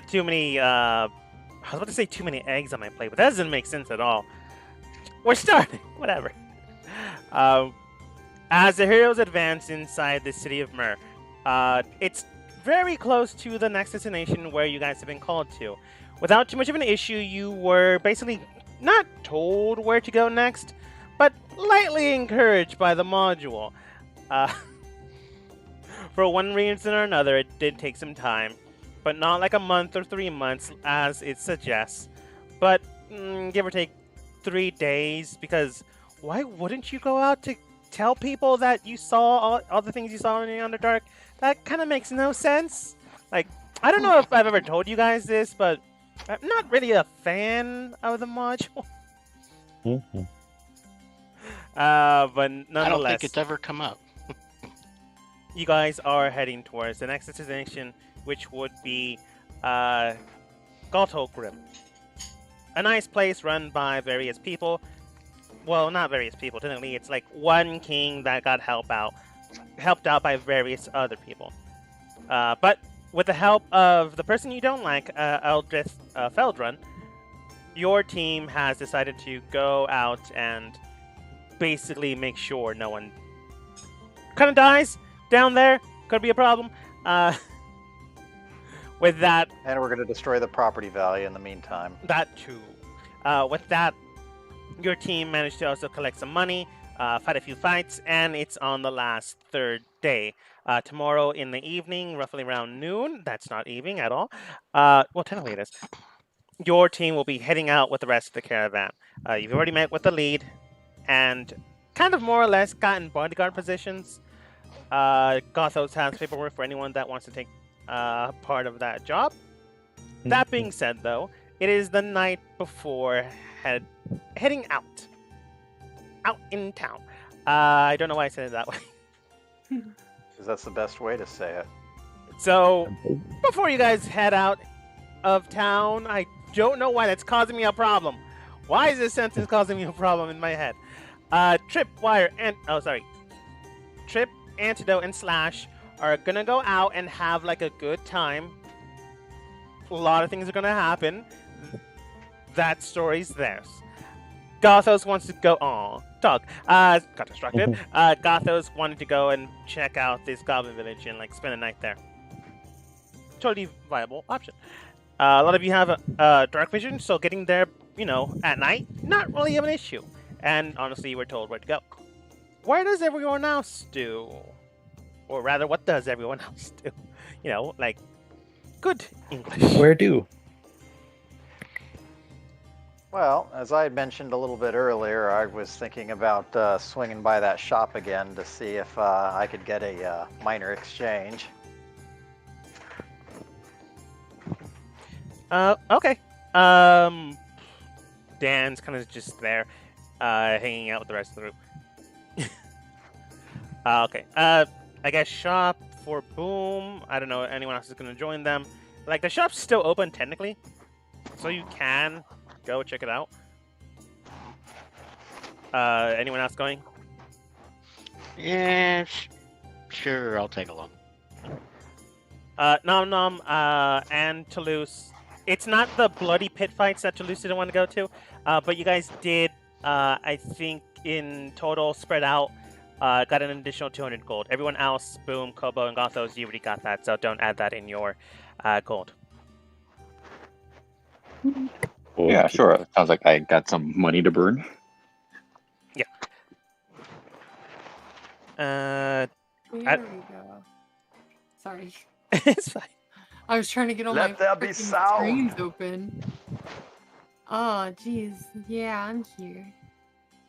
Too many. I was about to say too many eggs on my plate, but that doesn't make sense at all. We're starting. Whatever. Um, as the heroes advance inside the city of Myr, it's very close to the next destination where you guys have been called to. Without too much of an issue, you were basically not told where to go next, but lightly encouraged by the module. Uh, for one reason or another, it did take some time, but not like a month or 3 months as it suggests, but give or take 3 days, because why wouldn't you go out to tell people that you saw all the things you saw in the Underdark? That kind of makes no sense. Like, I don't know if I've ever told you guys this, but I'm not really a fan of the module. Mm-hmm. But nonetheless, I don't think it's ever come up. you guys are heading towards the next destination, which would be Galtogrim. A nice place run by various people. Well, not various people. Technically, it's like one king that got helped out by various other people. But with the help of the person you don't like, Eldrith Feldrun, your team has decided to go out and basically make sure no one kind of dies down there. Could be a problem. With that, And we're going to destroy the property value in the meantime. that too. With that, your team managed to also collect some money, fight a few fights, and it's on the last third day. Tomorrow in the evening, roughly around noon, that's not evening at all. Well, technically it is. Your team will be heading out with the rest of the caravan. You've already met with the lead, and kind of more or less gotten bodyguard positions. Gothos has paperwork for anyone that wants to take part of that job. That being said, though, it is the night before heading out in town. I don't know why I said it that way. Because that's the best way to say it. So, before you guys head out of town, I don't know why that's causing me a problem. Why is this sentence causing me a problem in my head? Trip, Antidote, and Slash are gonna go out and have like a good time. A lot of things are gonna happen. That story's theirs. Gothos wants to go. Got distracted. Gothos wanted to go and check out this goblin village and like spend a night there. Totally viable option. A lot of you have dark vision, so getting there, at night, not really an issue. And honestly, you were told where to go. Where does everyone else do? Or rather, what does everyone else do? Like good English. Where do? Well, as I had mentioned a little bit earlier, I was thinking about swinging by that shop again to see if I could get a minor exchange. Okay. Dan's kind of just there, hanging out with the rest of the group. Okay. I guess shop for Boom. I don't know if anyone else is going to join them. Like, the shop's still open, technically. So you can go check it out. Anyone else going? Yeah, sure, I'll take a look. Nom Nom, and Toulouse. It's not the bloody pit fights that Toulouse didn't want to go to, but you guys did, I think, in total, spread out, got an additional 200 gold. Everyone else, Boom, Kobo, and Gothos, you already got that, so don't add that in your gold. Yeah, sure. Sounds like I got some money to burn. Yeah. There we go. Sorry. It's fine. I was trying to get all Let my there be freaking sound. screens open. Oh, jeez. Yeah, I'm here.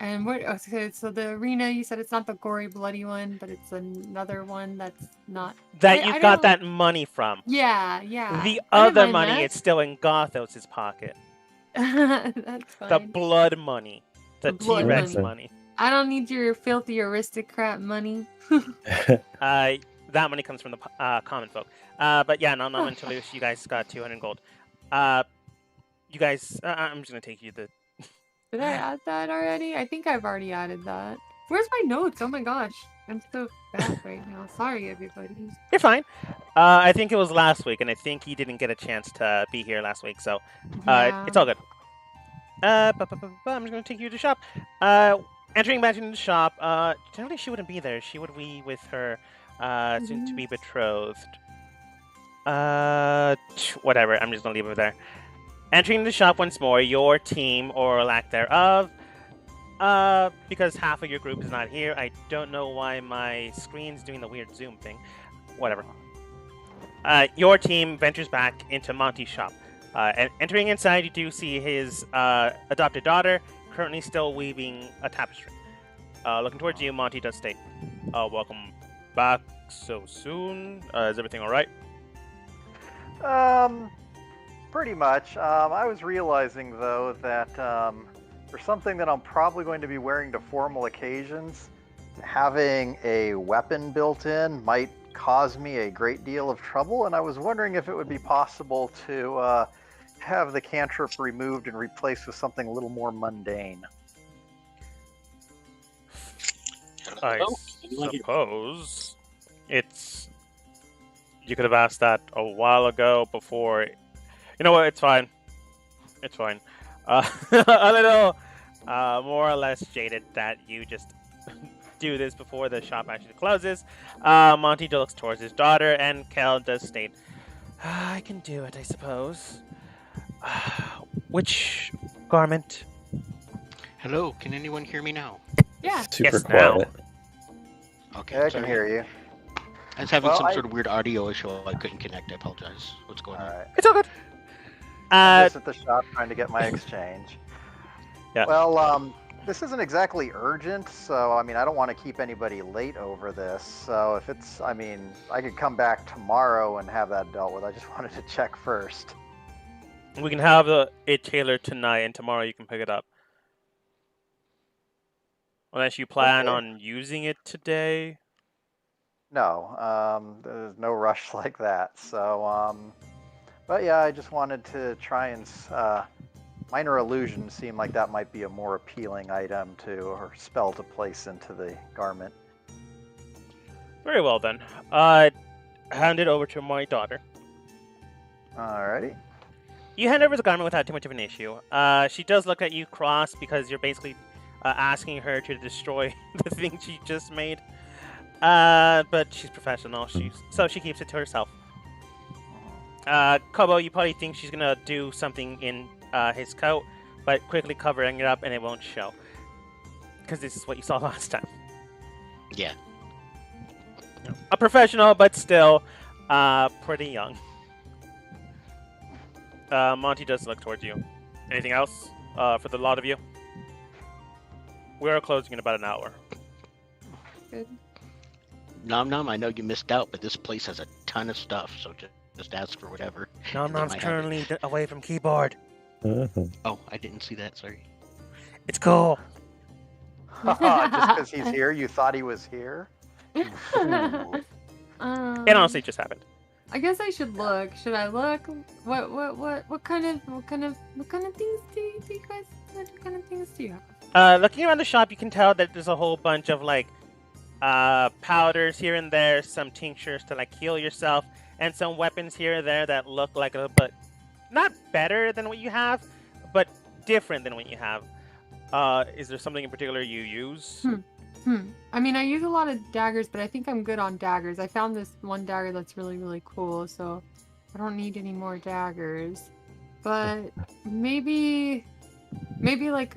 And what? Okay, so the arena, you said it's not the gory, bloody one, but it's another one that's not. That I you got don't- that money from. Yeah. The I didn't other mind money, that. it's still in Gothos' pocket. That's fine. The blood money. The The blood T-Rex money. money. I don't need your filthy aristocrat money. That money comes from the common folk. But yeah, Nom Nom and Toulouse, you guys got 200 gold. You guys, I'm just gonna take you the. Did I add that already? I think I've already added that. Where's my notes? Oh my gosh. I'm so bad right now. Sorry, everybody. You're fine. I think it was last week, and I think he didn't get a chance to be here last week, so Yeah. it's all good. I'm just gonna take you to the shop. Entering back into the shop. Generally she wouldn't be there. She would be with her soon-to-be betrothed. Whatever. I'm just gonna leave her there. Entering the shop once more. Your team, or lack thereof. Because half of your group is not here. I don't know why my screen's doing the weird zoom thing. Whatever. Your team ventures back into Monty's shop. And entering inside, you do see his adopted daughter, currently still weaving a tapestry. Looking towards you, Monty does state, welcome back so soon. Is everything alright? Pretty much. I was realizing, though, that for something that I'm probably going to be wearing to formal occasions, having a weapon built in might cause me a great deal of trouble, and I was wondering if it would be possible to have the cantrip removed and replaced with something a little more mundane. I suppose it's... You could have asked that a while ago before... You know what? It's fine. It's fine. A little more or less jaded that you just do this before the shop actually closes. Monty looks towards his daughter, and Kel does state, I can do it, I suppose. Which garment? Hello, can anyone hear me now? Yeah. Super Yes, quiet. Okay, Yeah, I can sorry. hear you. I was having Well, some sort of weird audio issue. I couldn't connect. I apologize. What's going All on? right. It's all good. I'm just at the shop trying to get my exchange. Yeah. Well, this isn't exactly urgent, so I mean, I don't want to keep anybody late over this. So if it's, I mean, I could come back tomorrow and have that dealt with. I just wanted to check first. We can have it tailored tonight, and tomorrow you can pick it up. Unless you plan Okay. on using it today. No, there's no rush like that. So, but yeah, I just wanted to try and minor illusion seemed like that might be a more appealing item to or spell to place into the garment. Very well then. Hand it over to my daughter. Alrighty. You hand over the garment without too much of an issue. She does look at you cross because you're basically asking her to destroy the thing she just made. But she's professional, so she keeps it to herself. Kobo, you probably think she's gonna do something in his coat, but quickly covering it up and it won't show. Because this is what you saw last time. Yeah. A professional, but still pretty young. Monty does look towards you. Anything else for the lot of you? We are closing in about an hour. Good. Nom Nom, I know you missed out, but this place has a ton of stuff, so just ask for whatever. Nom and they Nom's might have currently it. away from keyboard. Oh, I didn't see that, sorry. It's cool. Just because he's here, you thought he was here? Ooh. It honestly just happened. I guess I should look. Should I look? What kind of things do you guys? What kind of things do you have? Looking around the shop, you can tell that there's a whole bunch of like powders here and there, some tinctures to like heal yourself, and some weapons here and there that look like a little bit not better than what you have, but different than what you have. Is there something in particular you use? I mean, I use a lot of daggers, but I think I'm good on daggers. I found this one dagger that's really, really cool, so I don't need any more daggers. But maybe like,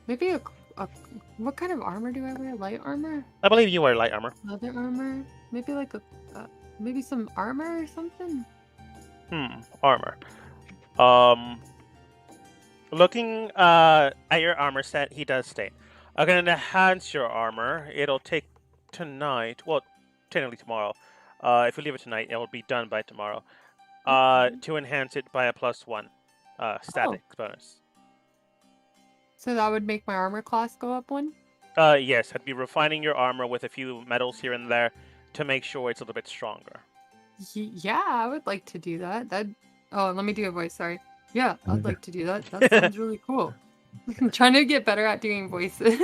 maybe a what kind of armor do I wear? Light armor? I believe you wear light armor. Leather armor? Maybe like maybe some armor or something? Armor. Looking at your armor set, he does state, I'm going to enhance your armor. It'll take tonight, well, technically tomorrow. If you leave it tonight, it will be done by tomorrow. To enhance it by a +1 static bonus. So that would make my armor class go up one? Yes, I'd be refining your armor with a few metals here and there to make sure it's a little bit stronger. Yeah, I would like to do that. Oh, let me do a voice, sorry. Yeah, I'd like to do that. That sounds really cool. I'm trying to get better at doing voices.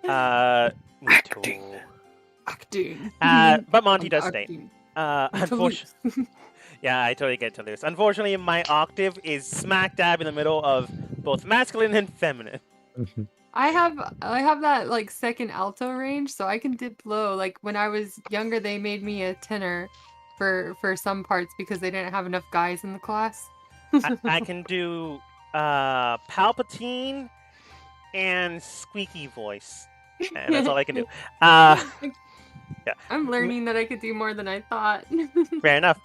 Me Acting. too. Acting. But Monty does stay. Acting. Unfortunately, yeah, I totally get Toulouse. Unfortunately, my octave is smack dab in the middle of both masculine and feminine. I have that like second alto range, so I can dip low. Like when I was younger, they made me a tenor for some parts because they didn't have enough guys in the class. I can do Palpatine and squeaky voice, and that's all I can do. Yeah, I'm learning that I could do more than I thought. fair enough.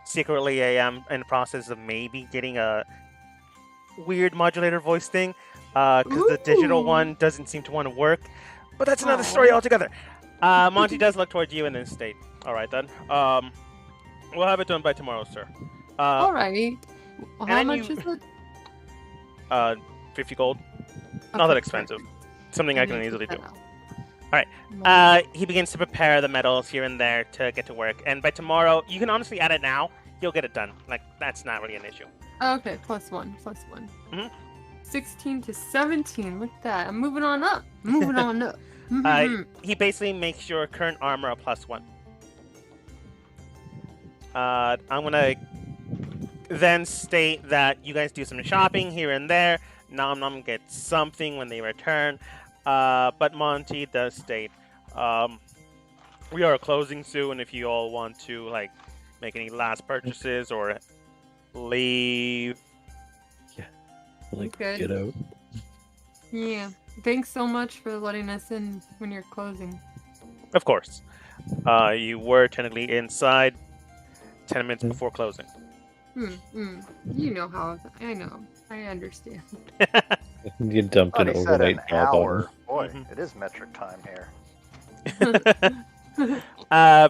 Secretly, I am in the process of maybe getting a weird modulator voice thing, because the digital Ooh. one doesn't seem to want to work. But that's another Aw. story altogether. Monty does look towards you in this state. All right then. We'll have it done by tomorrow, sir. Alrighty. How then much you- is it? 50 gold. Not that Okay, expensive. perfect. Something I I'll can make easily that do. out. Alright, Nice. He begins to prepare the metals here and there to get to work. And by tomorrow, you can honestly add it now. You'll get it done. Like, that's not really an issue. Okay, +1, +1. Mhm. 16 to 17. Look at that. I'm moving on up. Moving on up. Mhm. He basically makes your current armor a +1. I'm gonna then state that you guys do some shopping here and there. Nom Nom gets something when they return. But Monty does state, we are closing soon. If you all want to like make any last purchases or leave. Like, Good. get out. Yeah. Thanks so much for letting us in when you're closing. Of course. You were technically inside 10 minutes before closing. You know how. I know. I understand. You dumped Oh, an he said overnight an job on hour. him. Boy, Mhm. it is metric time here.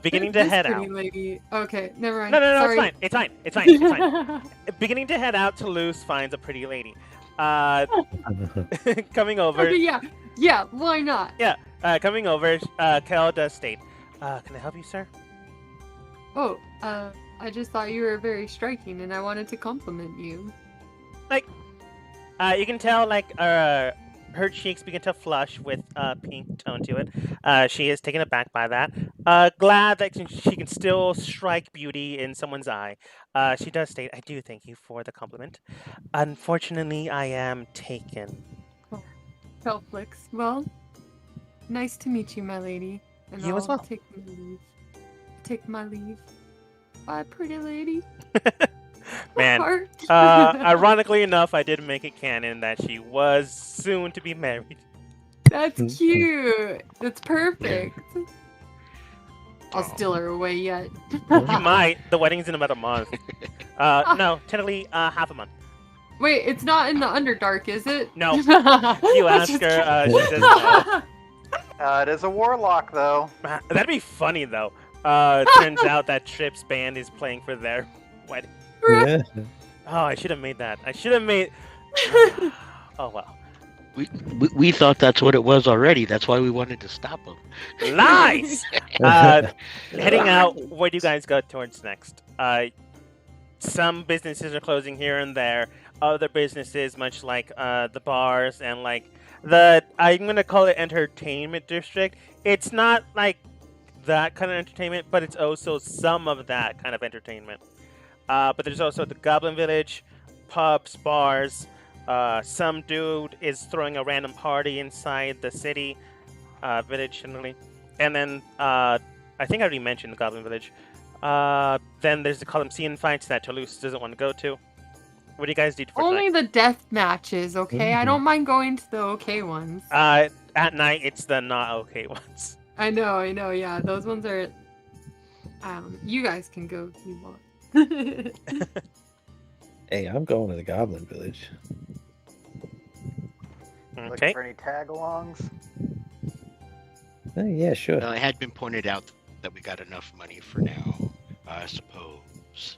Beginning to This head pretty out. lady. Okay, never mind. No, Sorry. it's fine. It's fine. It's fine. It's fine. Beginning to head out, Toulouse finds a pretty lady. Coming over. Okay, yeah. Why not? Coming over. Kel does state, "Can I help you, sir?" Oh, I just thought you were very striking, and I wanted to compliment you. You can tell, like, her cheeks begin to flush with pink tone to it. She is taken aback by that. Glad that she can still strike beauty in someone's eye. She does state, "I do thank you for the compliment. Unfortunately, I am taken." Felflix. Well, nice to meet you, my lady. And You I'll as well. take my leave. Take my leave. Bye, pretty lady. Man, Heart. ironically enough, I did make it canon that she was soon to be married. That's cute. That's perfect. I'll Oh. steal her away yet. You might. The wedding's in about a month. No, technically, half a month. Wait, it's not in the Underdark, is it? No. You ask her, she says no. It is a warlock, though. That'd be funny, though. Turns out that Trip's band is playing for their wedding. Yeah. Oh, I should have made that. I should have made. Oh, well. We thought that's what it was already. That's why we wanted to stop him. Nice! Heading out, where do you guys go towards next? Some businesses are closing here and there. Other businesses, much like the bars and like I'm gonna call it entertainment district. It's not like that kind of entertainment, but it's also some of that kind of entertainment. But there's also the Goblin Village, pubs, bars. Some dude is throwing a random party inside the city, village generally. And then I think I already mentioned the Goblin Village. Then there's the Colosseum fights that Toulouse doesn't want to go to. What do you guys do for Only tonight? the death matches, okay? I Mhm. don't mind going to the okay ones. At night, it's the not okay ones. I know, yeah. Those ones are. You guys can go if you want. Hey, I'm going to the Goblin Village. Okay. Looking for any tag-alongs? Yeah, sure. It had been pointed out that we got enough money for now, I suppose.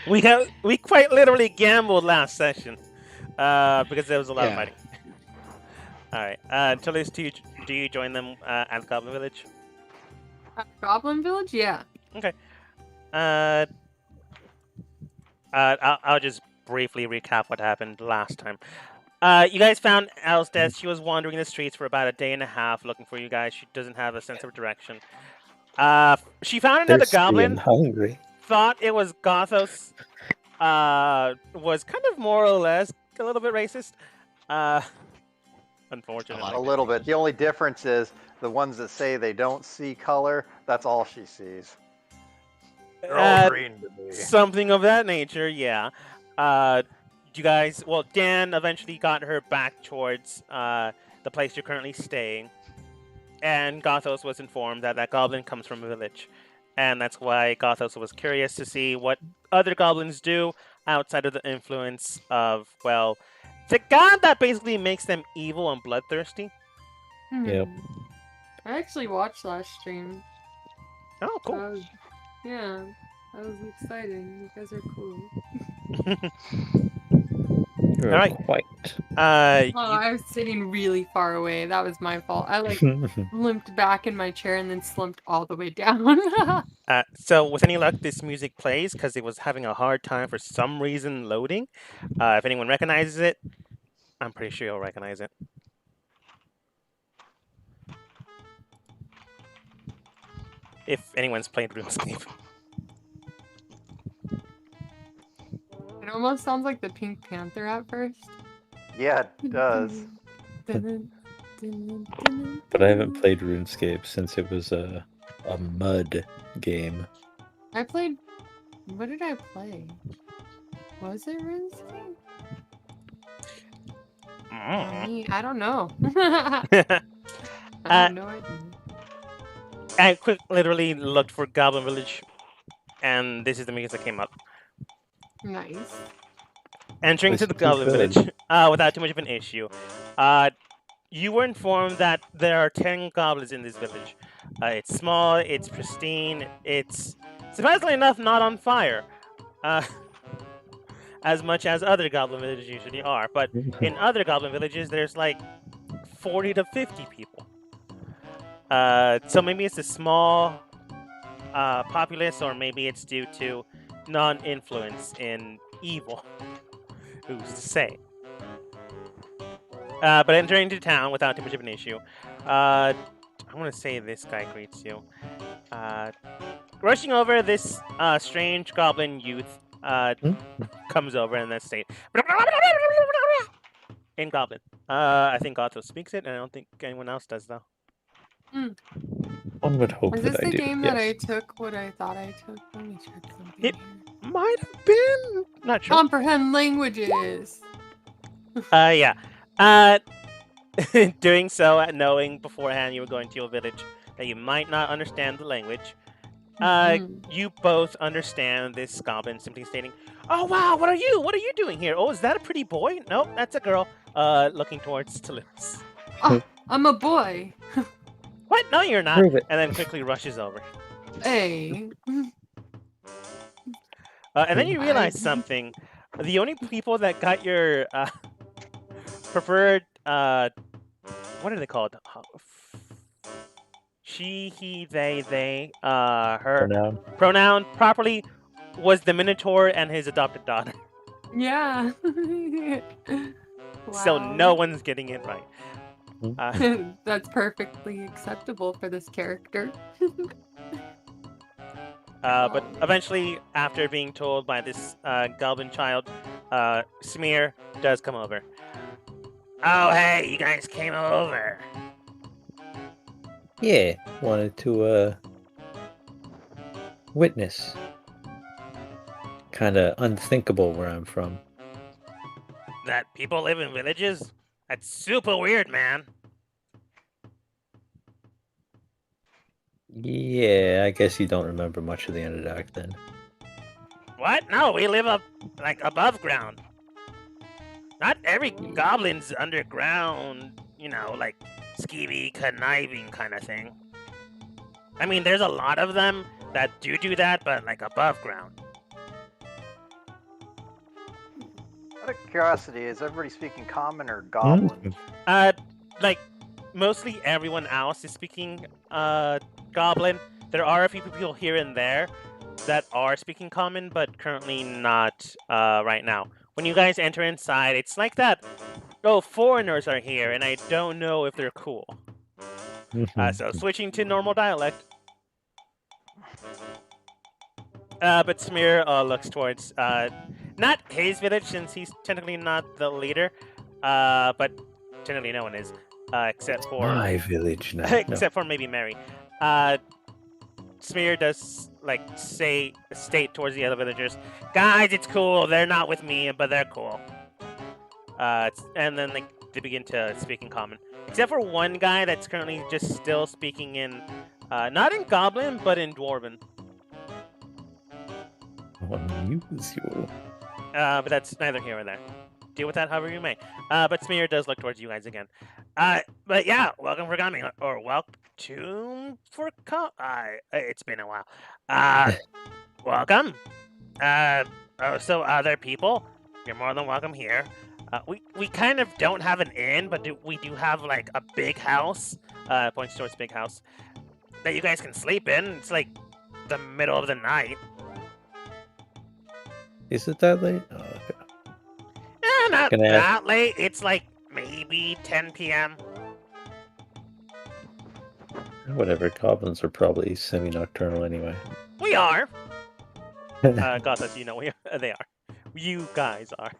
We quite literally gambled last session because there was a lot of Yeah. fighting. All right. Toulouse, do you join them at the Goblin Village? Goblin Village? Yeah. I'll just briefly recap what happened last time. You guys found Elsdeath. She was wandering the streets for about a day and a half looking for you guys. She doesn't have a sense of direction. She found another Thirsty and goblin. hungry. Thought it was Gothos. Was kind of more or less a little bit racist. Unfortunately. A little bit. The only difference is the ones that say they don't see color, that's all she sees. They're all green to me. Something of that nature, yeah. You guys, well, Dan eventually got her back towards the place you're currently staying. And Gothos was informed that that goblin comes from a village. And that's why Gothos was curious to see what other goblins do outside of the influence of, well, the god that basically makes them evil and bloodthirsty. Yep. I actually watched last stream. Oh, cool. Yeah, that was exciting. You guys are cool. You're Alright. quite. I was sitting really far away. That was my fault. I limped back in my chair and then slumped all the way down. So with any luck, this music plays because it was having a hard time for some reason loading. If anyone recognizes it, I'm pretty sure you'll recognize it. If anyone's played RuneScape. It almost sounds like the Pink Panther at first. Yeah, it does. But I haven't played RuneScape since it was a mud game. I played. What did I play? Was it RuneScape? I don't know. I have no idea. I literally looked for Goblin Village, and this is the music that came up. Nice. Entering to the Goblin Village without too much of an issue. You were informed that there are 10 goblins in this village. It's small, it's pristine, it's surprisingly enough not on fire. As much as other goblin villages usually are. But in other goblin villages, there's like 40 to 50 people. So maybe it's a small populace, or maybe it's due to non-influence in evil. Who's to say? But entering into town without too much of an issue. I want to say this guy greets you. Rushing over, this strange goblin youth comes over in that state. In Goblin. I think Gothos speaks it, and I don't think anyone else does, though. One would hope Was that this I the do. game Yes. that I took what I thought I took? Let me check something It- here. Might have been. Not sure. Comprehend languages. Yeah. Doing so, knowing beforehand you were going to a village that you might not understand the language. You both understand this goblin simply stating, "Oh wow, what are you? What are you doing here? Oh, is that a pretty boy? Nope, that's a girl." Looking towards Toulouse. Oh, I'm a boy. What? No, you're not. Prove it. And then quickly rushes over. Hey. And then you realize something. The only people that got your preferred, what are they called? She, he, they, her pronoun properly was the Minotaur and his adopted daughter. Yeah. So Wow. no one's getting it right. That's perfectly acceptable for this character. But eventually, after being told by this goblin child, Smear does come over. Oh, hey, you guys came over. Yeah, wanted to witness. Kind of unthinkable where I'm from. That people live in villages? That's super weird, man. Yeah, I guess you don't remember much of the Underdark then. What? No, we live up, like, above ground. Not every goblin's underground, you know, like, skeevy, conniving kind of thing. I mean, there's a lot of them that do that, but, like, above ground. Out of curiosity, is everybody speaking common or goblin? Like, mostly everyone else is speaking, goblin. There are a few people here and there that are speaking common, but currently not, right now. When you guys enter inside, it's like that Oh, foreigners are here, and I don't know if they're cool. So switching to normal dialect. But Smear looks towards not his village since he's technically not the leader, but technically no one is, except for My village now. except for maybe Mary. Smear does like state towards the other villagers, guys, it's cool. They're not with me, but they're cool. And then they begin to speak in common, except for one guy that's currently just still speaking in, not in Goblin, but in Dwarven. Unusual. But that's neither here or there. Deal with that however you may. But Smear does look towards you guys again. But yeah, welcome for coming, or welcome for it's been a while. Welcome. So other people, you're more than welcome here. We kind of don't have an inn, but we do have like a big house. Points towards big house that you guys can sleep in. It's like the middle of the night. Is it that late? Oh, okay. Not Can I that late. It's like maybe 10 p.m. Whatever. Goblins are probably semi-nocturnal anyway. We are. God, as you know, they are. You guys are.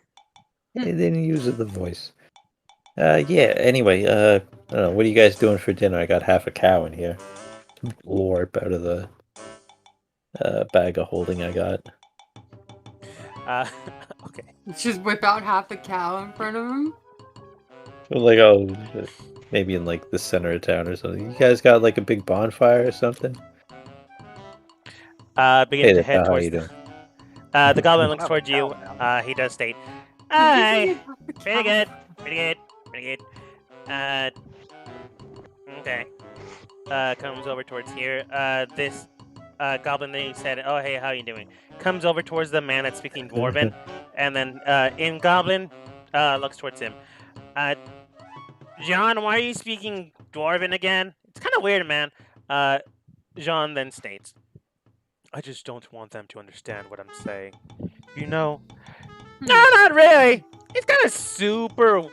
They didn't use the voice. Yeah. Anyway, I don't know. What are you guys doing for dinner? I got half a cow in here. Lorp out of the bag of holding I got. Okay. Just whip out half a cow in front of him. Like, oh, maybe in like the center of town or something. You guys got like a big bonfire or something? Begin to head how towards you doing? the goblin looks Have a towards you. cow, man. He does state, Did "Hi, you say half a pretty cow? good. Okay." Comes over towards here. This goblin that you said, "Oh hey, how you doing?" Comes over towards the man that's speaking Dwarven, and then in Goblin, looks towards him. John, why are you speaking Dwarven again? It's kind of weird, man. John then states, "I just don't want them to understand what I'm saying. You know." No, not really. It's kind of super.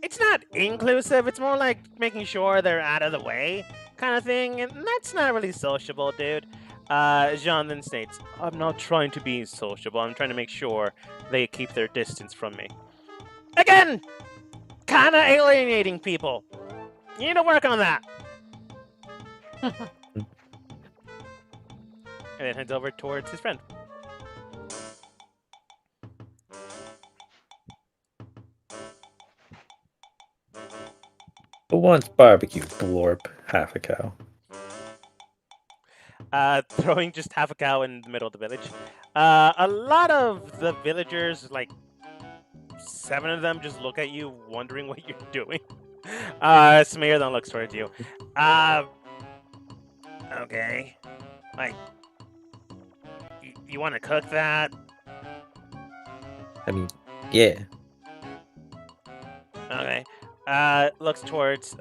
It's not inclusive. It's more like making sure they're out of the way, kind of thing, and that's not really sociable, dude. Jean then states, "I'm not trying to be sociable. I'm trying to make sure they keep their distance from me." Again, kind of alienating people. You need to work on that. And then heads over towards his friend. Who wants barbecue? Blorp. Half a cow. Throwing just half a cow in the middle of the village. A lot of the villagers, like 7 of them, just look at you, wondering what you're doing. Smear then looks towards you. Okay. Like, you want to cook that? I mean, yeah. Okay. Looks towards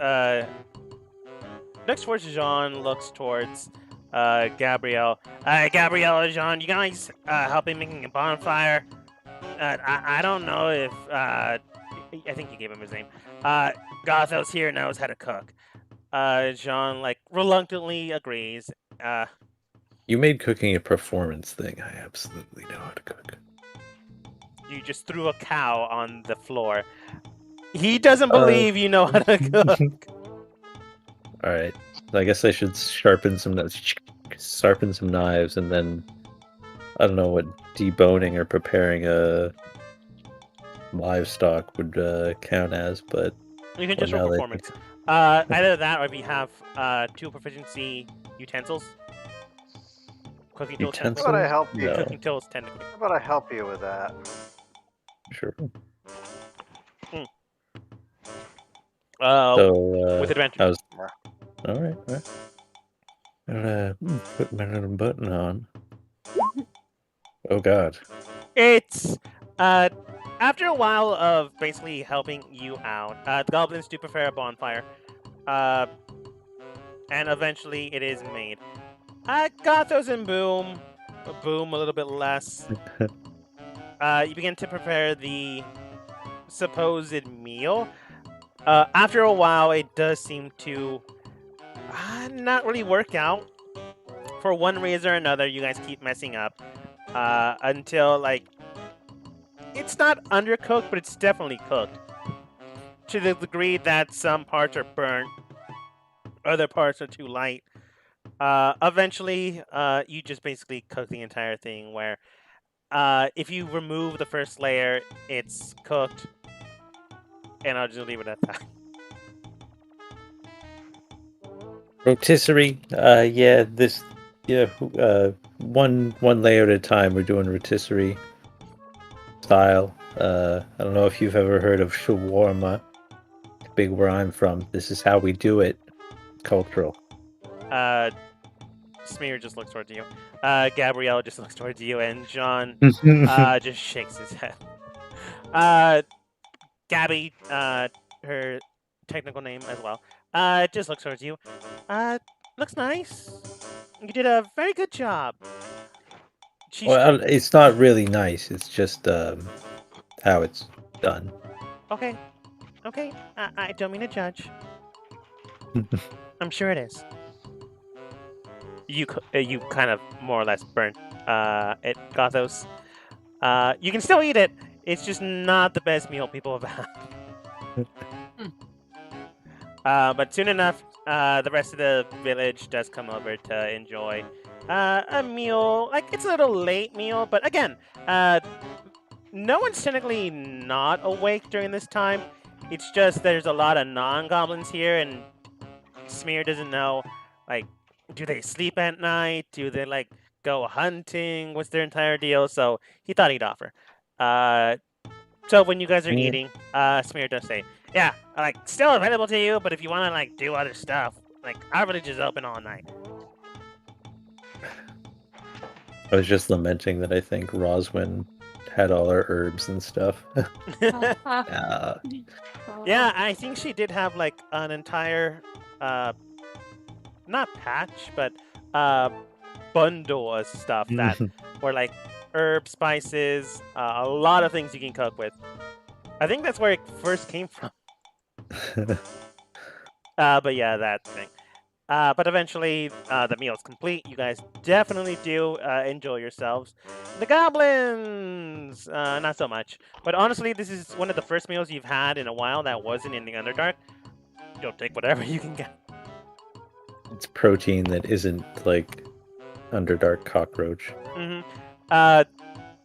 Jean. Looks towards Gabrielle. Gabrielle, Jean, you guys helping making a bonfire? I don't know if I think you gave him his name. Gothos here knows how to cook. Jean like reluctantly agrees. You made cooking a performance thing. I absolutely know how to cook. You just threw a cow on the floor. He doesn't believe you know how to cook. All right. I guess I should sharpen some knives, and then I don't know what deboning or preparing a livestock would count as, but You can just roll now that- performance. Either that, or if you have 2 proficiency utensils. Cooking tools. How Utensils? about I help you? No. Cooking tools technically. How about I help you with that? Sure. With So advantage. I was all right. I'm gonna put my little button on. Oh God. It's after a while of basically helping you out, the goblins do prepare a bonfire, and eventually it is made. Gothos and Boom a little bit less. You begin to prepare the supposed meal, after a while, it does seem to not really work out. For one reason or another, you guys keep messing up until, like, it's not undercooked, but it's definitely cooked. To the degree that some parts are burnt, other parts are too light. Eventually, you just basically cook the entire thing where if you remove the first layer, it's cooked. And I'll just leave it at that. Rotisserie. One layer at a time. We're doing rotisserie style. I don't know if you've ever heard of shawarma. Big where I'm from. This is how we do it. Cultural. Smear just looks towards you. Gabrielle just looks towards you, and John just shakes his head. Gabby, her technical name as well, just looks towards you. Looks nice. You did a very good job. Well, it's not really nice. It's just how it's done. Okay. I don't mean to judge. I'm sure it is. You kind of more or less burnt at Gothos. You can still eat it. It's just not the best meal people have had. But soon enough, the rest of the village does come over to enjoy a meal. Like, it's a little late meal, but again, no one's technically not awake during this time. It's just there's a lot of non-goblins here, and Smear doesn't know, like, do they sleep at night? Do they, like, go hunting? What's their entire deal? So he thought he'd offer. So when you guys are eating, Smear does say, yeah, like, still available to you, but if you want to, like, do other stuff, like, our village is open all night. I was just lamenting that I think Roswin had all her herbs and stuff. Yeah, I think she did have, like, an entire, not patch, but bundle of stuff that were, like, herbs, spices, a lot of things you can cook with. I think that's where it first came from. But yeah, that thing. But eventually, the meal is complete. You guys definitely do enjoy yourselves. The goblins, not so much. But honestly, this is one of the first meals you've had in a while that wasn't in the Underdark. You'll take whatever you can get. It's protein that isn't like Underdark cockroach. Mm-hmm.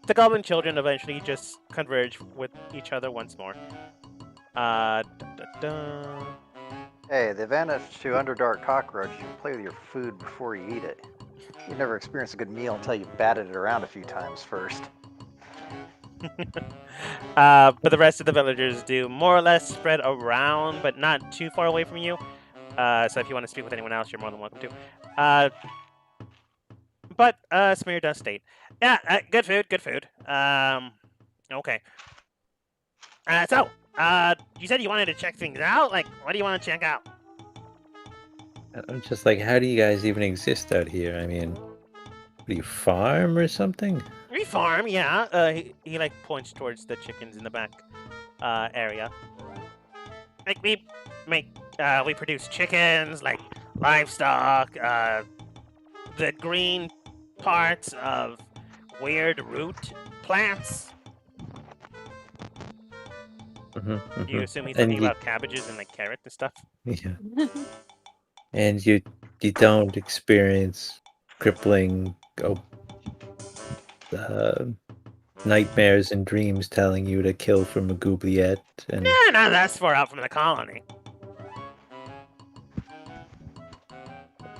The goblin children eventually just converge with each other once more. Hey, the advantage to Underdark Cockroach, you can play with your food before you eat it. You never experience a good meal until you batted it around a few times first. But the rest of the villagers do more or less spread around, but not too far away from you. So if you want to speak with anyone else, you're more than welcome to. But Smear does state, yeah, good food. Okay. So, you said you wanted to check things out? Like, what do you want to check out? I'm just like, how do you guys even exist out here? I mean, do you farm or something? We farm, yeah. He like points towards the chickens in the back area. Like, we produce chickens, like livestock, the green parts of weird root plants. You assume he's talking about cabbages and like carrots and stuff? Yeah. And you don't experience crippling nightmares and dreams telling you to kill from a Goubliette. And No, that's far out from the colony.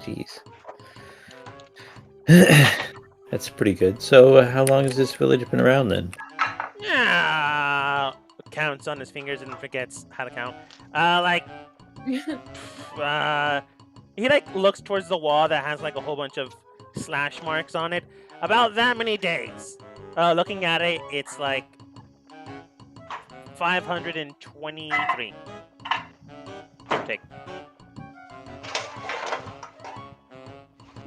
Jeez. That's pretty good. So how long has this village been around then? Yeah, counts on his fingers and forgets how to count. He like looks towards the wall that has like a whole bunch of slash marks on it. About that many days. Looking at it, it's like 523. Give or take.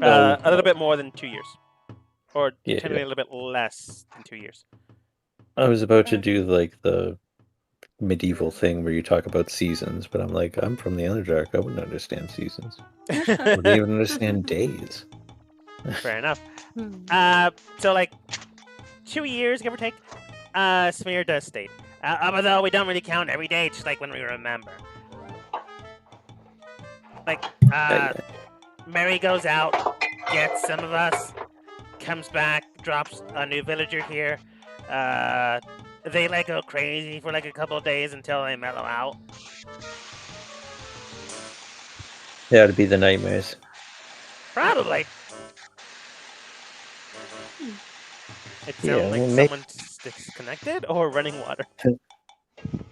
A little bit more than 2 years. Or technically a little bit less than 2 years. I was about to do like the medieval thing where you talk about seasons, but I'm like, I'm from the Underdark. I wouldn't understand seasons. I wouldn't even understand days. Fair enough. Hmm. So like 2 years, give or take, Smear does state. Although we don't really count every day, just like when we remember. Like, Yeah. Mary goes out, gets some of us, comes back, drops a new villager here. They like go crazy for like a couple of days until they mellow out. That would be the nightmares. Probably. It sounds Yeah, like well, someone's disconnected or running water.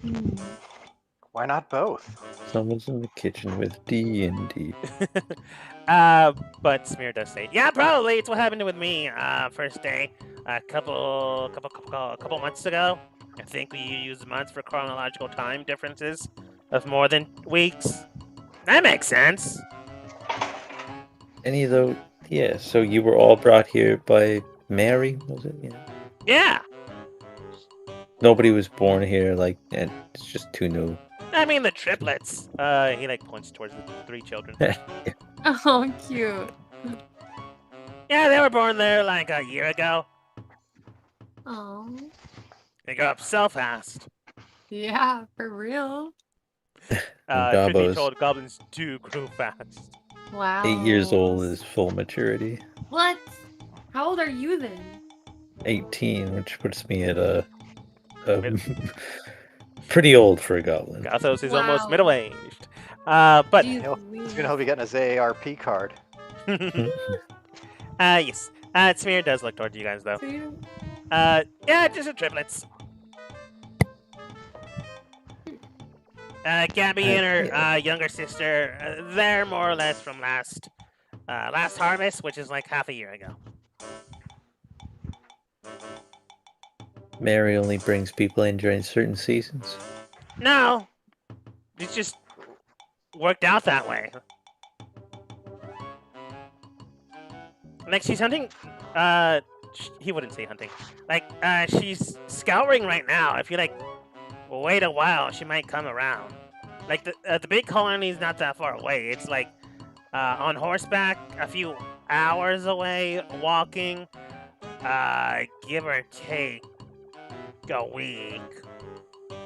Hmm. Why not both? Someone's in the kitchen with D&D. But Smear does say, yeah, probably. It's what happened with me. First day, a couple months ago. I think we use months for chronological time differences of more than weeks. That makes sense. Any though, yeah. So you were all brought here by Mary, was it? Yeah. Yeah. Nobody was born here, like, and it's just too new. I mean the triplets. He like points towards the 3 children. Oh, cute. Yeah, they were born there like a year ago. Oh, They grew up so fast. yeah, for real. Truth be Gobos. told, goblins do grow fast. Wow. 8 years old is full maturity. What? How old are you then? 18, which puts me at a Mid- pretty old for a goblin. Gathos is almost Wow. middle-aged. But Jeez He's Louise. gonna hope he getting his AARP card. yes. Smear does look towards you guys though. So you- Yeah, just the triplets. Gabby and her younger sister, they're more or less from last harvest, which is like half a year ago. Mary only brings people in during certain seasons. No, it just worked out that way. Like she's hunting. He wouldn't say hunting. Like she's scouring right now. If you like wait a while, she might come around. Like the big colony is not that far away. It's like on horseback, a few hours away, walking, give or take a week. so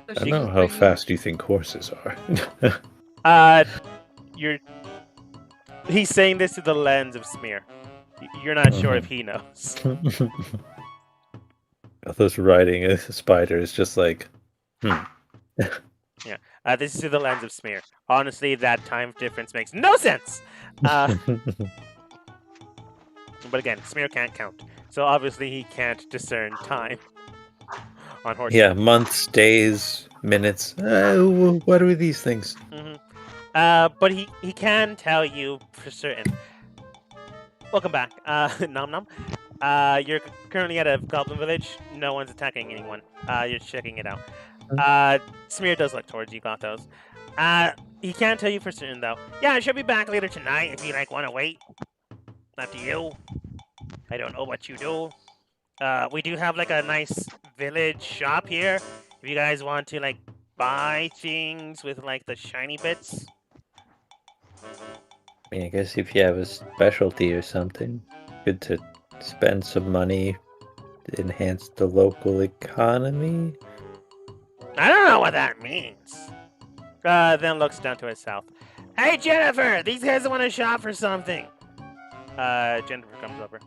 I she don't know can how bring- fast you think horses are. He's saying this through the lens of Smear. You're not sure if he knows. Those riding a spider is just like, This is through the lens of Smear. Honestly, that time difference makes no sense. But again, Smear can't count, so obviously he can't discern time on horses. yeah, months, days, minutes. What are these things? But he can tell you for certain. Welcome back, Nom Nom. You're currently at a goblin village. No one's attacking anyone. You're checking it out. Smear does look towards you, Gathos. He can't tell you for certain though. Yeah, I should be back later tonight if you like want to wait. Up to you. I don't know what you do. We do have like a nice village shop here. If you guys want to like buy things with like the shiny bits. I mean, I guess if you have a specialty or something, good to spend some money to enhance the local economy. I don't know what that means. Then looks down to his south. Hey Jennifer, these guys want to shop for something. Jennifer comes over.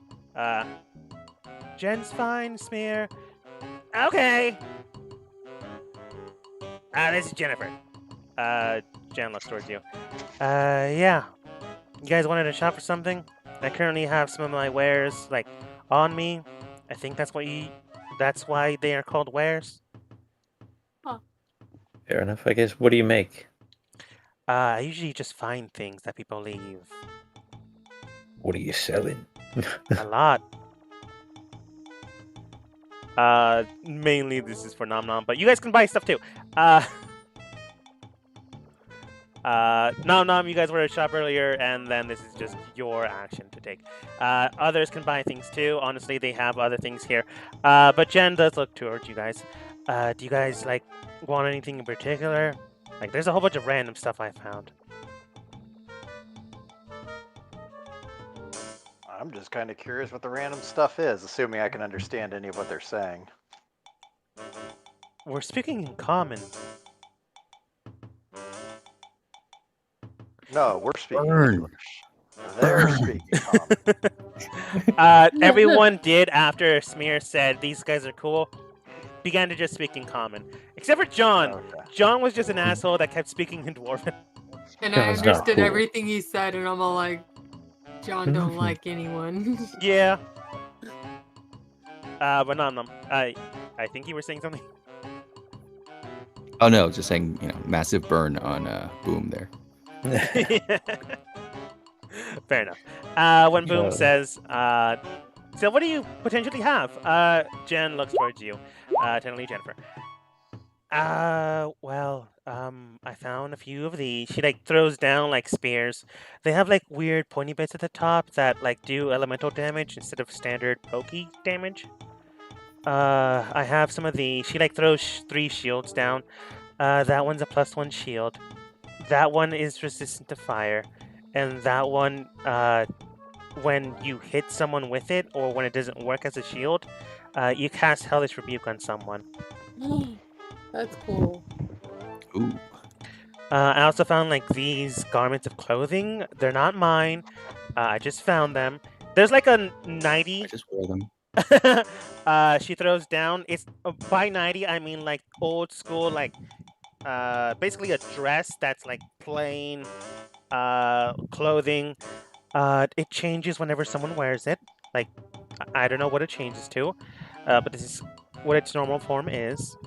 Jen's fine, Smear. Okay. This is Jennifer. Jen looks towards you. Yeah. You guys wanted to shop for something? I currently have some of my wares, like, on me. I think that's why they are called wares. Fair enough, I guess. What do you make? I usually just find things that people leave. What are you selling? A lot. Mainly this is for Nom Nom, but you guys can buy stuff too. Nom Nom, you guys were at a shop earlier, and then this is just your action to take. Others can buy things too. Honestly, they have other things here. But Jen does look towards you guys. Do you guys like want anything in particular? Like, there's a whole bunch of random stuff I found. I'm just kind of curious what the random stuff is, assuming I can understand any of what they're saying. We're speaking in common. No, we're speaking Burn. English. They're Burn. speaking common. Everyone did after Smear said these guys are cool. Began to just speak in common, except for John. Okay. John was just an asshole that kept speaking in Dwarven. And I John's not understood cool. everything he said, and I'm all like, John don't like anyone. Yeah. But no. I think you were saying something. Oh no, just saying, massive burn on Boom there. Fair enough. When Boom says, so what do you potentially have? Jen looks towards you. Technically Jennifer. I found a few of these. She like throws down like spears. They have like weird pointy bits at the top that like do elemental damage instead of standard pokey damage. I have some of these. She like throws 3 shields down. That one's a +1 shield. That one is resistant to fire. And that one, when you hit someone with it, or when it doesn't work as a shield, you cast Hellish Rebuke on someone. That's cool. Ooh. I also found like these garments of clothing. They're not mine. I just found them. There's like a 90. I just wear them. She throws down. It's by 90. I mean like old school, like basically a dress that's like plain clothing. It changes whenever someone wears it. Like I don't know what it changes to, but this is what its normal form is.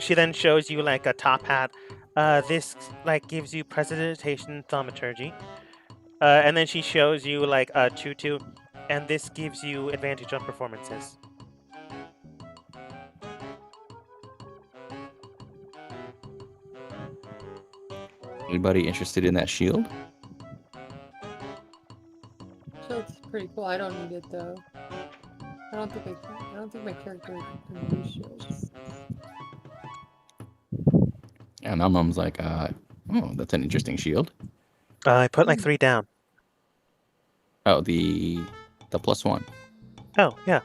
She then shows you like a top hat. This like gives you prestidigitation thaumaturgy. And then she shows you like a tutu, and this gives you advantage on performances. Anybody interested in that shield? Shield's pretty cool. I don't need it though. I don't think my character can use shields. And my mom's like, oh, that's an interesting shield. I put like 3 down. Oh, the +1. Oh, yeah.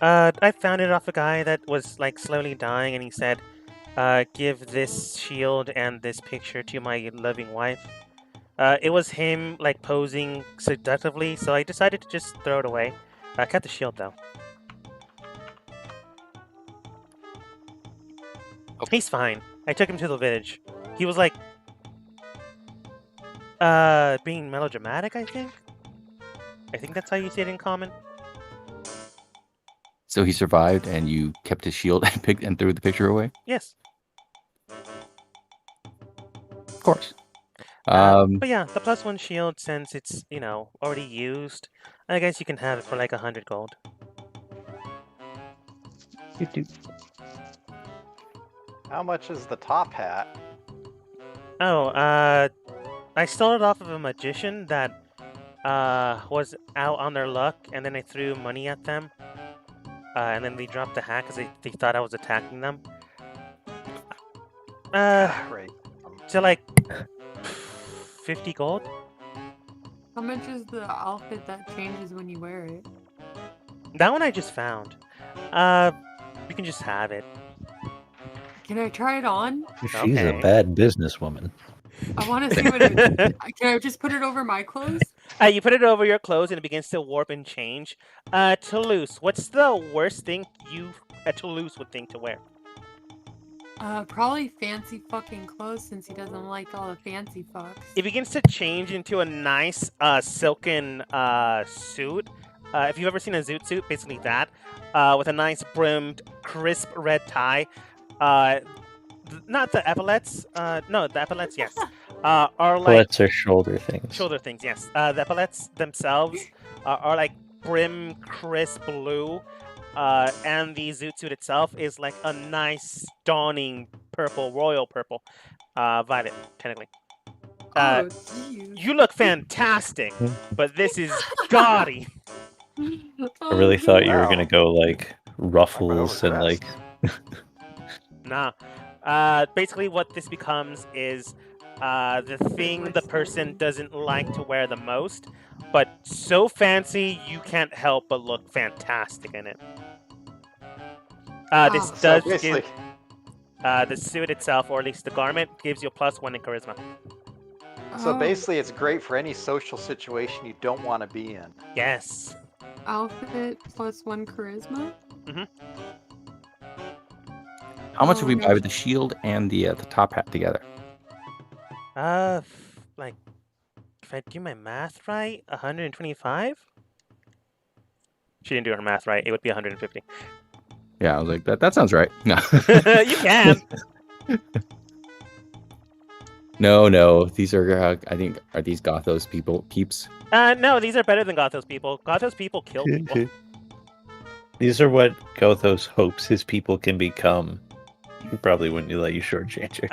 I found it off a guy that was like slowly dying, and he said, give this shield and this picture to my loving wife. It was him like posing seductively, so I decided to just throw it away. I kept the shield though. He's fine. I took him to the village. He was like, being melodramatic, I think. I think that's how you say it in common. So he survived, and you kept his shield and threw the picture away? Yes. Of course. But yeah, the +1 shield, since it's, already used, I guess you can have it for like 100 gold. How much is the top hat? Oh, I stole it off of a magician that was out on their luck, and then I threw money at them. And then they dropped the hat because they thought I was attacking them. Right. So like 50 gold? How much is the outfit that changes when you wear it? That one I just found. You can just have it. Can I try it on? She's Okay. a bad businesswoman. I want to see what it. Can I just put it over my clothes? You put it over your clothes and it begins to warp and change. Toulouse, what's the worst thing Toulouse would think to wear? Probably fancy fucking clothes since he doesn't like all the fancy fucks. It begins to change into a nice silken suit. If you've ever seen a zoot suit, basically that, with a nice brimmed, crisp red tie. Not the epaulets. No, the epaulets, yes. Are like Epaulets are shoulder things. shoulder things, yes. The epaulets themselves are like brim, crisp blue. And the zoot suit itself is like a nice, dawning purple, royal purple. Violet, technically. Oh, jeez. You look fantastic, but this is gaudy. I really thought you were Wow. gonna go like ruffles and overdressed. like Nah. Basically, what this becomes is the thing the person doesn't like to wear the most, but so fancy you can't help but look fantastic in it. This Oh. So does basically, give the suit itself, or at least the garment, gives you a +1 in charisma. it's great for any social situation you don't want to be in. Yes. Outfit +1 charisma. How much did we no. buy with the shield and the top hat together? Like, if I do my math right, 125. She didn't do her math right. It would be 150. Yeah, I was like, that sounds right. No. You can. No. These are, I think, are these Gothos people peeps? No, these are better than Gothos people. Gothos people kill people. These are what Gothos hopes his people can become. He probably wouldn't let you shortchange it.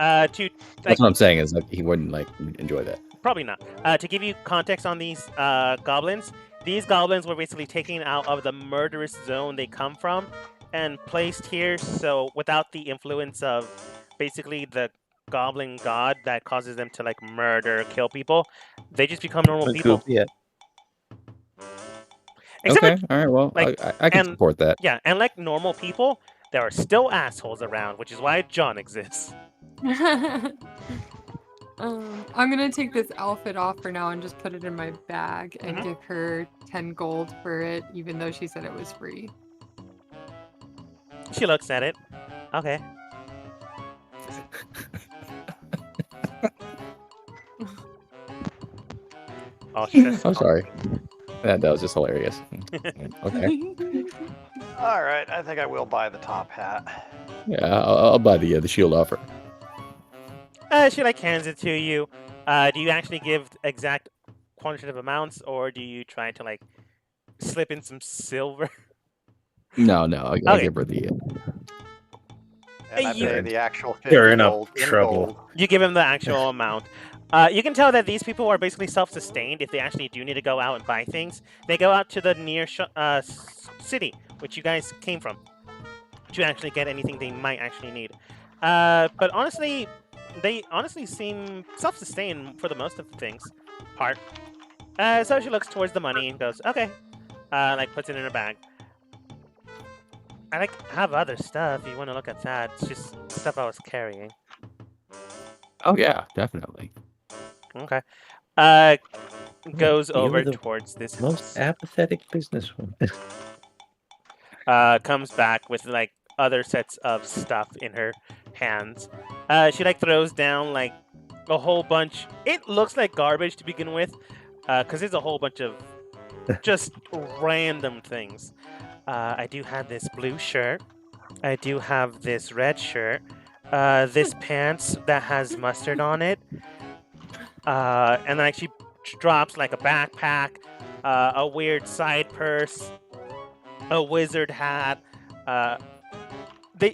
That's what I'm saying. Is like he wouldn't like enjoy that. Probably not. To give you context on these goblins, these goblins were basically taken out of the murderous zone they come from and placed here. So without the influence of basically the goblin god that causes them to like murder, kill people, they just become normal people. Yeah. Except Okay. for- All right. Well, like, I can and- support that. yeah, and like normal people, there are still assholes around, which is why John exists. I'm gonna take this outfit off for now and just put it in my bag and give her 10 gold for it, even though she said it was free. She looks at it. Okay. Oh shit. I'm sorry. That was just hilarious. Okay. All right, I think I will buy the top hat. Yeah, I'll buy the shield offer. She like hands it to you. Do you actually give exact quantitative amounts, or do you try to like slip in some silver? No, I Okay. give her the. And I You- pay the actual 50 You're in a gold trouble. gold. You give him the actual amount. You can tell that these people are basically self-sustained. If they actually do need to go out and buy things, they go out to the near city, which you guys came from, to actually get anything they might actually need. But honestly, they seem self-sustained for the most of the things. Part. So she looks towards the money and goes, "Okay," like puts it in her bag. I like have other stuff. If you want to look at that? It's just stuff I was carrying. Oh yeah, definitely. Okay. Goes You were over the towards this Most house. apathetic businesswoman. Comes back with like other sets of stuff in her hands. She like throws down like a whole bunch. It looks like garbage to begin with, because there's a whole bunch of just random things. I do have this blue shirt. I do have this red shirt. This pants that has mustard on it. And then like she drops like a backpack, a weird side purse, a wizard hat.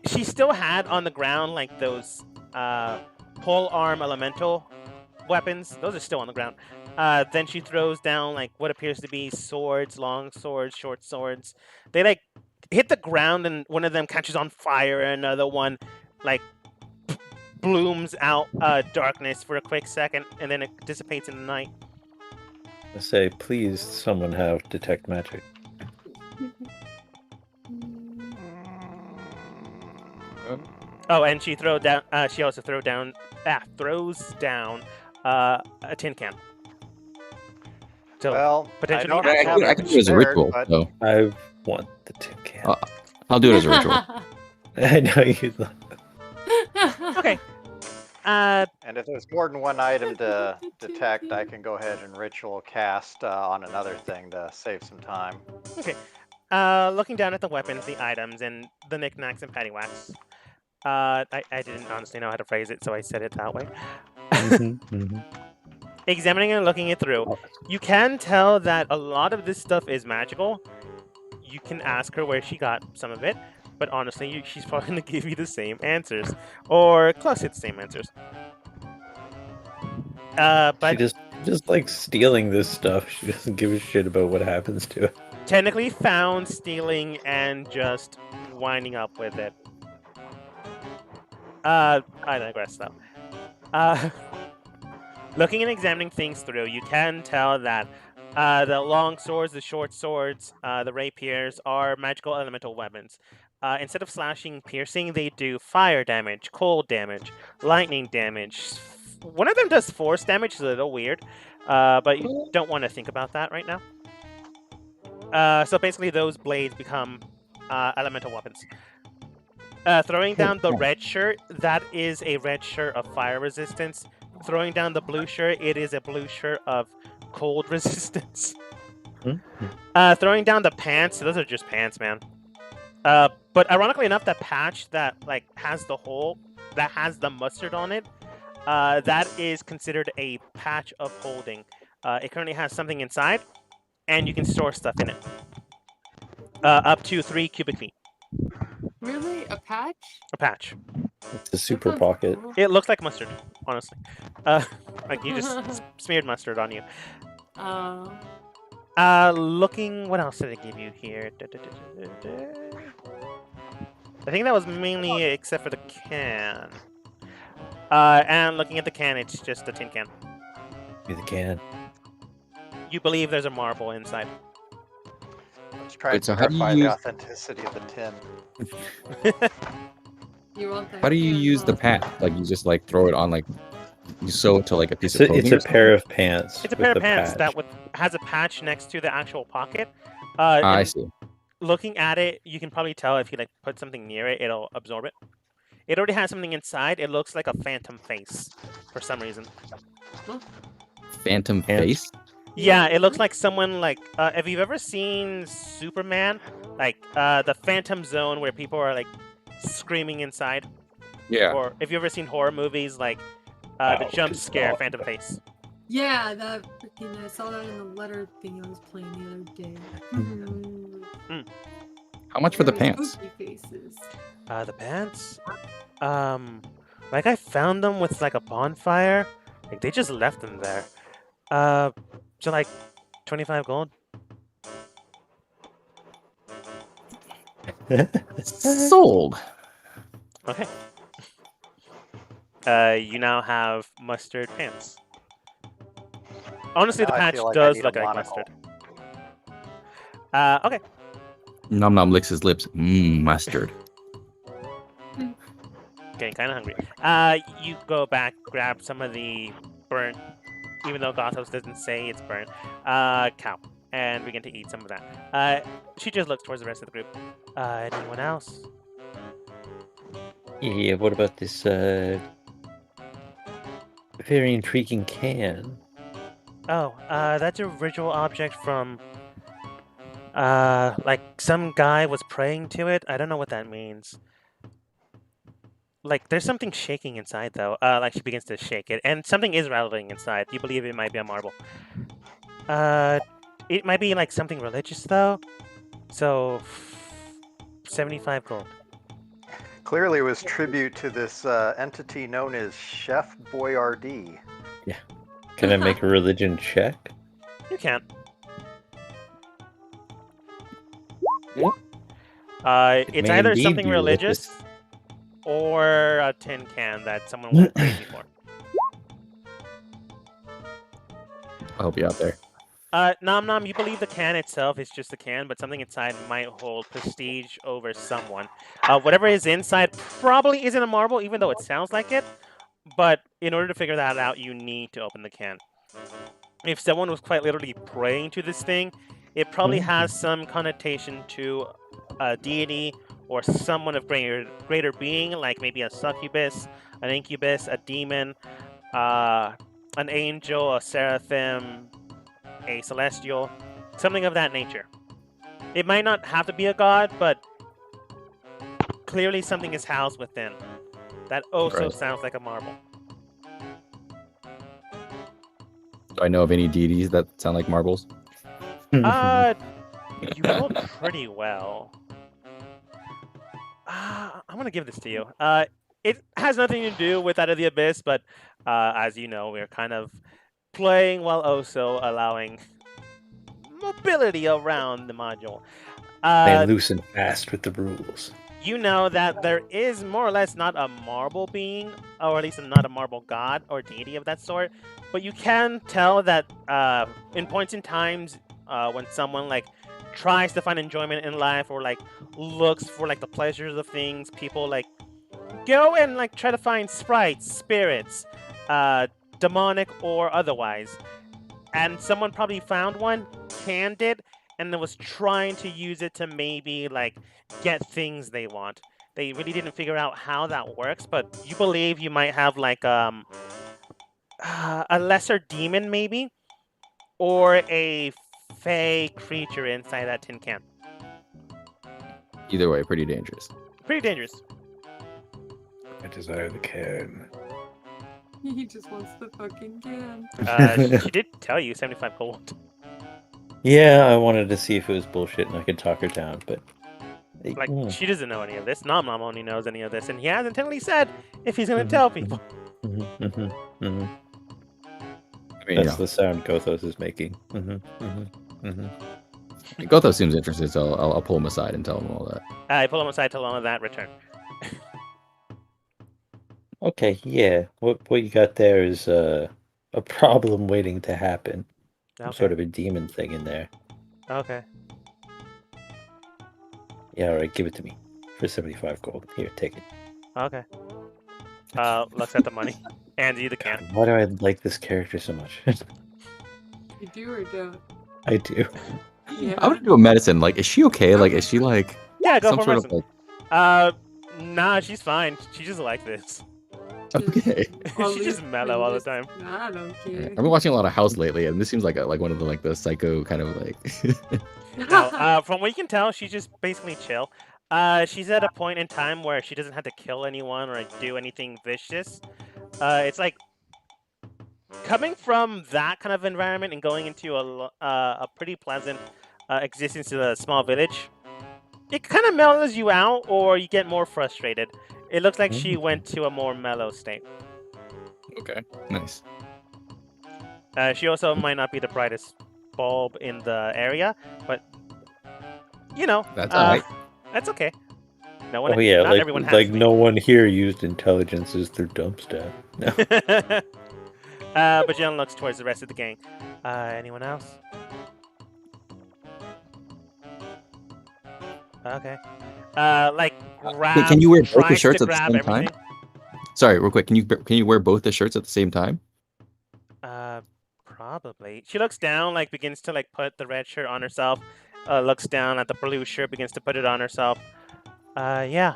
She still had on the ground like those pole arm elemental weapons. Those are still on the ground. Then she throws down like what appears to be swords, long swords, short swords. They like hit the ground and one of them catches on fire and another one like blooms out darkness for a quick second and then it dissipates in the night. I say, please, someone have detect magic. Oh, and she throws down. She also throws down a tin can. So Well, potentially- I don't I have could- I it can do it as a spared, ritual. but So I want the tin can. I'll do it as a ritual. I know you. okay. And if there's more than one item to detect, I can go ahead and ritual cast on another thing to save some time. Okay. Looking down at the weapons, the items, and the knickknacks and paddywhacks. I didn't honestly know how to phrase it, so I said it that way. Examining and looking it through, you can tell that a lot of this stuff is magical. You can ask her where she got some of it, but honestly, she's probably going to give you the same answers, or close to the same answers. But She just like stealing this stuff. She doesn't give a shit about what happens to it. technically found, stealing, and just winding up with it. I digress though. Looking and examining things through, you can tell that the long swords, the short swords, the rapiers are magical elemental weapons. Instead of slashing, piercing, they do fire damage, cold damage, lightning damage. One of them does force damage, is a little weird, but you don't want to think about that right now. So basically, those blades become elemental weapons. Throwing down the red shirt, that is a red shirt of fire resistance. Throwing down the blue shirt, it is a blue shirt of cold resistance. Throwing down the pants, those are just pants, man. But ironically enough, that patch that like has the hole, that has the mustard on it, that is considered a patch of holding. It currently has something inside, and you can store stuff in it. Up to 3 cubic feet. Really? A patch? A patch. It's a super pocket. It looks like mustard, honestly. Like you just smeared mustard on you. Looking, what else did I give you here? I think that was mainly except for the can. And looking at the can, it's just a tin can. The can. You believe there's a marble inside. Let's try Wait, to so how do you verify the use- authenticity of the tin. You want that How do you can use the on- patch? Like you just like throw it on, like you sew it to like a piece It's of a, clothing. it's or a something? pair of pants. It's a with pair of the pants patch. that has a patch next to the actual pocket. I And see. looking at it, you can probably tell if you like put something near it, it'll absorb it. It already has something inside. It looks like a phantom face for some reason. Phantom Pants. face. Yeah, it looks like someone like if you've ever seen Superman, like the Phantom Zone where people are like screaming inside, Yeah. or if you've ever seen horror movies like the Out jump is scare not Phantom Face. Yeah, that freaking. I saw that in the letter thing I was playing the other day. How much for the Very pants? spooky faces. The pants, like I found them with like a bonfire. Like they just left them there. So like 25 gold. Sold. Okay. You now have mustard pants. Honestly, the Now I patch feel like I does need a look like monocle. mustard. Okay. Nom Nom licks his lips. Mustard. Getting kind of hungry. You go back, grab some of the burnt, even though Gothos doesn't say it's burnt, cow, and begin to eat some of that. She just looks towards the rest of the group. Anyone else? Yeah, what about this very intriguing can? Oh, that's a ritual object from, like some guy was praying to it. I don't know what that means. Like, there's something shaking inside, though. Like, she begins to shake it, and something is rattling inside. You believe it might be a marble. It might be, like, something religious, though. So, 75 gold. Clearly, it was tribute to this entity known as Chef Boyardee. Can I make a religion check? You can. It It's may either indeed something be religious or a tin can that someone went crazy for. I'll help you out there. Nom Nom, you believe the can itself is just a can, but something inside might hold prestige over someone. Whatever is inside probably isn't a marble, even though it sounds like it. But in order to figure that out, you need to open the can. If someone was quite literally praying to this thing, it probably has some connotation to a deity or someone of greater being, like maybe a succubus, an incubus, a demon, an angel, a seraphim, a celestial, something of that nature. It might not have to be a god, but clearly something is housed within. That also Right. sounds like a marble. Do I know of any deities that sound like marbles? You rolled pretty well. I'm gonna give this to you. It has nothing to do with Out of the Abyss, but as you know, we're kind of playing while also allowing mobility around the module. I loose and fast with the rules. you know that there is more or less not a marble being, or at least not a marble god or deity of that sort, but you can tell that in points in times when someone like tries to find enjoyment in life or like looks for like the pleasures of things, people like go and like try to find sprites, spirits, demonic or otherwise, and someone probably found one, canned it, and then was trying to use it to maybe like get things they want. They really didn't figure out how that works, but you believe you might have like a lesser demon maybe, or a fey creature inside that tin can. Either way, pretty dangerous. Pretty dangerous. I desire the can. He just wants the fucking can. She did tell you 75 gold. Yeah, I wanted to see if it was bullshit and I could talk her down, but Like, she doesn't know any of this. Nom Nom only knows any of this, and he hasn't technically said if he's gonna tell people. I mean, That's the sound Gothos is making. Gotho seems interested, so I'll pull him aside and tell him all that. I pull him aside, tell him of that, return. Okay, yeah. What you got there is a problem waiting to happen. Some Okay. sort of a demon thing in there. Okay. Yeah, all right, give it to me for 75 gold. Here, take it. Okay. Looks at the money. Hands you the can. Why do I like this character so much? You do or don't? I do. Yeah. I would do a medicine. Like, is she okay? Like, is she like Yeah, go some for sort medicine. of like? Nah, she's fine. She just like this. Okay. She's just mellow all the time. I don't care. I've been watching a lot of House lately, and this seems like one of the psycho kind of like. No, from what you can tell, she's just basically chill. She's at a point in time where she doesn't have to kill anyone or do anything vicious. It's like coming from that kind of environment and going into a pretty pleasant existence in a small village. It kind of mellows you out, or you get more frustrated. It looks like she went to a more mellow state. Okay. Nice. She also might not be the brightest bulb in the area, but you know, That's alright. that's okay. No one, Oh yeah, not everyone has like to be. no one here used intelligence as their dump stat. No. But Jen looks towards the rest of the gang. Anyone else? Okay. Like grab. can you wear both the tries shirts to at the grab same time? everything. Sorry, real quick. Can you wear both the shirts at the same time? Probably. She looks down, like begins to like put the red shirt on herself. Looks down at the blue shirt, begins to put it on herself. Yeah.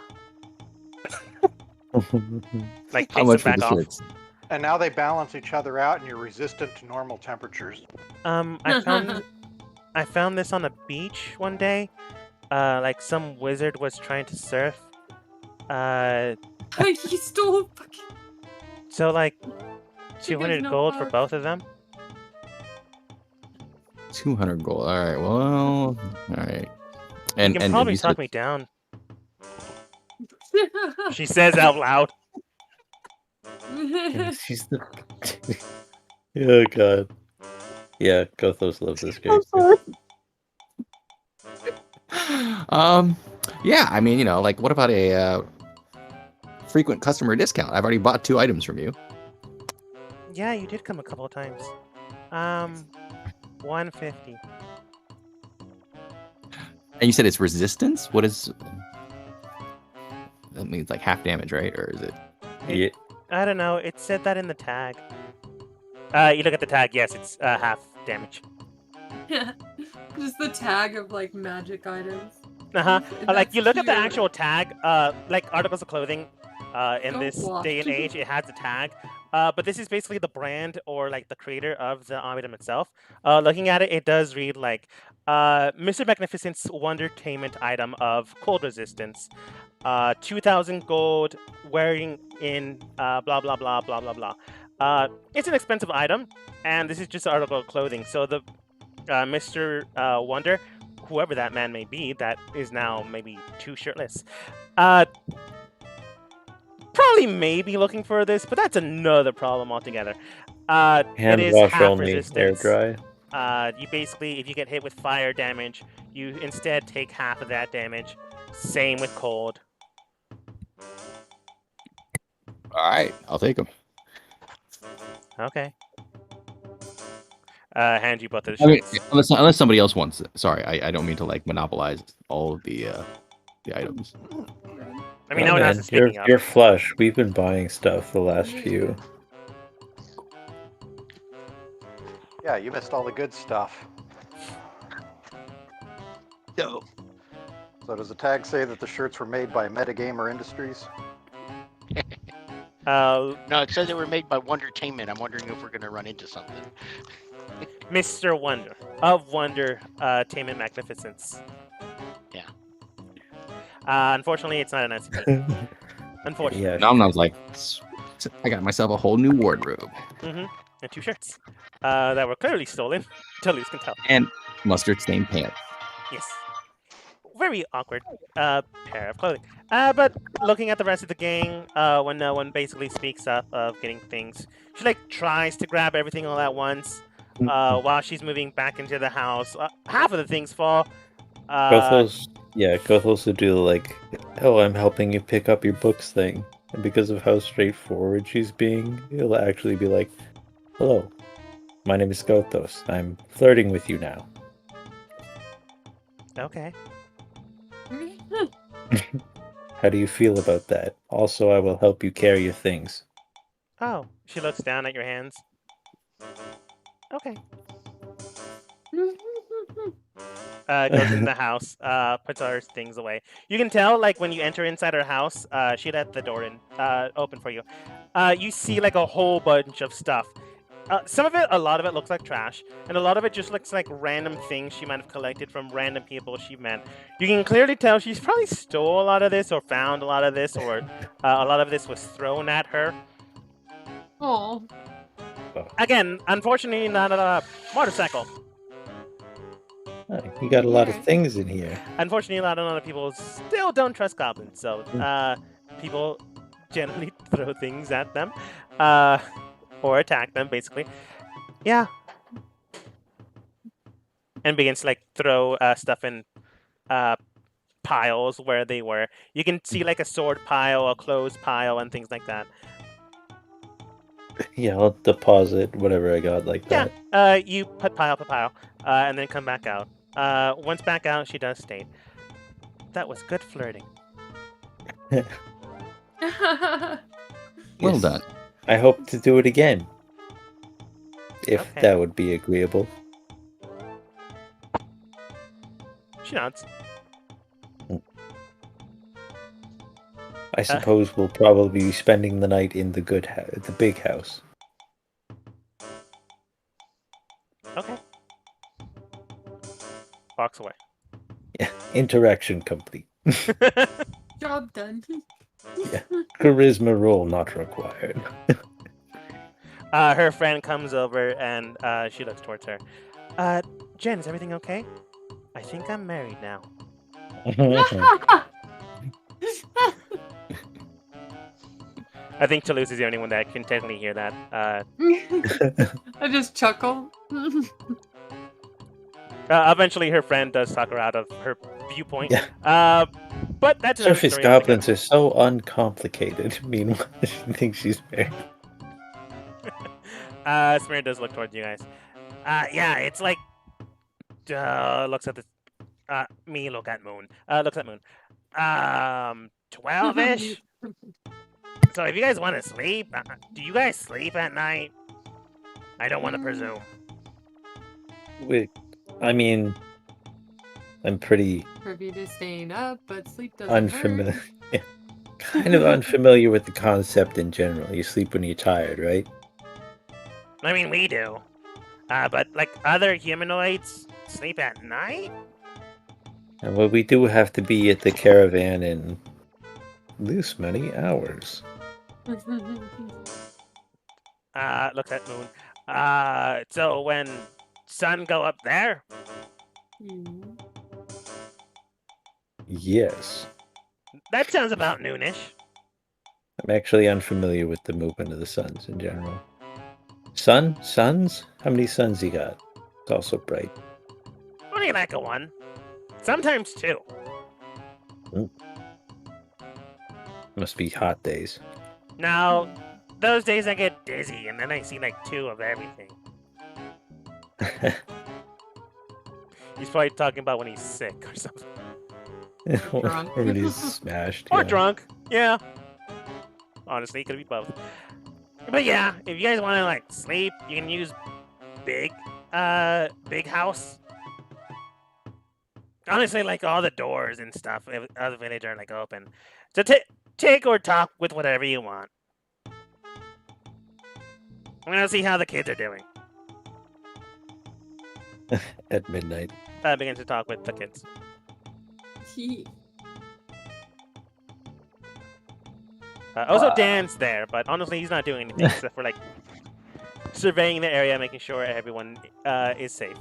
Like How takes much it for back the off. shirts? And now they balance each other out, and you're resistant to normal temperatures. I found this on a beach one day. Like some wizard was trying to surf. He stole a fucking. So like She gets 200 no gold for power. both of them. 200 gold. All right. Well, all right. And You can and probably you talk said, me down. She says out loud. She's the. Oh god. Yeah, Gothos loves this game. Yeah. I mean, like, what about a frequent customer discount? I've already bought 2 items from you. Yeah, you did come a couple of times. 150. And you said it's resistance. What is? That means like half damage, right? Or is it? Yeah. I don't know. It said that in the tag. You look at the tag. Yes, it's half damage. Just the tag of like magic items. Like That's you look at the cute. actual tag. Like articles of clothing. In Don't this watch. day and age, it has a tag. But this is basically the brand or like the creator of the item itself. Looking at it, it does read like Mr. Magnificent's Wondertainment item of cold resistance. 2,000 gold, wearing in blah blah blah blah blah blah. It's an expensive item, and this is just an article of clothing. So the Mr. Wonder, whoever that man may be, that is now maybe too shirtless. Probably maybe looking for this, but that's another problem altogether. It Hand is wash half only, air resistance. dry. You basically, if you get hit with fire damage, you instead take half of that damage. Same with cold. All right, I'll take them. Okay. Hand you both of the I mean, shirts. unless somebody else wants it. Sorry, I don't mean to like monopolize all of the items. I mean, Oh, no one else man, is picking up. you're flush. We've been buying stuff the last Yeah. few. Yeah, you missed all the good stuff. No. So does the tag say that the shirts were made by Metagamer Industries? Uh, No, it says they were made by Wondertainment. I'm wondering if we're going to run into something. Mr. Wonder of Wonder Tainment Magnificence. Yeah. Unfortunately, it's not an SCP. Unfortunately. Yeah. Nom Nom's like, I got myself a whole new wardrobe And 2 shirts that were clearly stolen. Toulouse can tell. and mustard stained pants. Yes. Very awkward pair of clothing. But looking at the rest of the gang, when no one basically speaks up of getting things, she like tries to grab everything all at once. While she's moving back into the house, half of the things fall. Gothos will do like, oh, I'm helping you pick up your books thing. And because of how straightforward she's being, he'll actually be like, hello, my name is Gothos. I'm flirting with you now. Okay. How do you feel about that? Also, I will help you carry your things. Oh, she looks down at your hands. Okay. Goes in the house, puts her things away. You can tell, like, when you enter inside her house, she let the door in, open for you. You see, like, a whole bunch of stuff. Some of it, a lot of it looks like trash, and a lot of it just looks like random things she might have collected from random people she met. You can clearly tell she's probably stole a lot of this, or found a lot of this, or a lot of this was thrown at her. Oh. Again, unfortunately, not a motorcycle. You got a lot of things in here. Unfortunately, a lot of people still don't trust goblins, so people generally throw things at them, or attack them, basically. Yeah. And begins to, like, throw stuff in piles where they were. You can see, like, a sword pile, a clothes pile, and things like that. Yeah, I'll deposit whatever I got like that. Yeah, you put pile, and then come back out. Once back out, she does state, "That was good flirting." Well Yes. done. I hope to do it again. If Okay. that would be agreeable. She nods. I suppose we'll probably be spending the night in the the big house. Okay. Walks away. Yeah, interaction complete. Job done. Charisma roll not required. Her friend comes over and she looks towards her. Jen, is everything okay? I think I'm married now. I think Toulouse is the only one that can technically hear that. I just chuckle. Eventually, her friend does talk her out of her viewpoint. Yeah. But that's another Surface story goblins are so uncomplicated. Meanwhile, she thinks she's married. Smear does look towards you guys. Yeah, it's like looks at the me look at Moon. Looks at Moon. 12-ish. So if you guys want to sleep, do you guys sleep at night? I don't want to presume. Wait, I mean, I'm pretty Privy to staying up, but sleep doesn't unfamiliar. hurt. Yeah, kind of unfamiliar with the concept in general. You sleep when you're tired, right? I mean, we do. But like other humanoids sleep at night? And well, we do have to be at the caravan in this many hours. Looks at Moon. So when sun go up there? Yes. That sounds about noonish. I'm actually unfamiliar with the movement of the suns in general. Suns? How many suns you got? It's also bright. Only like a one. Sometimes two. Must be hot days. Now, those days I get dizzy, and then I see like 2 of everything. He's probably talking about when he's sick or something. Drunk. Or when he's smashed. Or yeah. drunk. Yeah. Honestly, it could be both. But yeah, if you guys want to like sleep, you can use big house. Honestly, like all the doors and stuff of the village are like open. So take or talk with whatever you want. I'm gonna see how the kids are doing. At midnight. I begin to talk with the kids. Also, Dan's there, but honestly, he's not doing anything except for like surveying the area, making sure everyone is safe.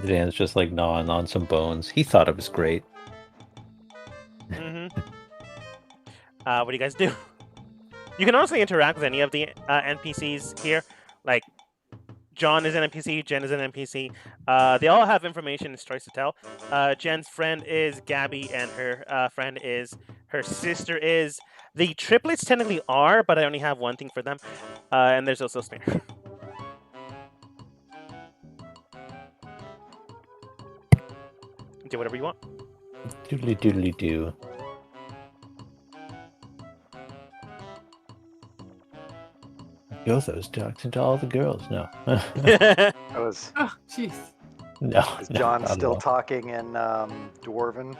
Dan's just like gnawing on some bones. He thought it was great. Mm-hmm. What do you guys do? You can honestly interact with any of the NPCs here. Like, John is an NPC, Jen is an NPC. They all have information and stories to tell. Jen's friend is Gabby, and her friend is her sister is. The triplets technically are, but I only have one thing for them. And there's also Smear. Do whatever you want. Doodly doodly doo. Go those talking to all the girls. No. That was Oh, jeez. No. is no, John not at still all. talking in Dwarven?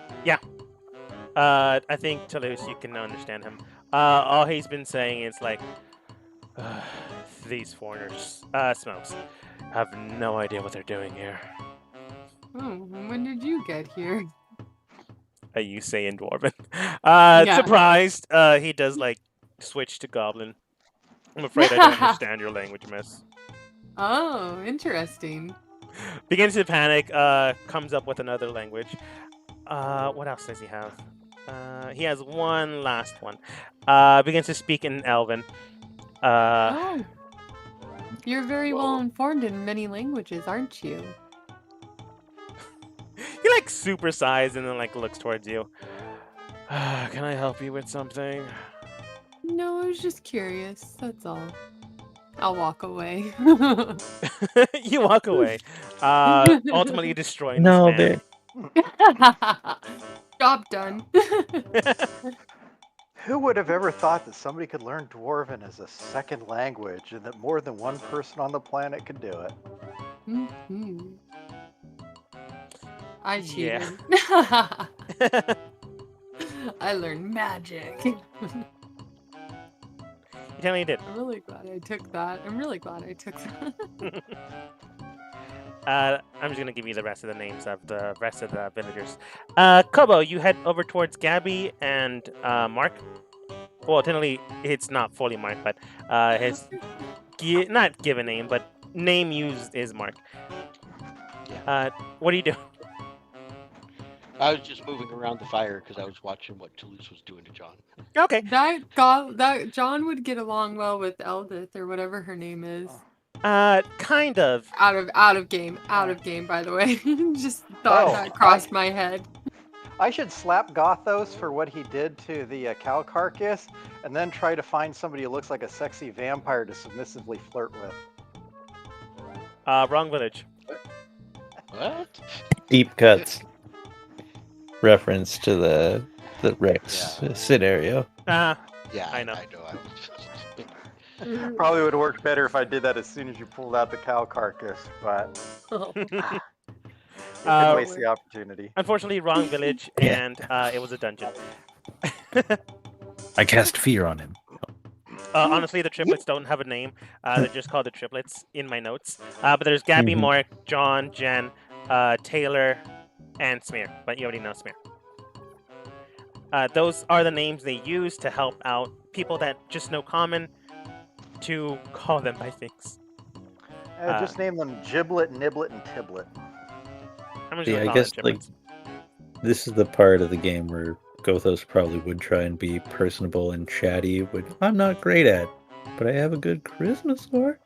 I think Toulouse, you can understand him. All he's been saying is like, these foreigners, smokes, have no idea what they're doing here. Oh, when did you get here? You say in Dwarven. Yeah. Surprised. He does like switch to Goblin. I'm afraid I don't understand your language, miss. Oh, interesting. Begins to panic. Comes up with another language. What else does he have? He has one last one. Begins to speak in Elven. Oh. You're very well informed in many languages, aren't you? He like supersized and then like looks towards you. Can I help you with something? No, I was just curious. That's all. I'll walk away. You walk away, ultimately destroying No, this babe. Job done. Who would have ever thought that somebody could learn Dwarven as a second language and that more than one person on the planet could do it? Mhm. I cheated. Yeah. I learned magic. You totally did. I'm really glad I took that. I'm just gonna give you the rest of the names of the rest of the villagers. Kobo, you head over towards Gabby and Mark. Well, technically, it's not fully Mark, but his not given name, but name used is Mark. What do you do? I was just moving around the fire because I was watching what Toulouse was doing to John. Okay. That John would get along well with Eldith or whatever her name is. Kind of. Out of game, by the way. Just thought that crossed my head. I should slap Gothos for what he did to the cow carcass, and then try to find somebody who looks like a sexy vampire to submissively flirt with. Wrong village. What? Deep cuts. Reference to the Rex scenario. Yeah, I know. I was... Probably would have worked better if I did that as soon as you pulled out the cow carcass, but didn't waste the opportunity. Unfortunately, wrong village, and it was a dungeon. I cast fear on him. Honestly, the triplets don't have a name. They're just called the triplets in my notes. But there's Gabby, Mark, John, Jen, Taylor, and Smear. But you already know Smear. Those are the names they use to help out people that just know common to call them by things. Just name them Giblet, Niblet, and Tiblet. I'm just Yeah, gonna I call guess them like triplets. this is the part of the game where Gothos probably would try and be personable and chatty, which I'm not great at, but I have a good charisma score.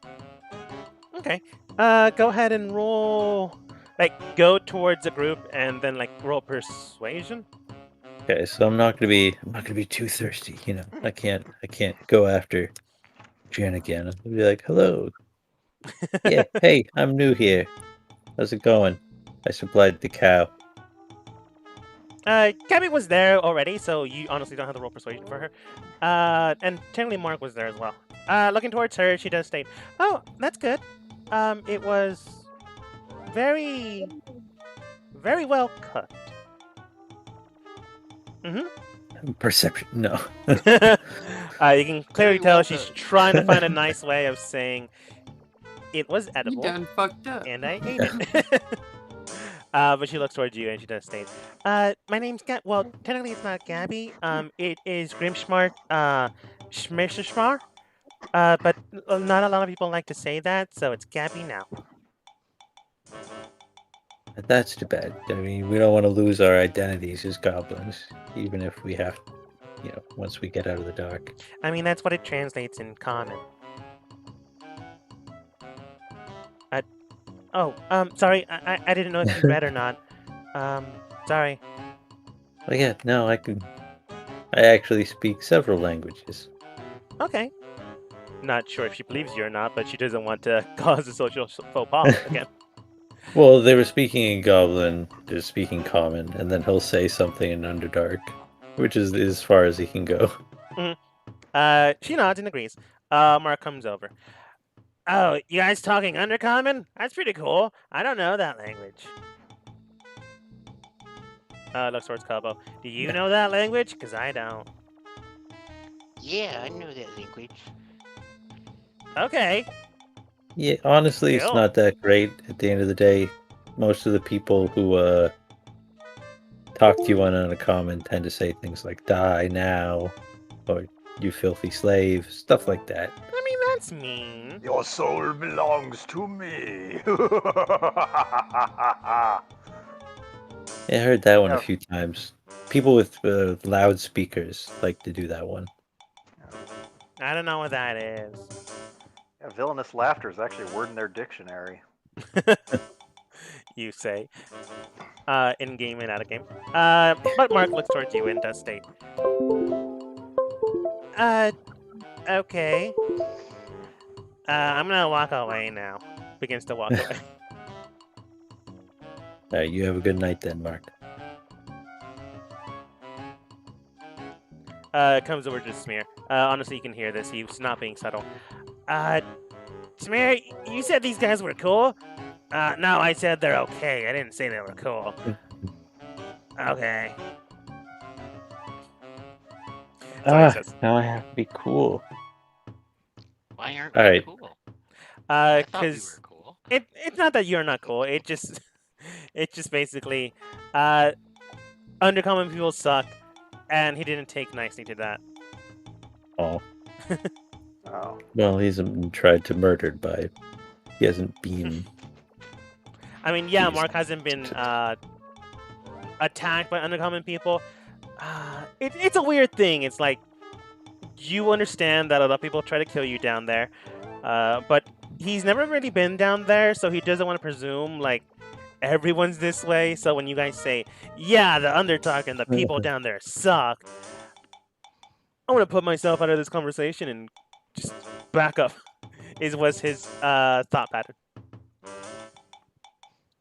Okay. Go ahead and roll. Like, go towards a group and then like roll persuasion. Okay, so I'm not gonna be too thirsty, you know. I can't go after Jen again. I'll be like, hello. Yeah, hey, I'm new here. How's it going? I supplied the cow. Gabby was there already, so you honestly don't have to roll persuasion for her. And technically Mark was there as well. Looking towards her, she does state, "Oh, that's good. It was very, very well cooked." Perception. No. You can clearly Very tell well she's cooked. trying to find a nice way of saying it was You edible done fucked up. and I ate it. But she looks towards you and she does state, my name's well, technically it's not Gabby. It is Grimsmart, Schmirschmar. But not a lot of people like to say that, so it's Gabby now. That's too bad. I mean, we don't want to lose our identities as goblins, even if we have, once we get out of the dark. I mean, that's what it translates in common. Sorry, I didn't know if you read or not. Sorry. Oh yeah, no, I actually speak several languages. Okay. Not sure if she believes you or not, but she doesn't want to cause a social faux pas again. Well, they were speaking in Goblin, they're speaking Common, and then he'll say something in Underdark, which is as far as he can go. She nods and agrees. Mark comes over. Oh, you guys talking Undercommon? That's pretty cool. I don't know that language. Looks towards Kobo. Do you know that language? Because I don't. Yeah, I know that language. Okay. Yeah, honestly, it's Cool. not that great at the end of the day. Most of the people who talk to you on Uncommon tend to say things like "die now" or "you filthy slave," stuff like that. I mean, that's mean. Your soul belongs to me. I heard that one a Yeah. few times. People with loudspeakers like to do that one. I don't know what that is. Yeah, villainous laughter is actually a word in their dictionary. You say. In game and out of game. But Mark looks towards you and does state. Okay. I'm gonna walk away now. Begins to walk away. All right, you have a good night then, Mark. Comes over to Smear. Honestly, you can hear this. He's not being subtle. Smear, you said these guys were cool? No, I said they're okay. I didn't say they were cool. Okay. That's all he says. Now I have to be cool. Why aren't All we right. cool? I thought we Because were cool. it's not that you're not cool. It just basically undercommon people suck, and he didn't take nicely to that. Oh, Oh. well, he's been tried to murdered by. He hasn't been. I mean, yeah, Jeez. Mark hasn't been attacked by undercommon people. It's a weird thing. It's like you understand that a lot of people try to kill you down there, but he's never really been down there, so he doesn't want to presume like everyone's this way. So when you guys say, "Yeah, the Underdark and the people down there suck," I want to put myself out of this conversation and just back up. Was his thought pattern.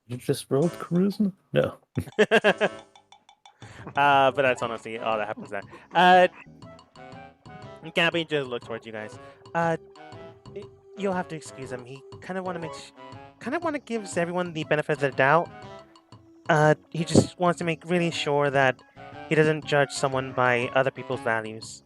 You just rolled charisma? No. But that's honestly all that happens there. Gabby just looks towards you guys. You'll have to excuse him. He kind of want to gives everyone the benefit of the doubt. He just wants to make really sure that he doesn't judge someone by other people's values.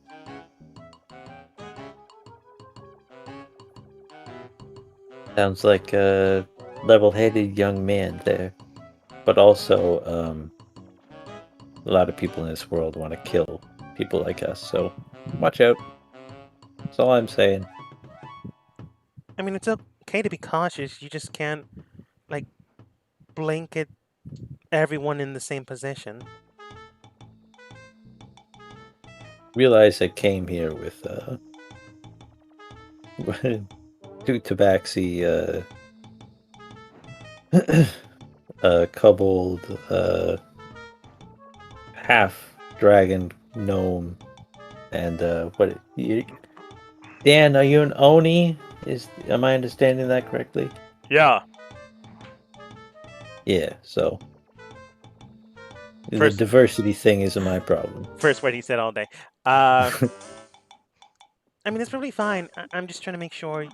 Sounds like a level-headed young man there. But also, a lot of people in this world want to kill people like us, so watch out. That's all I'm saying. I mean, it's okay to be cautious. You just can't, like, blanket everyone in the same position. Realize I came here with two tabaxi, kobold, half dragon, gnome, and what? Dan, are you an oni? Am I understanding that correctly? Yeah. Yeah. So the First- diversity thing isn't my problem. First word he said all day. I mean, that's probably fine. I'm just trying to make sure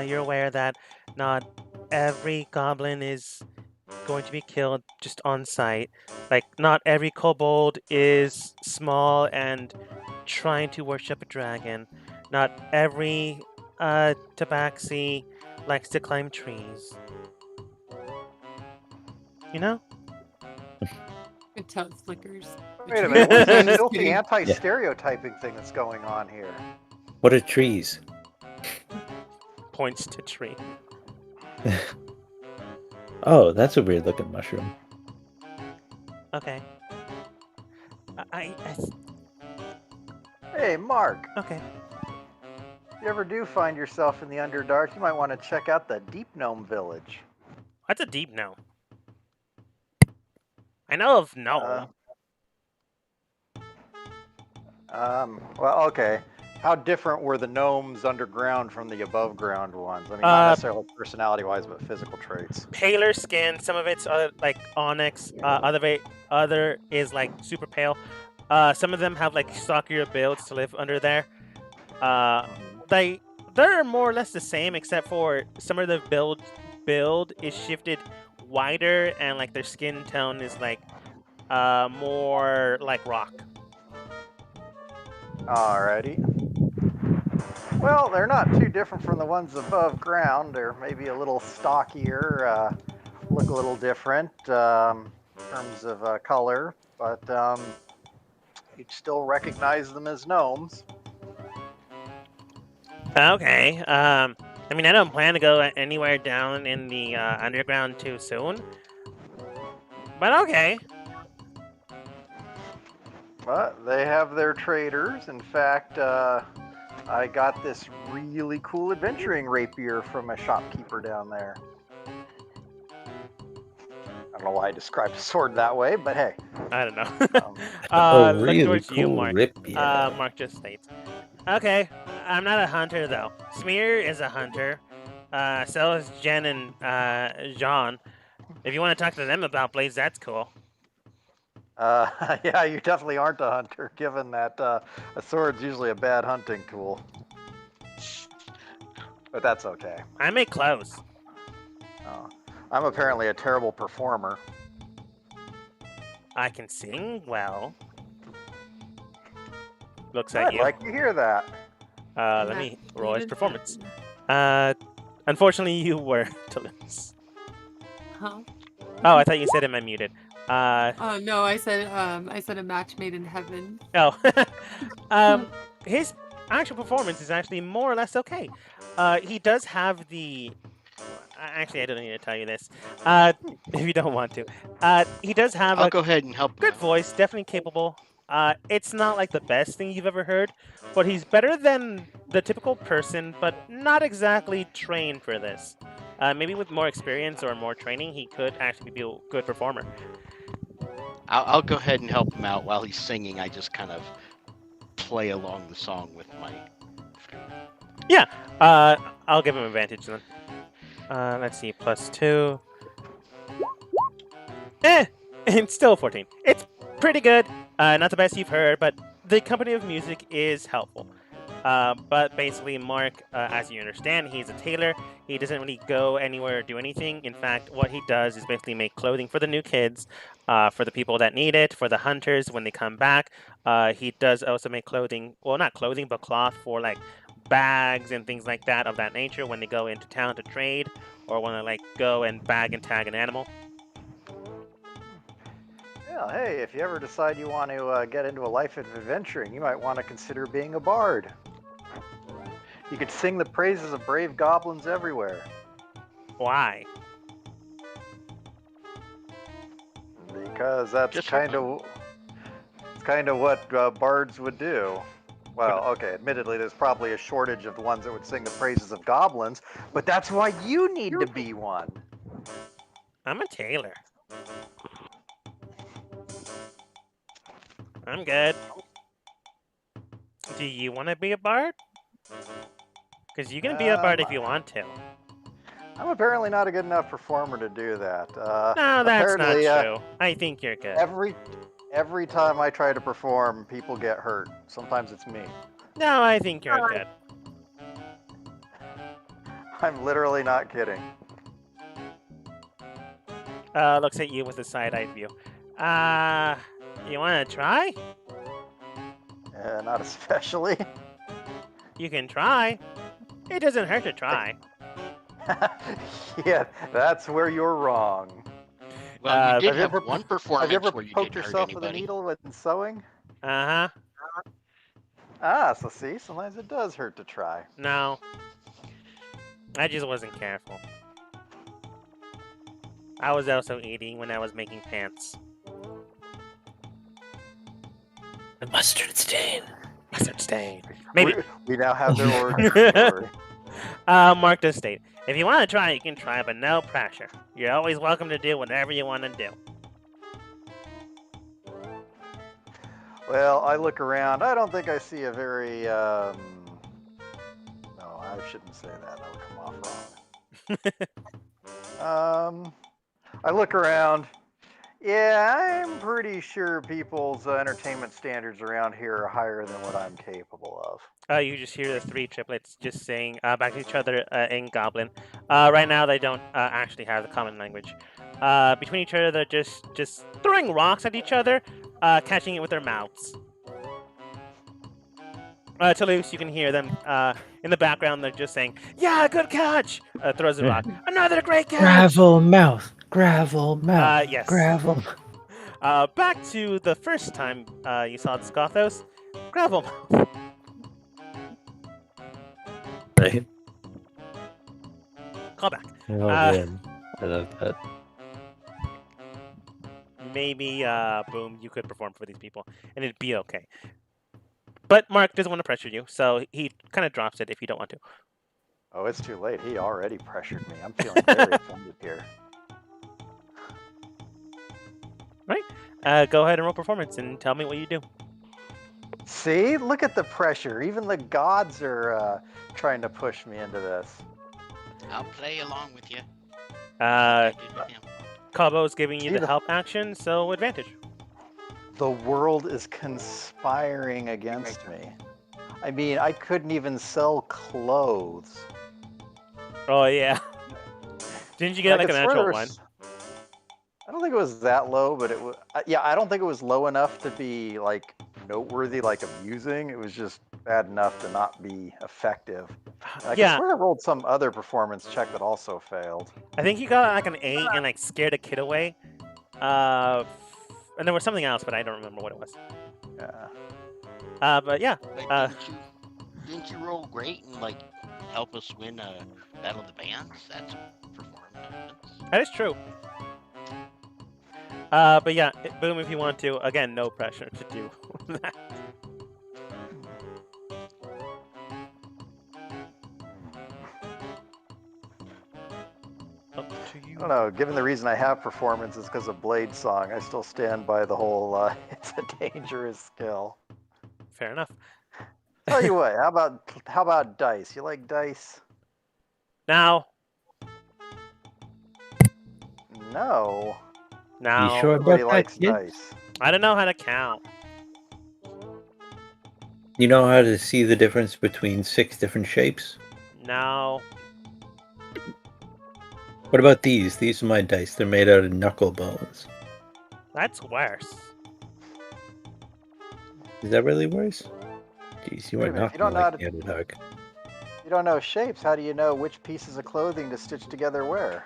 you're aware that not every goblin is going to be killed just on sight. Like, not every kobold is small and trying to worship a dragon. Not every tabaxi likes to climb trees. You know? It tells flickers. Wait a minute, what's this Just filthy kidding. anti-stereotyping thing that's going on here? What are trees? Points to tree. Oh, that's a weird looking mushroom. Okay. I Hey, Mark, okay. if you ever do find yourself in the Underdark, you might want to check out the Deep Gnome Village. What's a deep gnome? I know of no. Well, okay. How different were the gnomes underground from the above ground ones? I mean, not necessarily personality-wise, but physical traits. Paler skin. Some of it's like onyx. Other is like super pale. Some of them have like stockier builds to live under there. They're more or less the same, except for some of the build is shifted wider, and like their skin tone is like more like rock. Alrighty. Well, they're not too different from the ones above ground. They're maybe a little stockier, look a little different in terms of color, but you'd still recognize them as gnomes. Okay. I mean, I don't plan to go anywhere down in the underground too soon. But okay. But they have their traders. In fact, I got this really cool adventuring rapier from a shopkeeper down there. I don't know why I described a sword that way, but hey. I don't know. Oh, Look really towards cool you, Mark. rapier. Mark just states. Okay, I'm not a hunter though. Smear is a hunter. So is Jen and Jean. If you want to talk to them about blades, that's cool. Yeah, you definitely aren't a hunter, given that a sword's usually a bad hunting tool. But that's okay. I make clothes. I'm apparently a terrible performer. I can sing well. Looks at I'd you. like to hear that. Let me roll his performance. Unfortunately, you were to lose. Huh? Oh, I thought you said am I muted? Oh no, I said a match made in heaven. Oh. His actual performance is actually more or less okay. He does have the... Actually, I don't need to tell you this. If you don't want to. He does have I'll a go ahead and help. good voice, definitely capable. It's not like the best thing you've ever heard, but he's better than the typical person, but not exactly trained for this. Maybe with more experience or more training, he could actually be a good performer. I'll go ahead and help him out while he's singing. I just kind of play along the song with my. Yeah, I'll give him advantage then. Let's see, +2. It's still 14. It's pretty good. Not the best you've heard, but the company of music is helpful. But basically, Mark, as you understand, he's a tailor. He doesn't really go anywhere or do anything. In fact, what he does is basically make clothing for the new kids, for the people that need it, for the hunters when they come back. He does also make clothing, well, not clothing, but cloth for like bags and things like that of that nature when they go into town to trade or want to like go and bag and tag an animal. Yeah, hey, if you ever decide you want to get into a life of adventuring, you might want to consider being a bard. You could sing the praises of brave goblins everywhere. Why? Because that's Just kind of what bards would do. Well, okay, admittedly, there's probably a shortage of the ones that would sing the praises of goblins, but that's why you need to be one. I'm a tailor. I'm good. Do you want to be a bard? Because you can be a bard if you want to. I'm apparently not a good enough performer to do that. No, that's not apparently, true. I think you're good. every time I try to perform, people get hurt. Sometimes it's me. No, I think you're good. I'm literally not kidding. Looks at you with a side-eyed view. You want to try? Not especially. You can try. It doesn't hurt to try. Yeah, that's where you're wrong. Well, you did have you have ever- one performance Have you ever where you poked didn't hurt yourself with a anybody. needle when sewing? Uh-huh. So see, sometimes it does hurt to try. No. I just wasn't careful. I was also eating when I was making pants. The mustard stain. Mustard stain. Maybe. We now have their origin story. Mark does state, if you want to try, you can try, but no pressure. You're always welcome to do whatever you want to do. Well, I look around. I don't think I see a very, No, I shouldn't say that. That would come off wrong. I look around. Yeah, I'm pretty sure people's entertainment standards around here are higher than what I'm capable of. You just hear the three triplets just saying back to each other in Goblin. Right now, they don't actually have the common language. Between each other, they're just throwing rocks at each other, catching it with their mouths. Toulouse, you can hear them in the background. They're just saying, "Yeah, good catch!" Throws a rock. Another great catch! Gravel mouth. Gravel mouth. Yes. Gravel. Back to the first time you saw the Scothos. Gravel mouth. Right. Call back. Oh, man. I love that. Maybe, boom, you could perform for these people, and it'd be okay. But Mark doesn't want to pressure you, so he kind of drops it if you don't want to. Oh, it's too late. He already pressured me. I'm feeling very offended here. Go ahead and roll performance and tell me what you do. See? Look at the pressure. Even the gods are trying to push me into this. I'll play along with you. Uh, I did with him. Cobbo's giving you See the the- help action, so advantage. The world is conspiring against me. I mean, I couldn't even sell clothes. Oh, yeah. Didn't you get like I a swear there natural was- one? I don't think it was that low, but it was. Yeah, I don't think it was low enough to be like noteworthy, like amusing. It was just bad enough to not be effective. I Yeah, swear I rolled some other performance check that also failed. I think you got like an 8 and like scared a kid away. And there was something else, but I don't remember what it was. Yeah. But yeah, Like, didn't you roll great and like help us win a Battle of the Bands? That's performance. that is true. But yeah, boom, if you want to. Again, no pressure to do that. Up to you. I don't know. Given the reason I have performance is because of Blade Song, I still stand by the whole it's a dangerous skill. Fair enough. Tell you what, how about dice? You like dice? Now, No. now, You sure Nobody about that, likes kid? dice. I don't know how to count. You know how to see the difference between 6 different shapes? No. What about these? These are my dice. They're made out of knuckle bones. That's worse. Is that really worse? Jeez, you Wait are a minute, not you don't know like how the underdog. You don't know shapes. How do you know which pieces of clothing to stitch together where?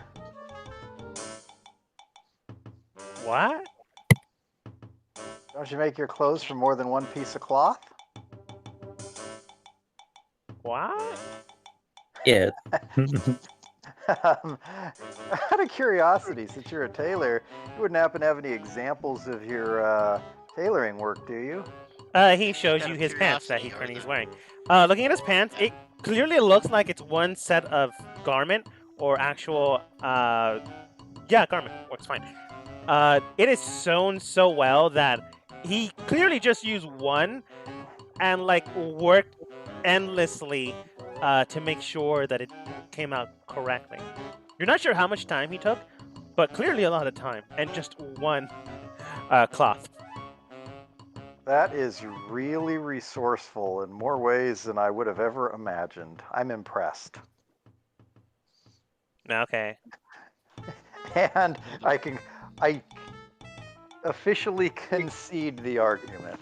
What? Don't you make your clothes from more than one piece of cloth? What? Yeah. Out of curiosity, since you're a tailor, you wouldn't happen to have any examples of your tailoring work, do you? He shows Out you of his pants that curiosity, he or currently is the- wearing. Looking at his pants, it clearly looks like it's one set of garment or actual, yeah, garment works fine. It is sewn so well that he clearly just used one and like worked endlessly to make sure that it came out correctly. You're not sure how much time he took, but clearly a lot of time, and just one cloth. That is really resourceful in more ways than I would have ever imagined. I'm impressed. Okay. And I officially concede the argument.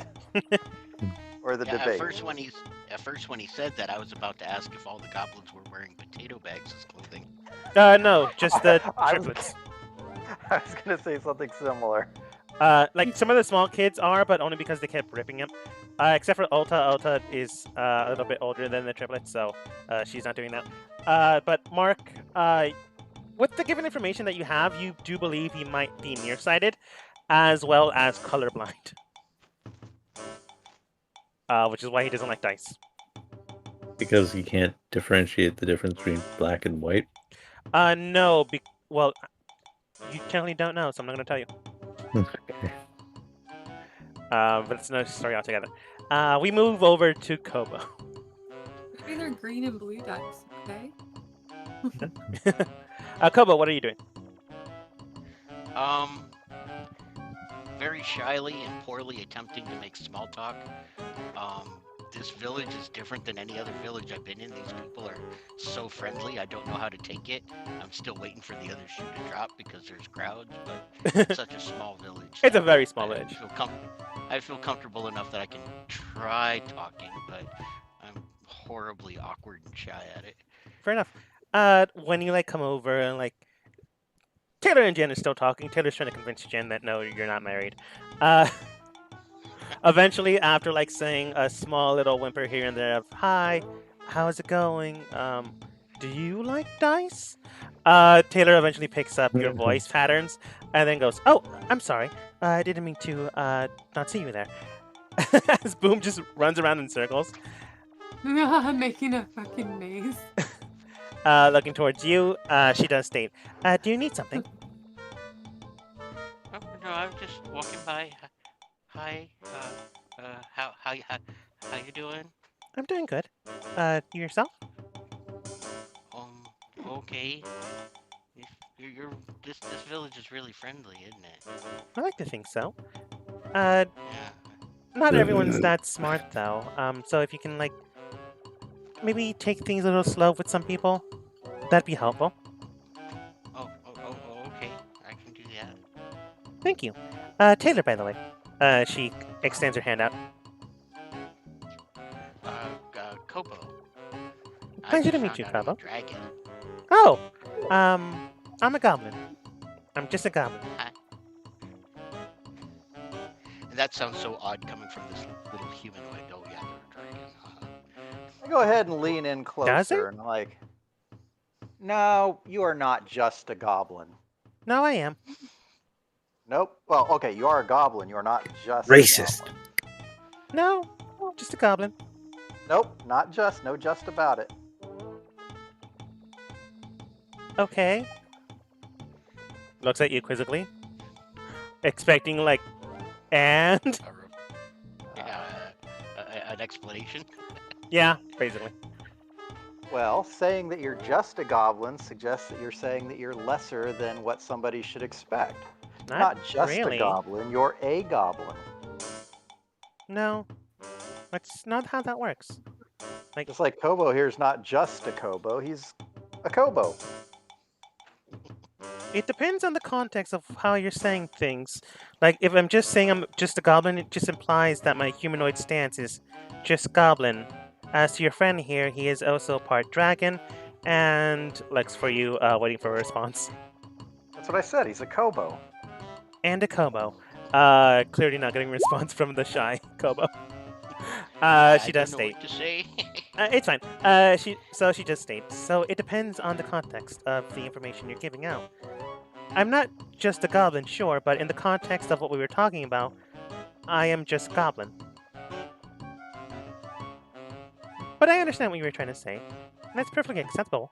Or the Yeah, debate. at first when he said that, I was about to ask if all the goblins were wearing potato bags as clothing. No, just the I was- triplets. I was going to say something similar. Like some of the small kids are, but only because they kept ripping him. Except for Ulta. Ulta is a little bit older than the triplets, so she's not doing that. But Mark, with the given information that you have, you do believe he might be nearsighted, as well as colorblind. Which is why he doesn't like dice. Because he can't differentiate the difference between black and white. No. Well, you generally don't know, so I'm not going to tell you. Okay. But it's another story altogether. We move over to Kobo. Maybe they're green and blue dice, okay? Kobo, what are you doing? Very shyly and poorly attempting to make small talk. This village is different than any other village I've been in. These people are so friendly. I don't know how to take it. I'm still waiting for the other shoe to drop because there's crowds, but it's such a small village. It's a that very small village. I feel comfortable enough that I can try talking, but I'm horribly awkward and shy at it. Fair enough. When you like come over and like Taylor and Jen are still talking. Taylor's trying to convince Jen that no, you're not married. Eventually, after like saying a small little whimper here and there of "Hi, how's it going? Do you like dice?" Taylor eventually picks up your voice patterns and then goes, "Oh, I'm sorry. I didn't mean to not see you there." As Boom just runs around in circles. Making a fucking maze. Looking towards you, she does state, "Do you need something?" Oh, no, I'm just walking by. Hi, how you doing? I'm doing good. Yourself? Okay. This village is really friendly, isn't it? I like to think so. Yeah. Not everyone's that smart though. So if you can like maybe take things a little slow with some people, that'd be helpful. Oh, okay. I can do that. Thank you. Taylor, by the way. She extends her hand out. Kobo. Pleasure to meet you, Kobo. Kobo. Dragon. Oh, I'm a goblin. I'm just a goblin. Hi. And that sounds so odd coming from this little humanoid. Oh yeah, they're a dragon. I go ahead and lean in Does closer and like, no, you are not just a goblin. No, I am. Nope. Well, okay, you are a goblin. You are not just Racist. A goblin. No, just a goblin. Nope, not just. No just about it. Okay. Looks at you quizzically. Expecting like, and? Yeah, an explanation. Yeah, basically. Well, saying that you're just a goblin suggests that you're saying that you're lesser than what somebody should expect. Not just really. a goblin, you're a goblin. No, that's not how that works. Like, Just like Kobo here's not just a Kobo, he's a Kobo. it depends on the context of how you're saying things. Like, if I'm just saying I'm just a goblin, it just implies that my humanoid stance is just goblin. As to your friend here, he is also part dragon, and looks for you, waiting for a response. That's what I said, he's a Kobo. And a Kobo. Clearly not getting a response from the shy Kobo. She does state. What to say. It's fine. She just states. So it depends on the context of the information you're giving out. I'm not just a goblin, sure, but in the context of what we were talking about, I am just goblin. But I understand what you were trying to say. That's perfectly acceptable.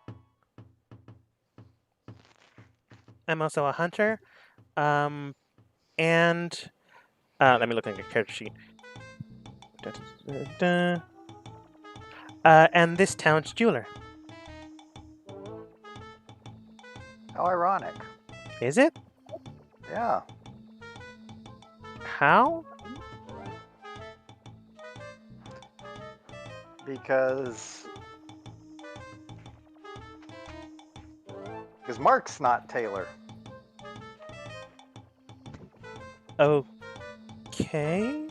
I'm also a hunter, and Let me look at your character sheet. And this town's jeweler. How ironic. Is it? Yeah. How? Because Mark's not Taylor. Okay.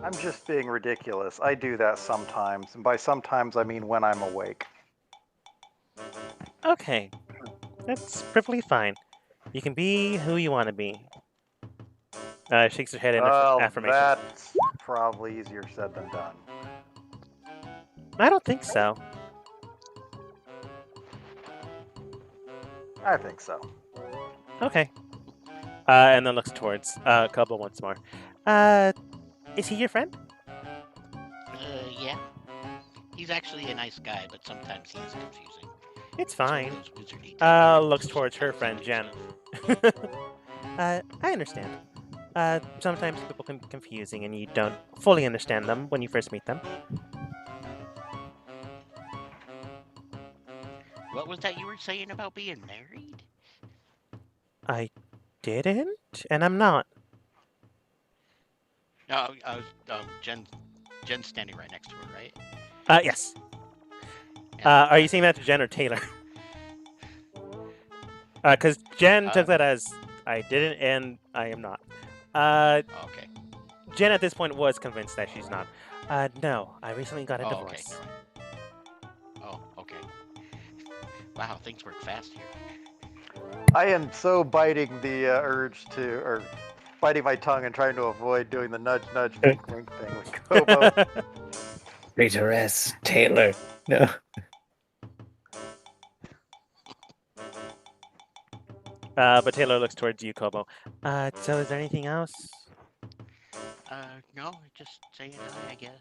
I'm just being ridiculous. I do that sometimes, and by sometimes I mean when I'm awake. Okay. That's perfectly fine. You can be who you want to be. Shakes her head in affirmation. That's probably easier said than done. I don't think so. I think so. Okay. And then looks towards Kobo once more. Is he your friend? Yeah. He's actually a nice guy, but sometimes he is confusing. It's He's one of fine. those wizardy types Looks who towards her sometimes friend knows Jen. stuff. I understand. Sometimes people can be confusing and you don't fully understand them when you first meet them. What was that you were saying about being married? I didn't, and I'm not. No, I was Jen's standing right next to her, right? Yes. And, Are you saying that to Jen or Taylor? Because Jen took that as I didn't and I am not. okay. Jen at this point was convinced that she's not. No, I recently got a Okay. divorce. Never mind. Oh, okay. Wow, things work fast here. I am so biting the urge to, or biting my tongue and trying to avoid doing the nudge, nudge, wink, wink thing with Kobo. Raise your ass, Taylor. No. But Taylor looks towards you, Kobo. So is there anything else? No, just saying hi, I guess.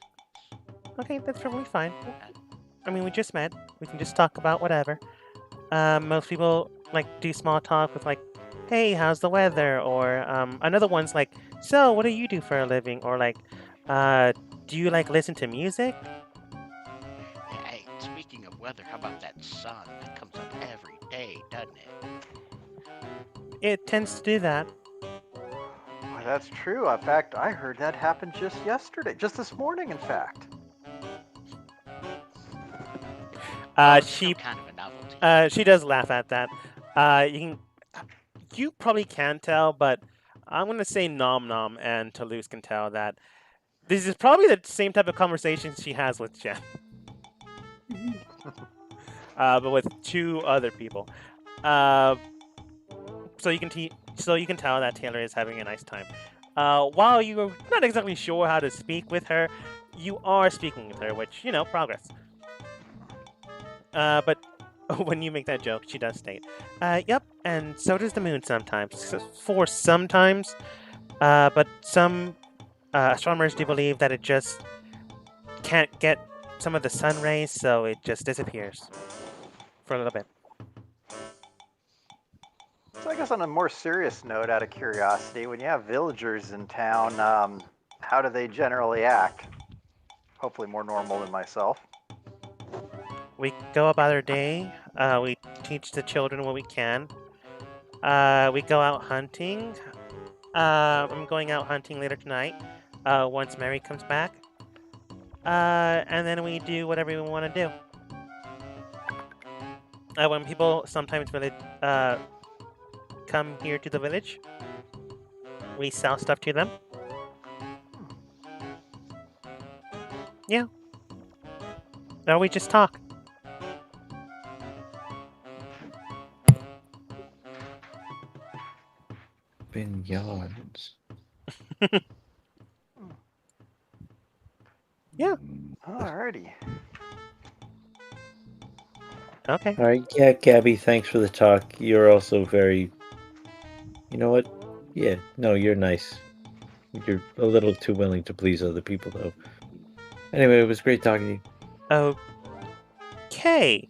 Okay, that's probably fine. I mean, we just met. We can just talk about whatever. Most people do small talk with "Hey, how's the weather?" Or another one's "So, what do you do for a living?" Or "Do you listen to music?" Hey, speaking of weather, how about that sun? That comes up every day, doesn't it? It tends to do that. Why, that's true. In fact, I heard that happened just yesterday, just this morning, in fact. It's She still kind of a novelty. she does laugh at that. You probably can tell, but I'm gonna say Nom Nom and Toulouse can tell that this is probably the same type of conversation she has with Jen. But with two other people. So you can tell that Taylor is having a nice time. While you're not exactly sure how to speak with her, you are speaking with her, which progress. But when you make that joke, she does state, "Yep, and so does the moon sometimes. For sometimes, but some astronomers do believe that it just can't get some of the sun rays, so it just disappears for a little bit." So I guess on a more serious note, out of curiosity, when you have villagers in town, how do they generally act? Hopefully more normal than myself. We go about our day. We teach the children what we can. We go out hunting. I'm going out hunting later tonight. Once Mary comes back. And then we do whatever we want to do. When people sometimes really come here to the village, we sell stuff to them. Yeah. Or we just talk. Vineyards. Yeah. Alrighty. Okay. All right, yeah, Gabby, thanks for the talk. You're also very... You know what? Yeah, no, you're nice. You're a little too willing to please other people, though. Anyway, it was great talking to Okay.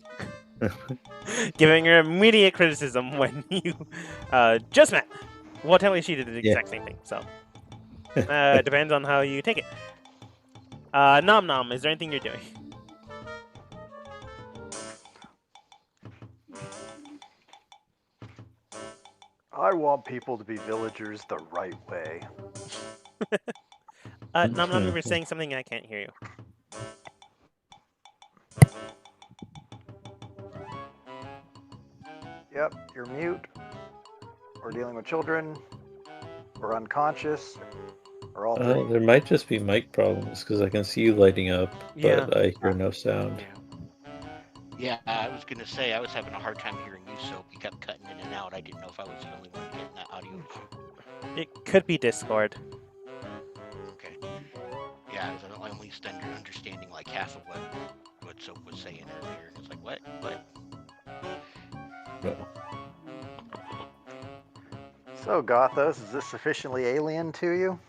Giving her immediate criticism when you just met. Well, tell me she did the exact same thing, so. Depends on how you take it. Nom Nom, is there anything you're doing? I want people to be villagers the right way. Nom Nom, you were saying something, I can't hear you. Yep, you're mute, or dealing with children, or unconscious, or all three. There might just be mic problems because I can see you lighting up, Yeah. but I hear no sound. Yeah, I was gonna say I was having a hard time hearing you, so you kept cutting in and out. I didn't know if I was the only one getting that audio issue. It could be Discord. Okay. Yeah, I was only understanding like half of what Soap was saying earlier, and it's like, what? No. So, Gothos, is this sufficiently alien to you?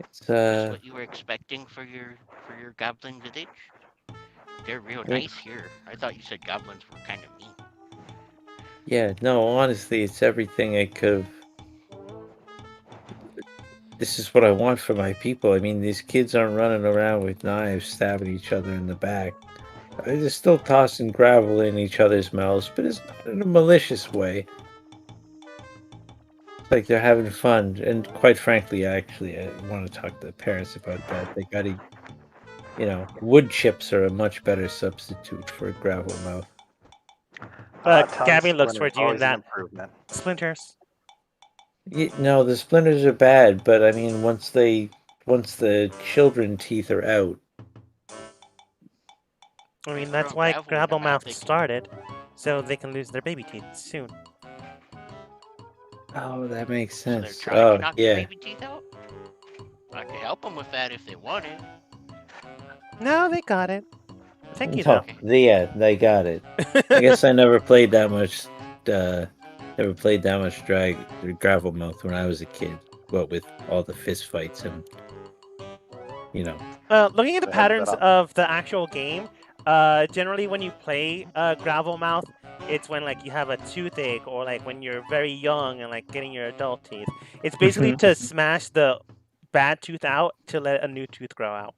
It's Is this what you were expecting for your goblin village? They're real nice here. I thought you said goblins were kind of mean. Yeah, no, honestly, it's everything I could have. This is what I want for my people. I mean, these kids aren't running around with knives stabbing each other in the back. They're still tossing gravel in each other's mouths, but it's not in a malicious way. It's like they're having fun. And quite frankly, I want to talk to the parents about that. They got to, wood chips are a much better substitute for gravel mouth. Gabby looks splinters, towards you in always an that. improvement. Splinters. No, the splinters are bad, but I mean, once the children teeth are out. I mean, that's Throw why gravel in the Gravel mouth, Mouth they can- started, so they can lose their baby teeth soon. Oh, that makes So they're sense. trying Oh, to knock their yeah. baby teeth out? I could help them with that if they wanted. No, they got it. Thank you, Oh, though. yeah, they got it. I guess I never played that much. Never played that much gravel mouth when I was a kid. What with all the fist fights and looking at the The heads patterns that of the actual game, generally when you play Gravel Mouth, it's when like you have a toothache or like when you're very young and like getting your adult teeth. It's basically to smash the bad tooth out to let a new tooth grow out.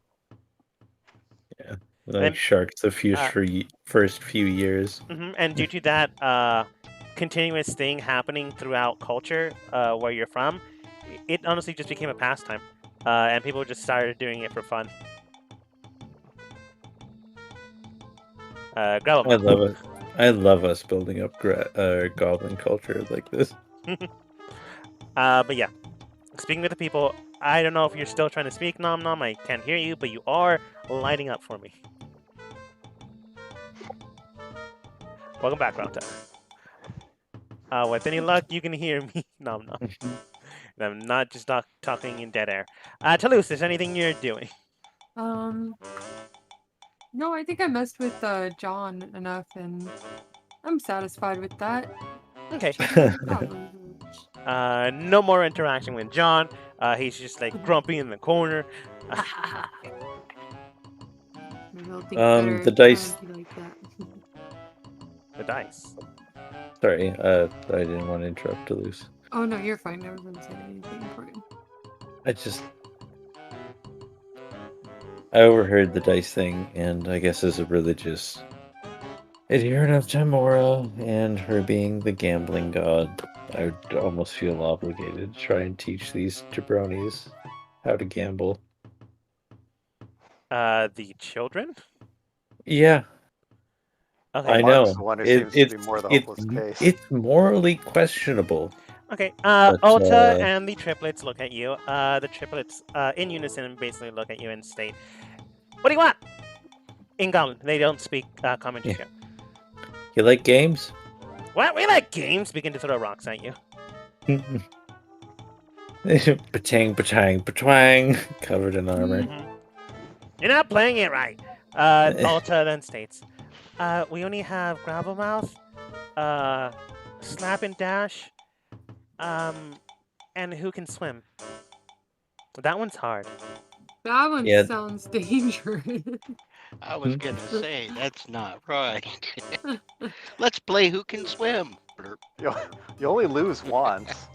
Yeah, like And- sharks the first few years. And due to that continuous thing happening throughout culture where you're from, it honestly just became a pastime. And people just started doing it for fun. Gravel I Mouth. love it. I love us building up goblin culture like this. But yeah, speaking with the people, I don't know if you're still trying to speak, Nom Nom. I can't hear you, but you are lighting up for me. Welcome back, Ranta. With any luck, you can hear me, Nom Nom. And I'm not just talking in dead air. Toulouse, is there anything you're doing? No, I think I messed with John enough, and I'm satisfied with that. Okay. Probably. No more interaction with John. He's just like grumpy in the corner. Maybe I'll think better the if dice- John be like that. The dice. Sorry, I didn't want to interrupt Toulouse. Oh no, you're fine. I wasn't saying anything important. I overheard the dice thing, and I guess as a religious adherent of Tamora and her being the gambling god, I would almost feel obligated to try and teach these jabronis how to gamble. The children? Yeah, Okay. I Mark's know. the one who seems to be more the hopeless case. It's morally questionable. Okay, But, Ulta and the triplets look at you. The triplets, in unison, basically look at you and state, "What do you want?" In Goblin, they don't speak common to Yeah. you. You like games? What? We like games. Begin to throw rocks at you. Batang, batang, batwang, covered in armor. You're not playing it right. Ulta then states, "We only have Gravel Mouth, Slap and Dash, and Who Can Swim." That one's hard. That one Yeah. sounds dangerous. I was gonna say, that's not right. Let's play Who Can Swim. Blurp. You only lose once.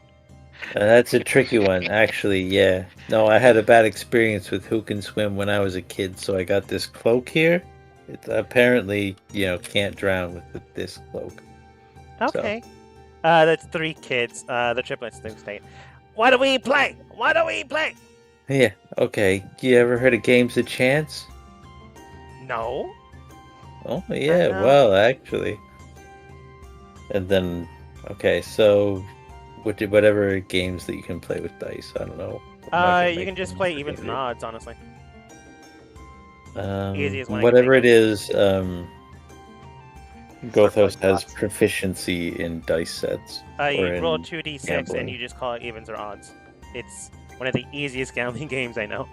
That's a tricky one, actually. Yeah. No, I had a bad experience with Who Can Swim when I was a kid, so I got this cloak here. It apparently, can't drown with this cloak. Okay. That's 3 kids. The triplets do state. Why do we play? Why do we play? Yeah. Okay. You ever heard of Games of Chance? No. Oh yeah. know. Well, actually. And then, okay, so whatever games that you can play with dice. I don't know. You can just play evens and odds, honestly. Easiest one I can Whatever think it is, Gothos like has dots. proficiency in dice sets. or You in roll 2d6 gambling. and you just call it evens or odds. It's one of the easiest gambling games I know.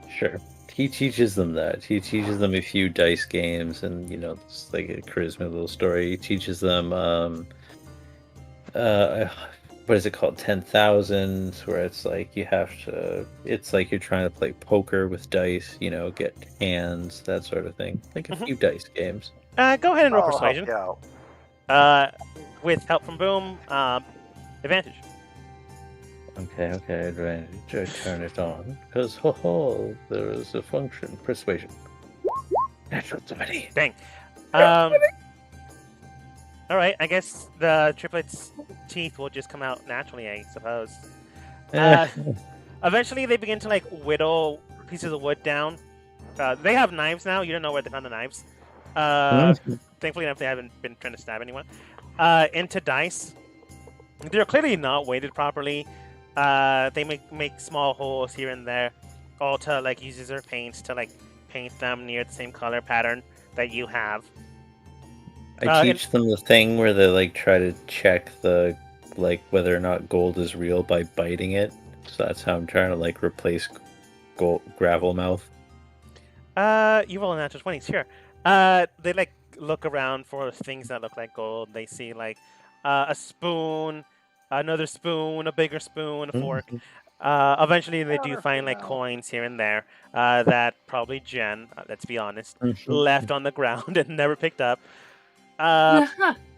Sure. He teaches them that. He teaches them a few dice games, and it's like a charisma little story. He teaches them, what is it called? 10,000, where it's like you have to. It's like you're trying to play poker with dice. Get hands, that sort of thing. Like a few dice games. Go ahead and roll I'll help persuasion. you out. With help from Boom, advantage. Okay, advantage. I turn it on because there is a function persuasion. Natural 20. Dang. All right, I guess the triplets' teeth will just come out naturally, I suppose. Eventually, they begin to whittle pieces of wood down. They have knives now. You don't know where they found the knives. Thankfully enough, they haven't been trying to stab anyone. Into dice. They're clearly not weighted properly. They make small holes here and there, all to use their paints to paint them near the same color pattern that you have. I teach them the thing where they try to check the whether or not gold is real by biting it. So that's how I'm trying to replace gravel mouth. You roll a natural 20, sure. They look around for things that look like gold. They see a spoon, another spoon, a bigger spoon, a fork. Eventually, they do find coins here and there that probably Jen, let's be honest, left on the ground and never picked up.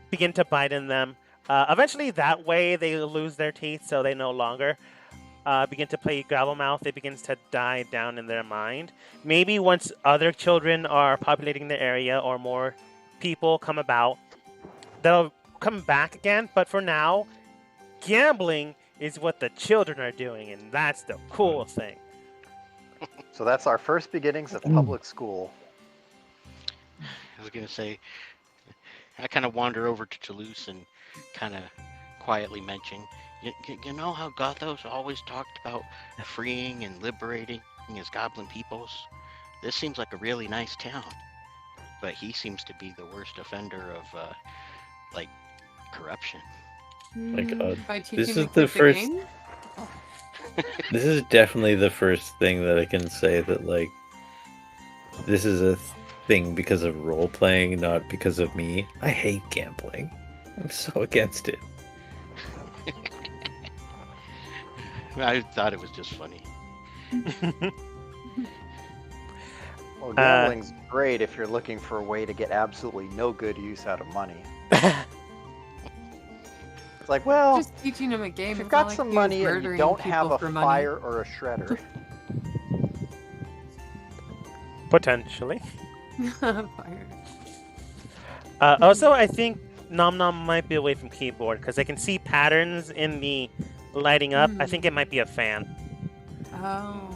Begin to bite in them. Eventually, that way they lose their teeth, so they no longer begin to play gravel mouth. It begins to die down in their mind. Maybe once other children are populating the area or more people come about, they'll come back again. But for now, gambling is what the children are doing, and that's the cool thing. So that's our first beginnings of public school. I was gonna say, I kind of wander over to Toulouse and kind of quietly mention, you know how Gothos always talked about freeing and liberating his goblin peoples? This seems like a really nice town, but he seems to be the worst offender of corruption. By this teaching is the first. game? This is definitely the first thing that I can say that this is a thing because of role playing, not because of me. I hate gambling. I'm so against it. I thought it was just funny. Well, gambling's great if you're looking for a way to get absolutely no good use out of money. It's like, well, Just teaching him a game. if you've it's got not like some he was money and you murdering don't have people a for money. fire or a shredder, Potentially. Fire. Also, I think Nom Nom might be away from keyboard because I can see patterns in the lighting up. I think it might be a fan. Oh,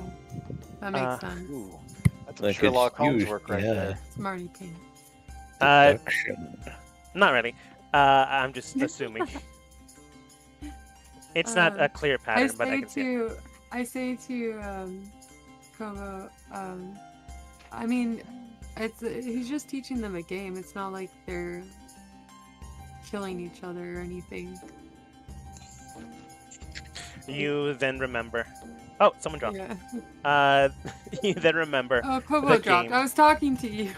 that makes sense. ooh, that's some It's Sherlock Holmes huge, work right yeah. there. Smarty pants. Deduction. Not really. I'm just assuming. It's not a clear pattern, but I can see it. I say to Kobo, I mean, he's just teaching them a game. It's not like they're killing each other or anything. You then remember. Oh, someone dropped. Yeah. You then remember. Oh, Kobo the dropped. game. I was talking to you.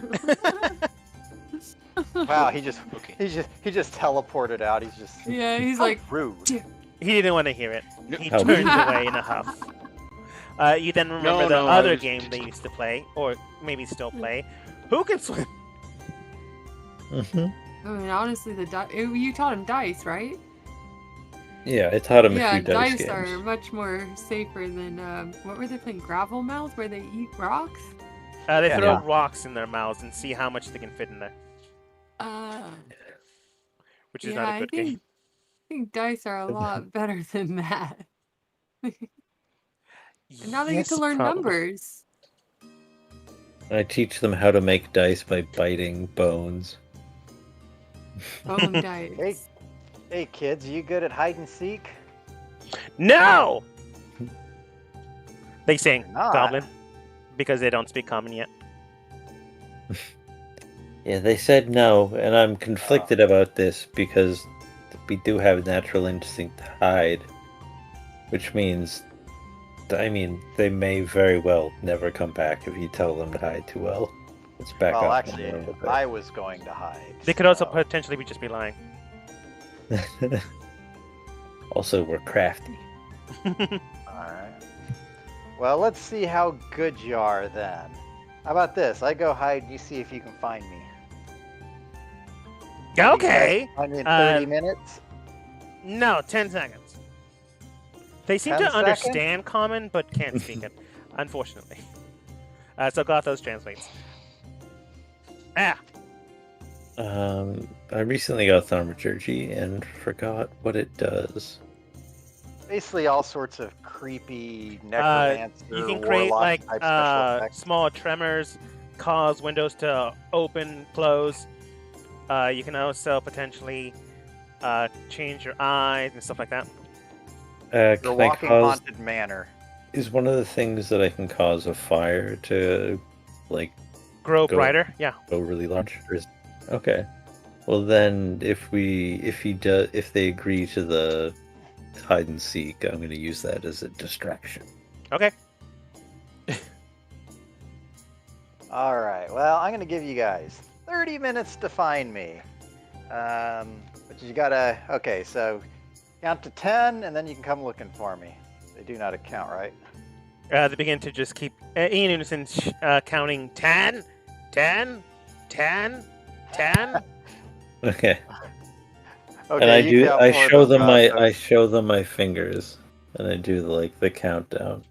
Wow, he just Okay. he just teleported out. He's just Yeah, he's how like, rude. He didn't want to hear it. He How turned rude. away in a huff. You then remember the No, I other was game just- they used to play, or maybe still play. Who can swim? Mm-hmm. I mean, honestly, you taught him dice, right? Yeah, I taught him a Yeah, few dice dice are games. much more safer than what were they playing? Gravel mouth, where they eat rocks. They Yeah. throw Yeah. rocks in their mouths and see how much they can fit in there, which is Yeah, not a I good game. think dice are a lot better than that. And now they get to Yes, learn probably. numbers. I teach them how to make dice by biting bones. Bone dice. Hey kids, you good at hide and seek? No! They sing Not. Goblin because they don't speak Common yet. Yeah, they said no, and I'm conflicted about this because we do have natural instinct to hide, which means, I mean, they may very well never come back if you tell them to hide too well. Let's back Well, off. actually, a little I was going to hide. They could also so- potentially just be lying. bit. Also, we're crafty. Alright. Well, let's see how good you are then. How about this? I go hide and you see if you can find me. Okay. Find me in 30 Uh, minutes? No, 10 seconds. They seem 10 to understand Common, but can't speak it, unfortunately. So Gothos translates. Ah, I recently got Thaumaturgy and forgot what it does. Basically, all sorts of creepy necromancer, you can create warlock like type special effects. small tremors, cause windows to open, close. You can also potentially change your eyes and stuff like that. Your Can I walking cause? haunted manor. Is one of the things that I can cause a fire to, like, Grow Go. brighter, yeah. go really large? Okay. Well, then, if they agree to the hide and seek, I'm going to use that as a distraction. Okay. All right. Well, I'm going to give you guys 30 minutes to find me. But you gotta. Okay, so count to 10, and then you can come looking for me. They do not count, right? They begin to just keep in unison counting 10, 10, 10, 10. Okay. Okay. And I you do. count I for show them my. Gothos. I show them my fingers, and I do the countdown.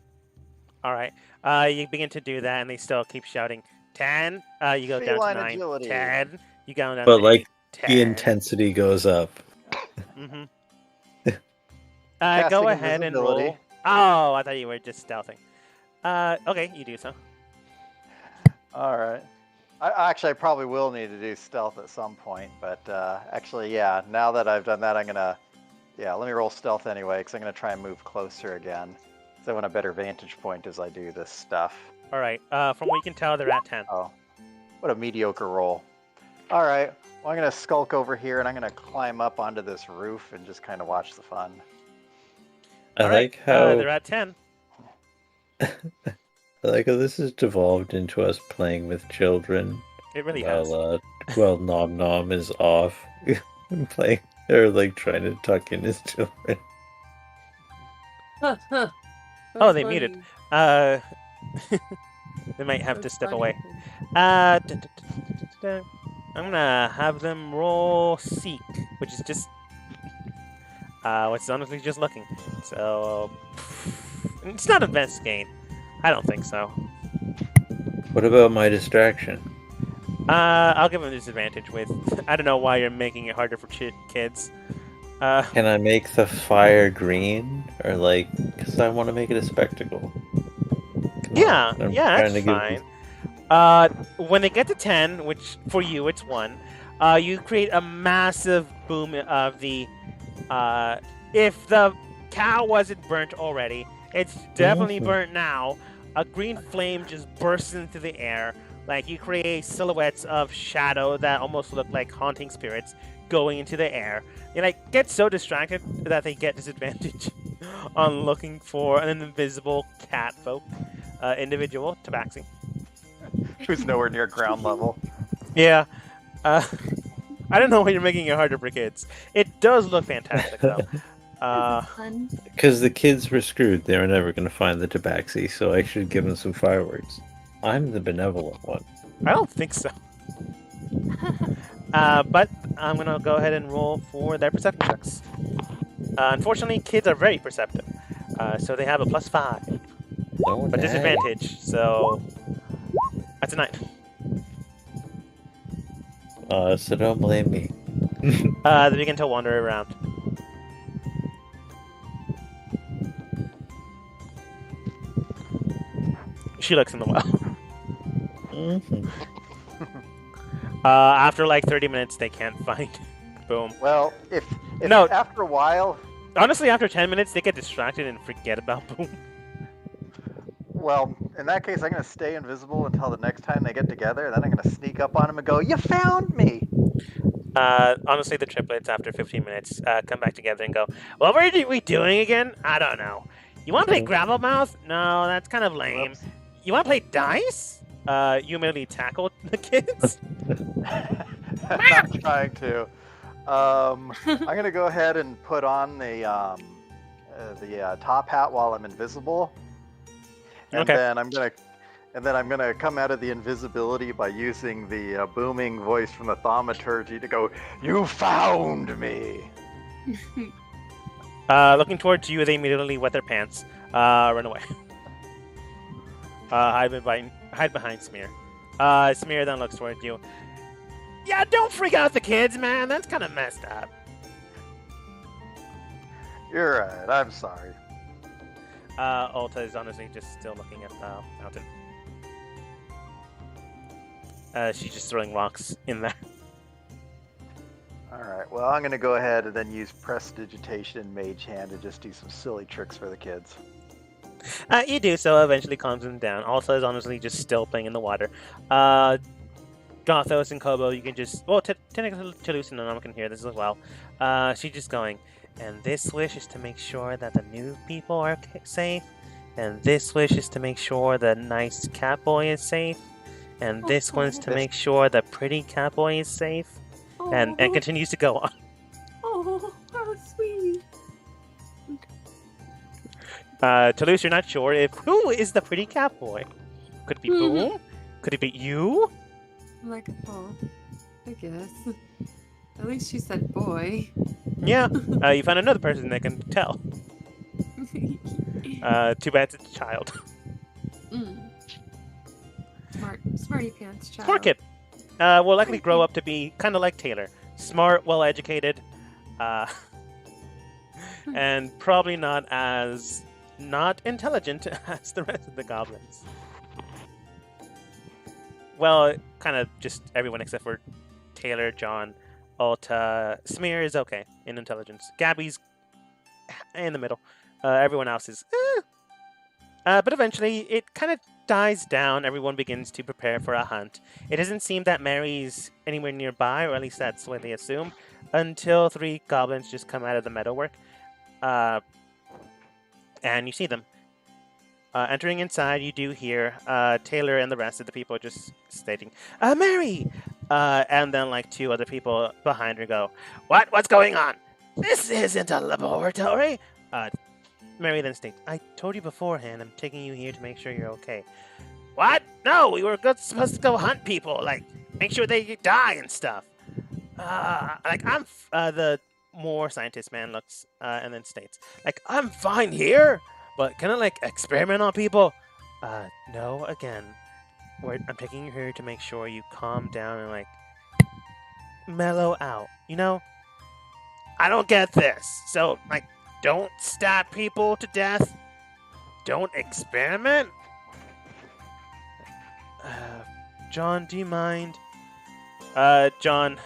All right. You begin to do that, and they still keep shouting 10. You go down to Feline 9. agility. 10. You go down But to like 10. the intensity goes up. Mm-hmm. Casting Go ahead and invisibility. roll. Oh, I thought you were just stealthing. Okay, you do so. All right. I probably will need to do stealth at some point, but actually, yeah. Now that I've done that, I'm gonna, let me roll stealth anyway, because I'm gonna try and move closer again, so I want a better vantage point as I do this stuff. All right. From what you can tell, they're at 10. Oh, what a mediocre roll. All right. Well, I'm gonna skulk over here, and I'm gonna climb up onto this roof and just kind of watch the fun. I All right. like how they're at 10. I like how this has devolved into us playing with children. It really has. While Nom Nom is off playing, or like trying to tuck in his children. Oh, they muted. They might have to step away. I'm gonna have them roll Seek, which is just what's honestly just looking. So it's not investigate. I don't think so. What about my distraction? I'll give them disadvantage with. I don't know why you're making it harder for kids. Can I make the fire green, or like, because I want to make it a spectacle? Come Yeah, on, I'm yeah, trying that's to give fine. When they get to 10, which for you it's 1, you create a massive boom of the. If the cow wasn't burnt already, it's definitely Mhm. burnt now. A green flame just bursts into the air. Like you create silhouettes of shadow that almost look like haunting spirits going into the air. They like get so distracted that they get disadvantage on looking for an invisible cat folk individual, Tabaxi. Who's nowhere near ground level. Yeah. I don't know why you're making it harder for kids. It does look fantastic though. Fun. Because the kids were screwed. They were never going to find the tabaxi, so I should give them some fireworks. I'm the benevolent one. I don't think so. But I'm gonna go ahead and roll for their perception checks. Unfortunately, kids are very perceptive, so they have a +5, Oh, but nice. disadvantage. So that's a 9. So don't blame me. They begin to wander around. She looks in the well. Mhm. After like 30 minutes, they can't find Boom. Well, if No. after a while, Honestly, after 10 minutes, they get distracted and forget about Boom. well, in that case, I'm gonna stay invisible until the next time they get together. Then I'm gonna sneak up on them and go, "You found me!" Honestly, the triplets, after 15 minutes, come back together and go, what were we doing again? I don't know. You want to play Gravel Mouth? No, that's kind of lame. Whoops. You want to play Dice? You immediately tackle the kids. Not trying to. I'm gonna go ahead and put on the top hat while I'm invisible, and Okay. then I'm gonna come out of the invisibility by using the booming voice from the thaumaturgy to go, "You found me!" Looking towards you, they immediately wet their pants. Run away. Hide behind Smear. Smear then looks towards you. Yeah, don't freak out the kids, man. That's kind of messed up. You're right. I'm sorry. Ulta is honestly just still looking at the mountain. She's just throwing rocks in there. All right. Well, I'm gonna go ahead and then use Prestidigitation and Mage Hand to just do some silly tricks for the kids. You do so, eventually calms them down. Also is honestly just still playing in the water. Gothos and Kobo, you can just... Well, technically Toulouse and Nanama can hear this as well. She's just going, and this wish is to make sure that the new people are safe, and this wish is to make sure the nice cat boy is safe, and this one's to make sure the pretty cat boy is safe, and continues to go on. Oh, how sweet. Toulouse, you're not sure if who is the pretty cat boy. Could it be Boom? Could it be you? I'm like, oh, I guess. At least she said boy. Yeah. You found another person that can tell. Too bad it's a child. Smarty pants child. Smart kid. Will likely grow up to be kind of like Taylor. Smart, well-educated, and probably not as not intelligent as the rest of the goblins. Well, kind of just everyone except for Taylor, John, Alta. Smear is okay in intelligence. Gabby's in the middle. Everyone else is but eventually it kind of dies down. Everyone begins to prepare for a hunt. It doesn't seem that Mary's anywhere nearby, or at least that's what they assume, until 3 goblins just come out of the meadowwork. And you see them. Entering inside, you do hear Taylor and the rest of the people just stating, Mary! And then like 2 other people behind her go, What? What's going on? This isn't a laboratory! Mary then states, I told you beforehand, I'm taking you here to make sure you're okay. What? No, we were supposed to go hunt people, like, make sure they die and stuff. The more scientist man looks and then states, like, I'm fine here, but can I, like, experiment on people? No, again, I'm taking you here to make sure you calm down and, like, mellow out, you know? I don't get this, so, like, don't stab people to death. Don't experiment. John, do you mind? John,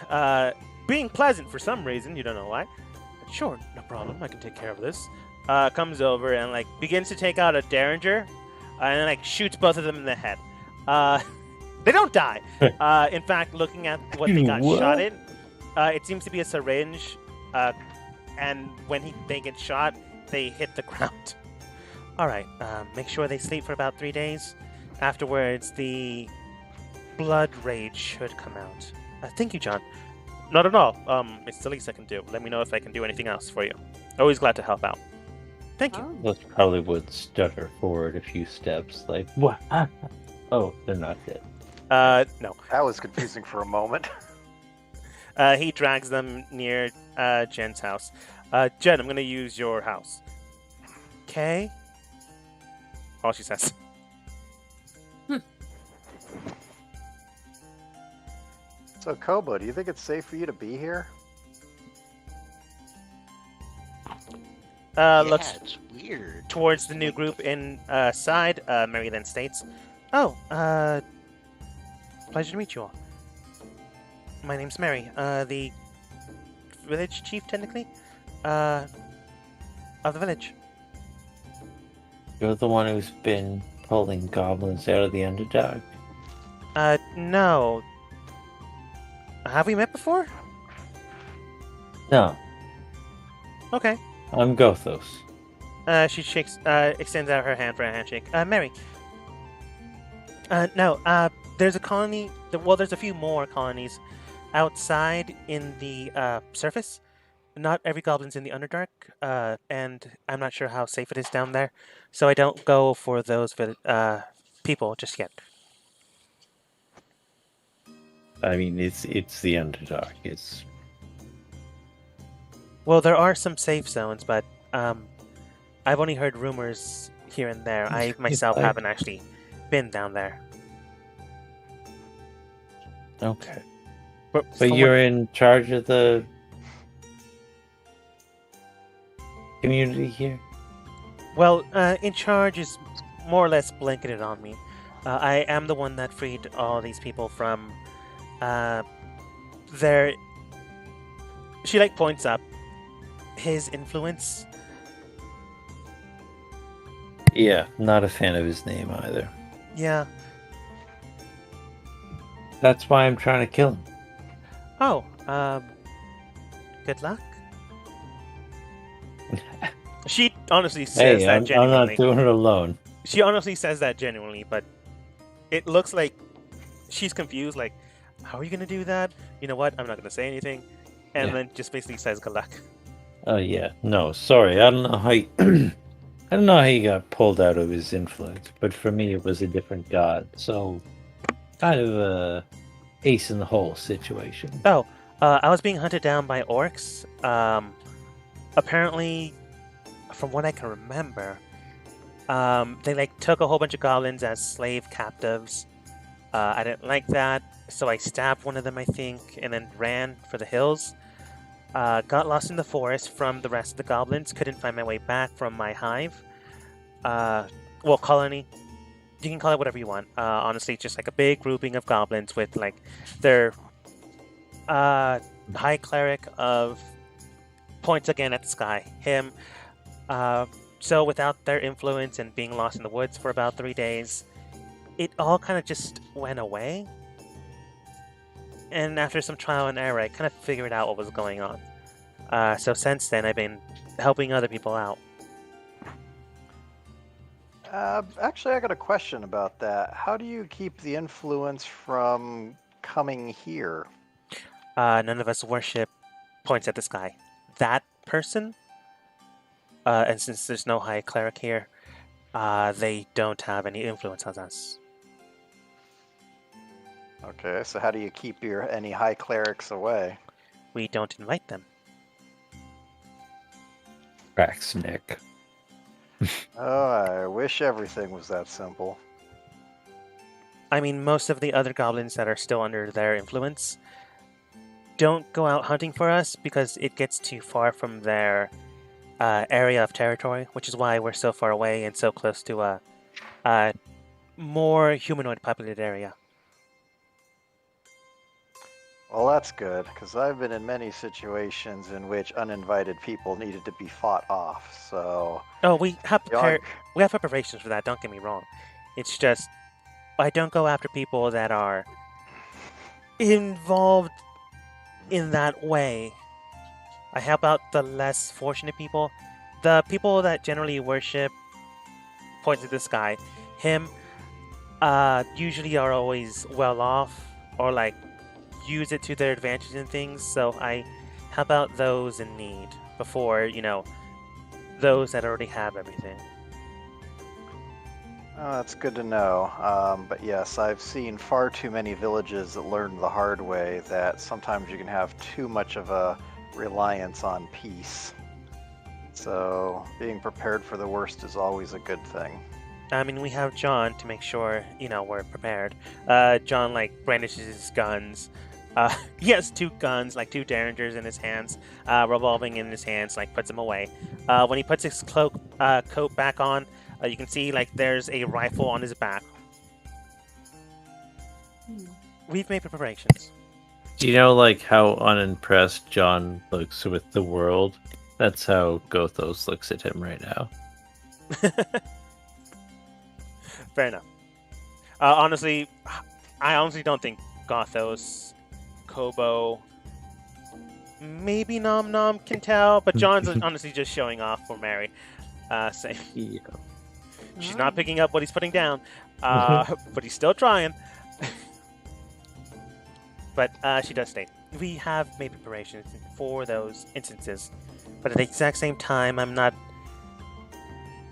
being pleasant for some reason, you don't know why. Sure, no problem, I can take care of this. Comes over and, like, begins to take out a Derringer, and then, like, shoots both of them in the head. They don't die. In fact, looking at what they got shot in, it seems to be a syringe, and when they get shot, they hit the ground. Alright, make sure they sleep for about 3 days. Afterwards, the blood rage should come out. Thank you, John. Not at all. It's the least I can do. Let me know if I can do anything else for you. Always glad to help out. Thank you. Those probably would stutter forward a few steps, like, what? Oh, they're not dead. No. That was confusing for a moment. He drags them near Jen's house. Jen, I'm gonna use your house. Okay. All she says. So, Kobo, do you think it's safe for you to be here? Yeah, Looks it's weird. towards the new group inside. Mary then states, "Oh, pleasure to meet you all. My name's Mary. The village chief, technically, of the village." You're the one who's been pulling goblins out of the Underdark. No. Have we met before? No, Okay. I'm Gothos. She extends out her hand for a handshake. Mary. No, there's a colony, well, there's a few more colonies outside in the surface. Not every goblin's in the Underdark, and I'm not sure how safe it is down there, so I don't go for those people just yet. I mean, it's the Underdark. It's Well, there are some safe zones, but I've only heard rumors here and there. I myself haven't actually been down there. okay. But But you're in charge of the community here? Well, in charge is more or less blanketed on me. I am the one that freed all these people from their. She points up. His influence. Yeah, not a fan of his name either. Yeah. That's why I'm trying to kill him. Oh, good luck. She honestly says Hey, that I'm genuinely. not doing it alone. She honestly says that genuinely, but it looks like she's confused. Like, how are you gonna do that? You know what? I'm not gonna say anything, and then just basically says good luck. Oh yeah, no, sorry. I don't know how. I don't know how he got pulled out of his influence, but for me, it was a different god. So, kind of a ace in the hole situation. Oh, I was being hunted down by orcs. Apparently, from what I can remember, they took a whole bunch of goblins as slave captives. I didn't like that, so I stabbed one of them, I think, and then ran for the hills. Got lost in the forest from the rest of the goblins. Couldn't find my way back from my hive. Colony. You can call it whatever you want. Honestly, it's just a big grouping of goblins with their high cleric of points again at the sky. Him. So without their influence and being lost in the woods for about 3 days, it all kind of just went away. And after some trial and error, I kind of figured out what was going on. So since then, I've been helping other people out. Actually, I got a question about that. How do you keep the influence from coming here? None of us worship points at the sky. That person, and since there's no high cleric here, they don't have any influence on us. Okay, so how do you keep any high clerics away? We don't invite them. Cracks Nick. Oh, I wish everything was that simple. I mean, most of the other goblins that are still under their influence don't go out hunting for us because it gets too far from their area of territory, which is why we're so far away and so close to a more humanoid populated area. Well, that's good, because I've been in many situations in which uninvited people needed to be fought off, so... Oh, we have preparations for that, don't get me wrong. It's just, I don't go after people that are involved in that way. I help out the less fortunate people. The people that generally worship points at the sky, him, usually are always well off, or use it to their advantage and things, so I help out those in need before, those that already have everything. Oh, that's good to know. But yes, I've seen far too many villages that learned the hard way that sometimes you can have too much of a reliance on peace. So being prepared for the worst is always a good thing. I mean, we have John to make sure, we're prepared. John, brandishes his guns. He has two guns, two derringers in his hands, revolving in his hands, puts them away. When he puts his coat back on, you can see, there's a rifle on his back. We've made preparations. Do you know, how unimpressed John looks with the world? That's how Gothos looks at him right now. Fair enough. Honestly, I honestly don't think Gothos, Kobo, maybe Nom Nom can tell, but John's honestly just showing off for Mary. Saying Yeah. she's not picking up what he's putting down, but he's still trying. But she does state, we have made preparations for those instances, but at the exact same time, I'm not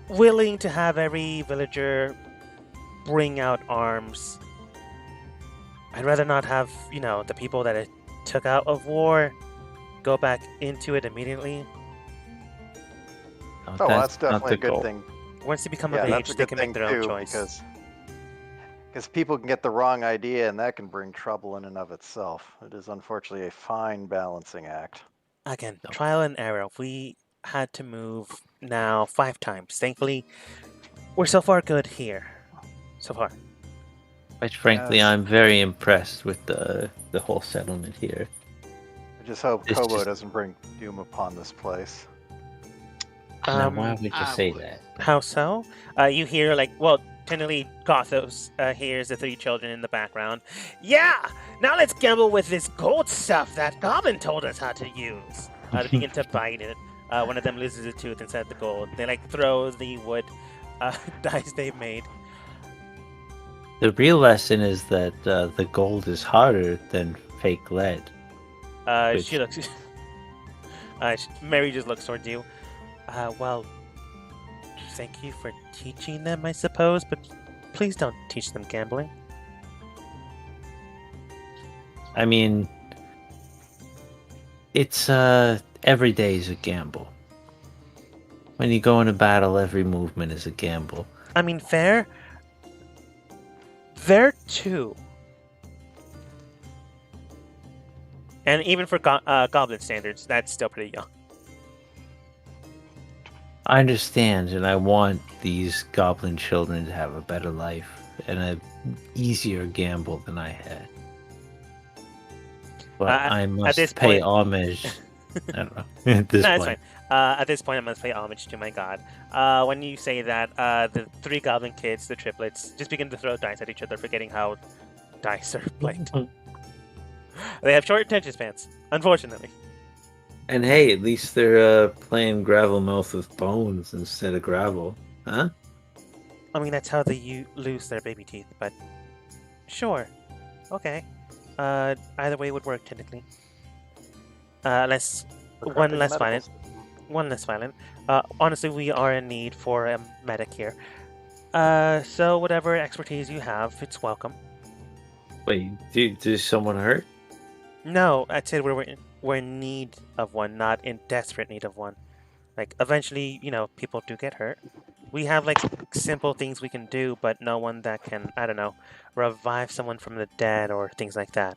willing to have every villager bring out arms. I'd rather not have, the people that it took out of war go back into it immediately. No, Oh, well, that's not definitely the a good goal. thing. Once they become Yeah, of that's age, a they good can thing make their own too, choice. because people can get the wrong idea, and that can bring trouble in and of itself. It is unfortunately a fine balancing act. Again, No. trial and error. We had to move now 5 times. Thankfully, we're so far good here. So far. Quite frankly, Yes. I'm very impressed with the whole settlement here. I just hope It's Kobo just- doesn't bring doom upon this place. Now, why would you I say would. that? How so? You hear, technically, Gothos hears the 3 children in the background. Yeah! Now let's gamble with this gold stuff that Goblin told us how to use. They begin to bite it. One of them loses a tooth instead of the gold. They, throw the wood dice they've made. The real lesson is that the gold is harder than fake lead. She looks... Mary just looks towards you. Well, thank you for teaching them, I suppose, but please don't teach them gambling. I mean, it's every day is a gamble. When you go into battle, every movement is a gamble. I mean, fair. They're 2. And even for Goblin standards, that's still pretty young. I understand, and I want these goblin children to have a better life and an easier gamble than I had. But I must this pay point- homage. I don't know. At this No, it's point, fine. At this point, I must pay homage to my god. When you say that, the 3 goblin kids, the triplets, just begin to throw dice at each other, forgetting how dice are played. They have short attention spans, unfortunately. and hey, at least they're playing gravel mouth with bones instead of gravel, huh? I mean, that's how they lose their baby teeth, but sure. Okay. Either way would work, technically. One less Medical violent. system. One less violent. Honestly, we are in need for a medic here. So whatever expertise you have, it's welcome. Wait, did someone hurt? No, I said we're in need of one, not in desperate need of one. Eventually, people do get hurt. We have simple things we can do, but no one that can, I don't know, revive someone from the dead or things like that.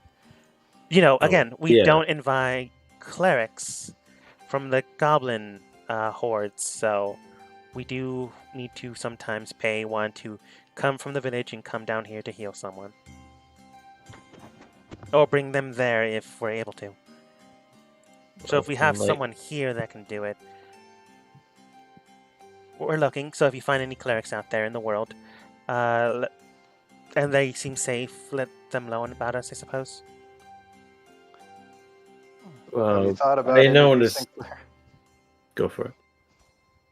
Again, we yeah. don't invite clerics from the goblin hordes, so we do need to sometimes pay one to come from the village and come down here to heal someone. Or bring them there if we're able to. So if we have someone here that can do it, we're looking. So if you find any clerics out there in the world, and they seem safe, let them know about us, I suppose. Have Well, you thought about I noticed. introducing Go for it.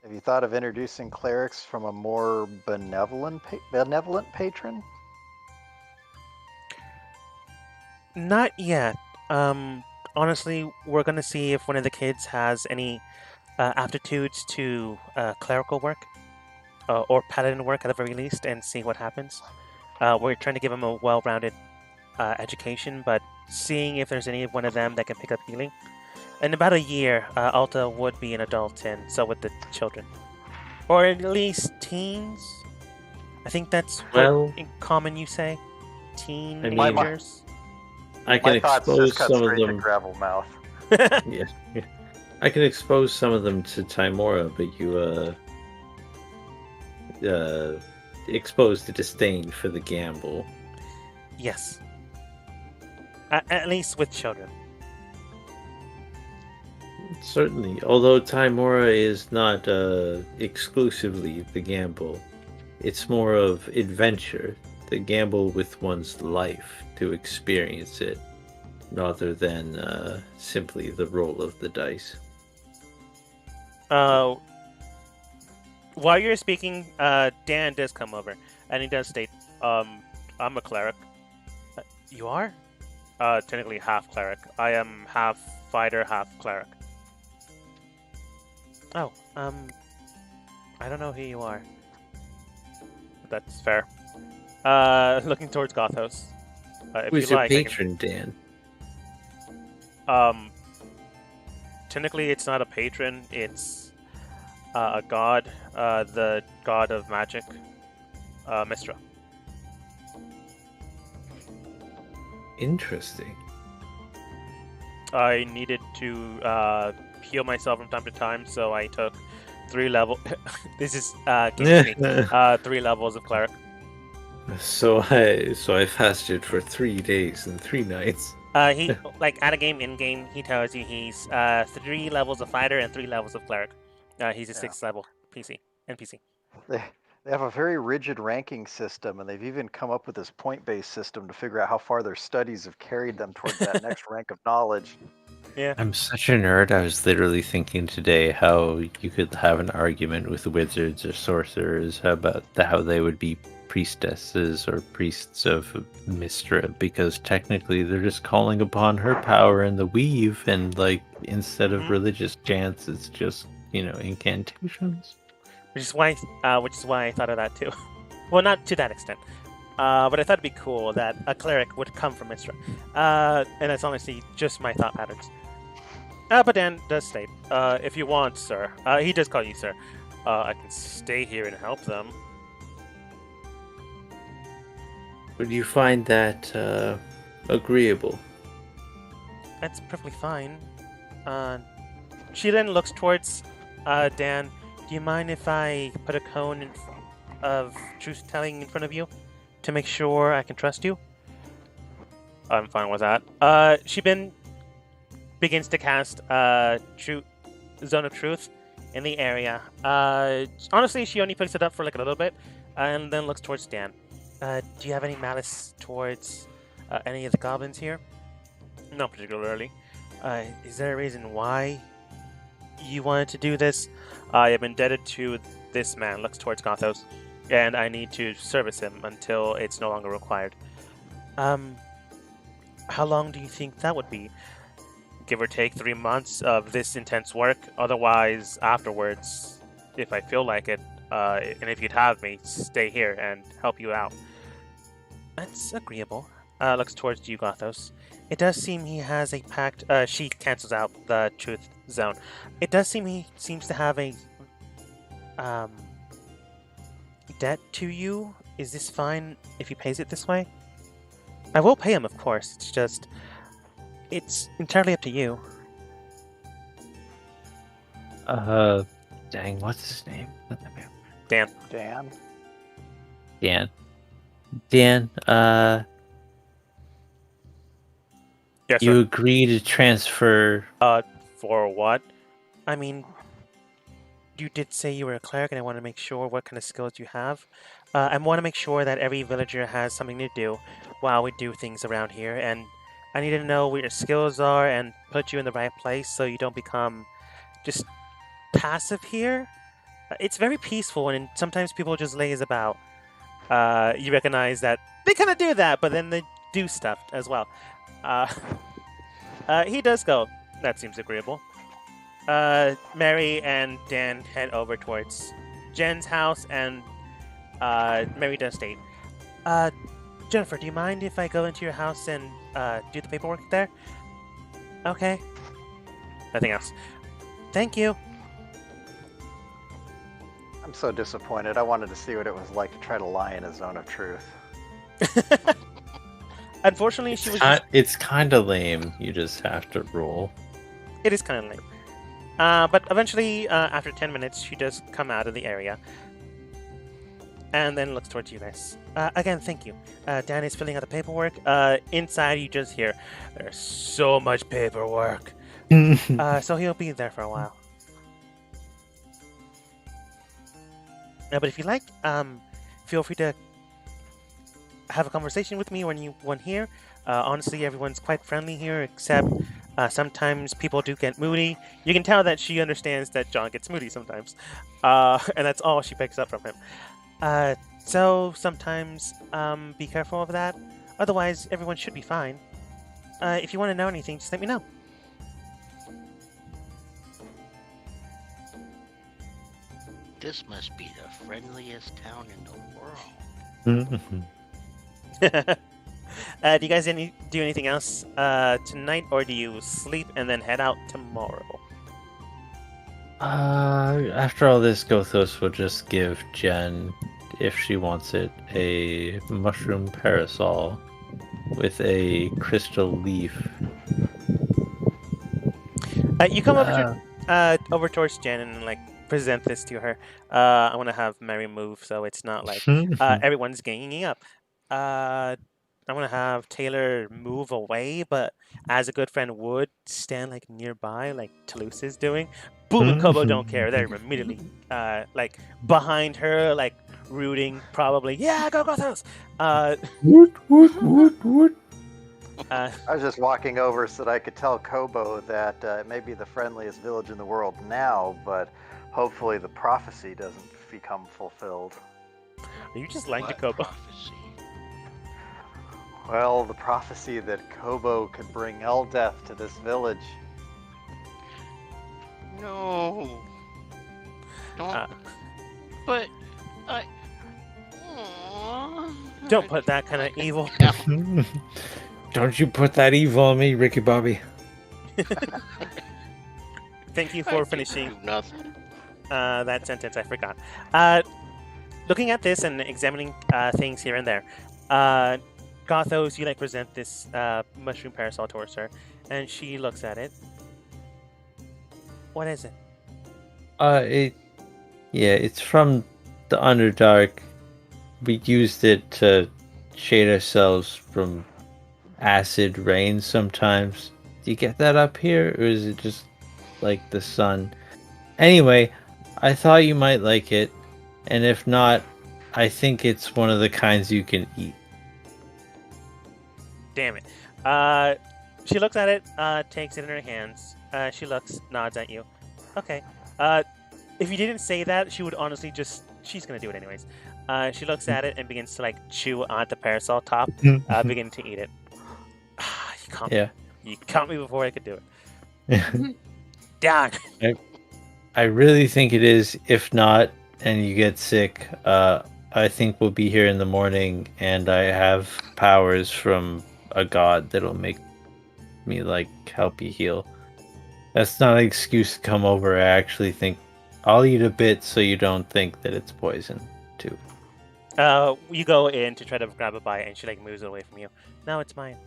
Have you thought of introducing clerics from a more benevolent patron? Not yet. Honestly, we're gonna see if one of the kids has any aptitudes to clerical work or paladin work at the very least, and see what happens. We're trying to give them a well-rounded education, but seeing if there's any one of them that can pick up healing. In about a year, Alta would be an adult, and so would the children. Or at least teens? I think that's what Well, in common you say? mean- Teenagers? I can My thoughts just expose cut some of straight to them. gravel mouth. Yeah. I can expose some of them to Timora, but you expose the disdain for the gamble. Yes. At least with children. Certainly, although Timora is not exclusively the gamble, it's more of adventure, the gamble with one's life to experience it, rather than simply the roll of the dice. While you're speaking, Dan does come over, and he does state, I'm a cleric. You are? Technically half cleric. I am half fighter, half cleric. Oh, I don't know who you are. That's fair. Looking towards Gothos. If Who's you your like, I can- patron, Dan? Technically, it's not a patron. It's a god, the god of magic, Mistra. Interesting. I needed to heal myself from time to time, so I took 3 level. This is kidding me. 3 levels of cleric. So I fasted for 3 days and 3 nights. He like at a game in game, he tells you he's 3 levels of fighter and 3 levels of cleric. He's a 6th level NPC. They have a very rigid ranking system, and they've even come up with this point-based system to figure out how far their studies have carried them towards that next rank of knowledge. Yeah. I'm such a nerd. I was literally thinking today how you could have an argument with wizards or sorcerers about how they would be priestesses or priests of Mistra, because technically they're just calling upon her power in the weave, and like instead of religious chants, it's just incantations. Which is why I thought of that too. Well, not to that extent. But I thought it'd be cool that a cleric would come from Mistra. And that's honestly just my thought patterns. But Dan does state, if you want, sir, he does call you sir, I can stay here and help them. Would you find that agreeable? That's perfectly fine. She then looks towards Dan. Do you mind if I put a cone of truth-telling in front of you to make sure I can trust you? I'm fine with that. She begins to cast Zone of Truth in the area. Honestly, she only picks it up for like a little bit, and then looks towards Dan. Do you have any malice towards any of the goblins here? Not particularly. Is there a reason why you wanted to do this? I am indebted to this man, looks towards Gothos, and I need to service him until it's no longer required. How long do you think that would be? Give or take 3 months of this intense work. Otherwise, afterwards, if I feel like it, and if you'd have me, stay here and help you out. That's agreeable. Looks towards you, Gothos. It does seem he has a pact. She cancels out the truth zone. It does seem he seems to have a debt to you. Is this fine if he pays it this way? I will pay him, of course. It's entirely up to you. Dang, what's his name? Dan. Dan, Yes, you sir. agree to transfer. For what? I mean, you did say you were a cleric, and I want to make sure what kind of skills you have. I want to make sure that every villager has something to do while we do things around here, and I need to know what your skills are and put you in the right place so you don't become just passive here. It's very peaceful, and sometimes people just laze about. You recognize that they kind of do that, but then they do stuff as well. He does go. That seems agreeable. Mary and Dan head over towards Jen's house, and Mary does state, Jennifer, do you mind if I go into your house and do the paperwork there? Okay. Nothing else. Thank you. I'm so disappointed. I wanted to see what it was like to try to lie in a zone of truth. Unfortunately, she was. It's kind of lame. You just have to roll. It is kind of lame. But eventually, after 10 minutes, she does come out of the area. And then looks towards you guys. Again, thank you. Dan is filling out the paperwork. Inside, you just hear, there's so much paperwork. So he'll be there for a while. But if you like, feel free to have a conversation with me when here. Honestly, everyone's quite friendly here, except sometimes people do get moody. You can tell that she understands that John gets moody sometimes. And that's all she picks up from him. So sometimes be careful of that. Otherwise, everyone should be fine. If you want to know anything, just let me know. This must be the friendliest town in the world. Do you guys do anything else tonight, or do you sleep and then head out tomorrow? After all this, Gothos will just give Jen, if she wants it, a mushroom parasol with a crystal leaf. You come over towards Jen and present this to her. I want to have Mary move so it's not like everyone's ganging up. I want to have Taylor move away, but as a good friend would, stand nearby, like Toulouse is doing. Boom and Kobo don't care. They're immediately behind her, rooting, probably. Yeah, go Gothos! I was just walking over so that I could tell Kobo that it may be the friendliest village in the world now, but hopefully the prophecy doesn't become fulfilled. Are you just lying to Kobo? Prophecy? Well, the prophecy that Kobo could bring Eldeath to this village. No. Don't. But I. Don't put that kind of evil. Don't you put that evil on me, Ricky Bobby. Thank you for finishing nothing. that sentence. I forgot. Looking at this and examining things here and there, Gothos, you present this mushroom parasol towards her, and she looks at it. What is it? It's from the Underdark. We used it to shade ourselves from acid rain sometimes. Do you get that up here, or is it just like the sun? Anyway, I thought you might like it, and if not, I think it's one of the kinds you can eat. Damn it. She looks at it, takes it in her hands. She looks, nods at you. Okay. If you didn't say that, she would honestly she's gonna do it anyways. She looks at it and begins to chew on the parasol top, begin to eat it. You caught me before I could do it. Down. I really think it is. If not, and you get sick, I think we'll be here in the morning, and I have powers from a god that'll make me help you heal. That's not an excuse to come over. I actually think I'll eat a bit so you don't think that it's poison too. You go in to try to grab a bite, and she moves away from you. No, it's mine.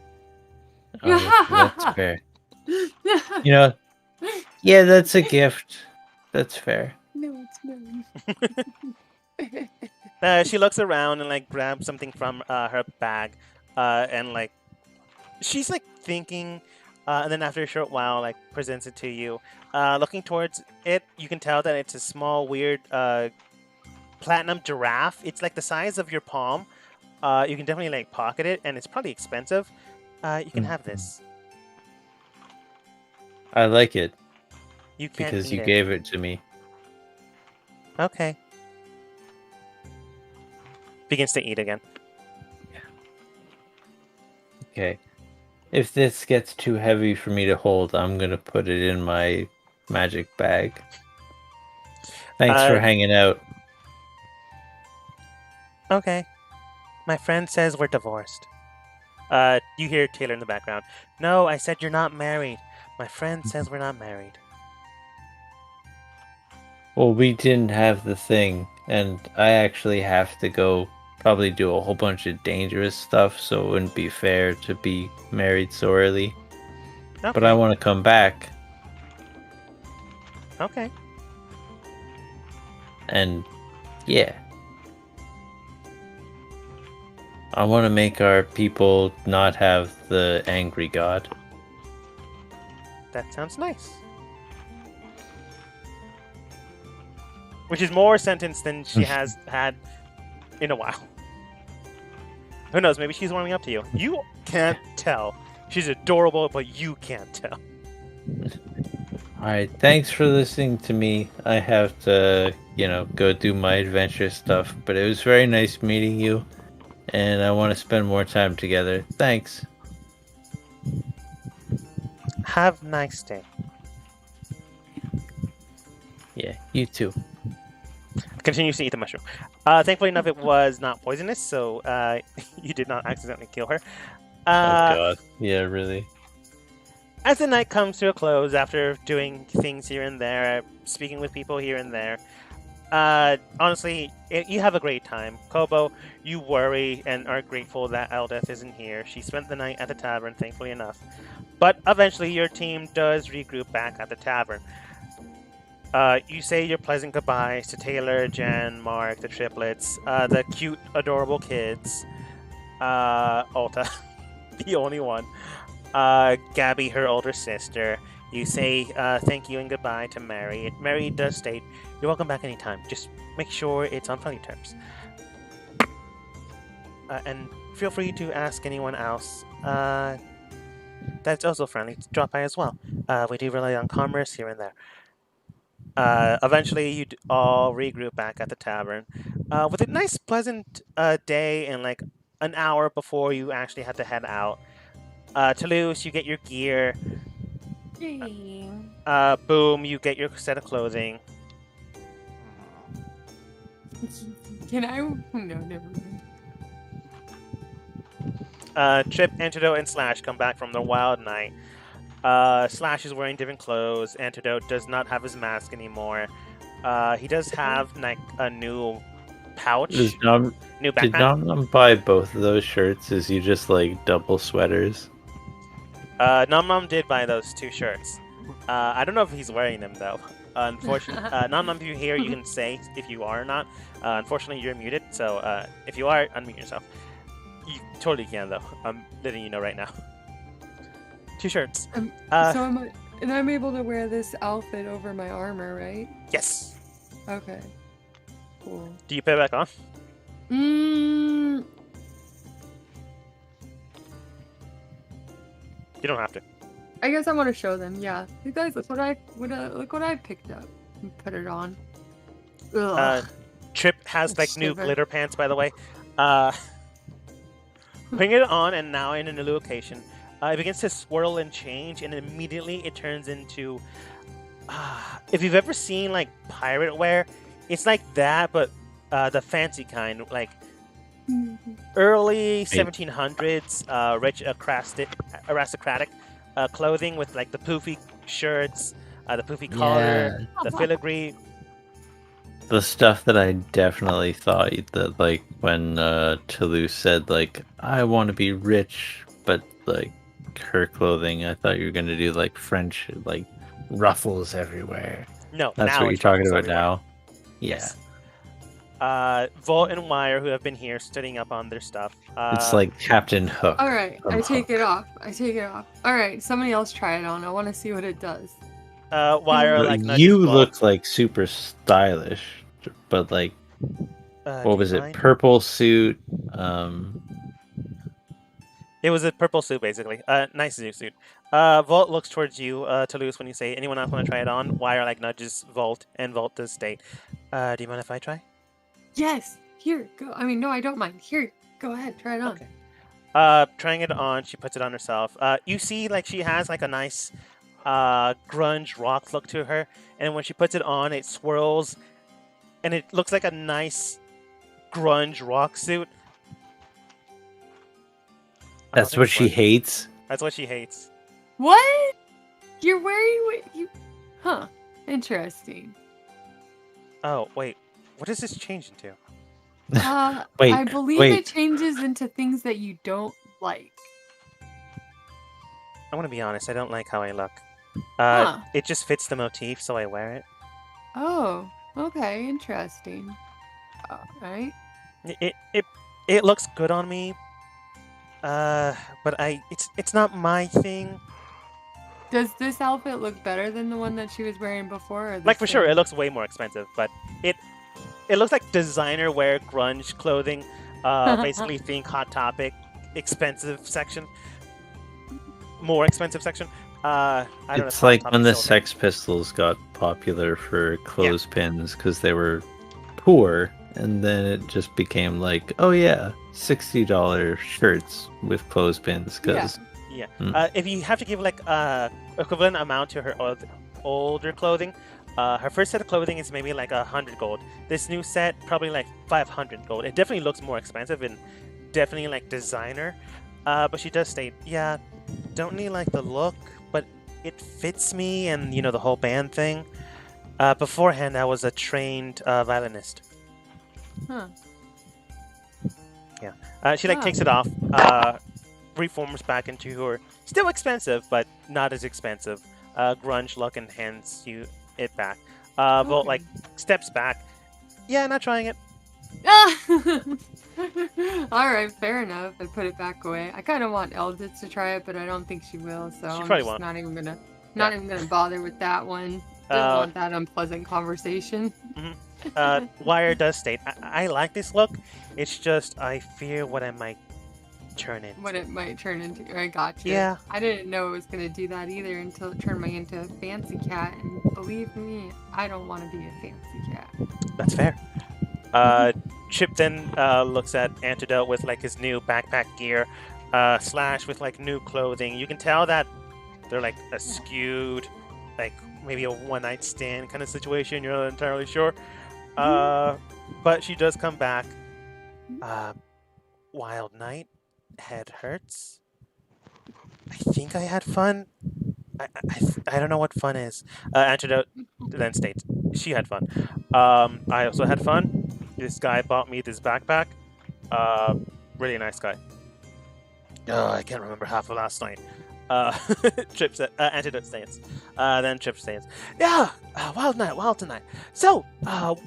That's fair. Yeah, that's a gift. That's fair. No, it's mine. She looks around and grabs something from her bag, and she's thinking, and then after a short while, presents it to you. Looking towards it, you can tell that it's a small, weird, platinum giraffe. It's the size of your palm. You can definitely pocket it, and it's probably expensive. You can have this. I like it. You can't because eat you it. gave it to me. Okay. Begins to eat again. Okay. If this gets too heavy for me to hold, I'm going to put it in my magic bag. Thanks for hanging out. Okay. My friend says we're divorced. You hear Taylor in the background. No, I said you're not married. My friend says we're not married. Well, we didn't have the thing, and I actually have to go probably do a whole bunch of dangerous stuff, so it wouldn't be fair to be married so early. Okay. But I want to come back, Okay. and yeah. I want to make our people not have the angry god. That sounds nice. Which is more sentence than she has had in a while. Who knows? Maybe she's warming up to you. You can't tell. She's adorable, but you can't tell. Alright, thanks for listening to me. I have to, go do my adventure stuff, but it was very nice meeting you, and I want to spend more time together. Thanks. Have a nice day. Yeah, you too. Continues to eat the mushroom. Thankfully enough, it was not poisonous, so you did not accidentally kill her. Oh god. Yeah, really. As the night comes to a close, after doing things here and there, speaking with people here and there, honestly, you have a great time. Kobo, you worry and are grateful that Eldeth isn't here. She spent the night at the tavern, thankfully enough. But eventually, your team does regroup back at the tavern. You say your pleasant goodbyes to Taylor, Jen, Mark, the triplets, the cute, adorable kids, Alta, the only one, Gabby, her older sister. You say thank you and goodbye to Mary. Mary does state, you're welcome back anytime. Just make sure it's on friendly terms. And feel free to ask anyone else that's also friendly to drop by as well. We do rely on commerce here and there. Eventually, you all regroup back at the tavern with a nice, pleasant day, and like an hour before you actually have to head out. Toulouse, you get your gear. Yay. Boom, you get your set of clothing. Can I? No, never mind. Trip, Antidote, and Slash come back from their wild night. Slash is wearing different clothes. Antidote does not have his mask anymore. He does have like a new pouch, new Did backpack. Nom buy both of those shirts? Is he just like double sweaters? Nom Nom did buy those 2 shirts. I don't know if he's wearing them though. Unfortunately, Nom Nom, if you're here, you can say if you are or not. Unfortunately, you're muted, so if you are, unmute yourself. You totally can though. I'm letting you know right now. 2 shirts. So I'm able to wear this outfit over my armor, right? Yes. Okay. Cool. Do you put it back on? You don't have to. I guess I want to show them. Yeah, you guys, look what I picked up and put it on. Ugh. Trip has like new Shiver. glitter pants, by the way. Putting it on, and now in a new location, it begins to swirl and change, and immediately it turns into. If you've ever seen like pirate wear, it's like that, but the fancy kind, like early 1700s, rich aristocratic clothing with like the poofy shirts, the poofy collar, the filigree. The stuff that I definitely thought that, like, when Toulouse said, like, I want to be rich, but, like, her clothing, I thought you were going to do, like, French, like, ruffles everywhere. No, That's now what you're it's talking ruffles about now? Yes. Volt and Wire, who have been here, studying up on their stuff. It's like Captain Hook. All right, from I take Hook. it off. All right, somebody else try it on. I want to see what it does. Wire, like, nudges You Volt. look, like, super stylish, but, like, Do what was you it? mind? Purple suit. It was a purple suit, basically. Nice suit. Volt looks towards you, Toulouse, when you say, anyone else want to try it on? Wire, like, nudges Volt, and Volt does state, do you mind if I try? Yes, here, go. I mean, no, I don't mind. Here, go ahead, try it on. Okay. Trying it on, she puts it on herself. You see, like, she has, like, a nice grunge rock look to her, and when she puts it on, it swirls, and it looks like a nice grunge rock suit. I don't That's think what it's she worth it. hates? That's what she hates. What? You're wearing what you. Huh. Interesting. Oh, wait. What does this change into? Wait, I believe wait. it changes into things that you don't like. I want to be honest. I don't like how I look. Huh. It just fits the motif, so I wear it. Oh, okay, interesting. Alright. It looks good on me. But it's not my thing. Does this outfit look better than the one that she was wearing before? Or the Like for sure, same? it looks way more expensive, but it looks like designer wear grunge clothing. Basically, think Hot Topic, expensive section, more expensive section. I don't know. It's if Hot like when Topic's the still a thing. Sex Pistols got popular for clothespins because they were poor, and then it just became like, oh yeah, $60 shirts with clothespins. Because Yeah. Hmm. If you have to give like equivalent amount to her older clothing, her first set of clothing is maybe like 100 gold. This new set probably like 500 gold. It definitely looks more expensive and definitely like designer. But she does state, yeah, don't really like the look, but it fits me and the whole band thing. Beforehand, I was a trained violinist. Huh. She like Ah. takes it off, reforms back into her still expensive but not as expensive grunge look and hands you it back. But Okay. like steps back. Yeah, not trying it. Alright, fair enough. I put it back away. I kind of want Eldritch to try it, but I don't think she will, so I'm probably just won't. not even gonna bother with that one. Didn't Uh, want that unpleasant conversation. Wire does state, I like this look. It's just I fear what I might turn into. What it might turn into. I got you. Yeah. I didn't know it was gonna do that either until it turned me into a fancy cat, and believe me, I don't want to be a fancy cat. That's fair. Chip then looks at Antidote with like his new backpack gear, Slash with like new clothing. You can tell that they're like skewed, like maybe a one-night stand kind of situation. You're not entirely sure. But she does come back. Wild night, head hurts. I think I had fun. I don't know what fun is. Antidote then states she had fun. I also had fun. This guy bought me this backpack. Really nice guy. Oh, I can't remember half of last night. Trip said, Antidote states. Then Trip states, yeah, wild tonight. So,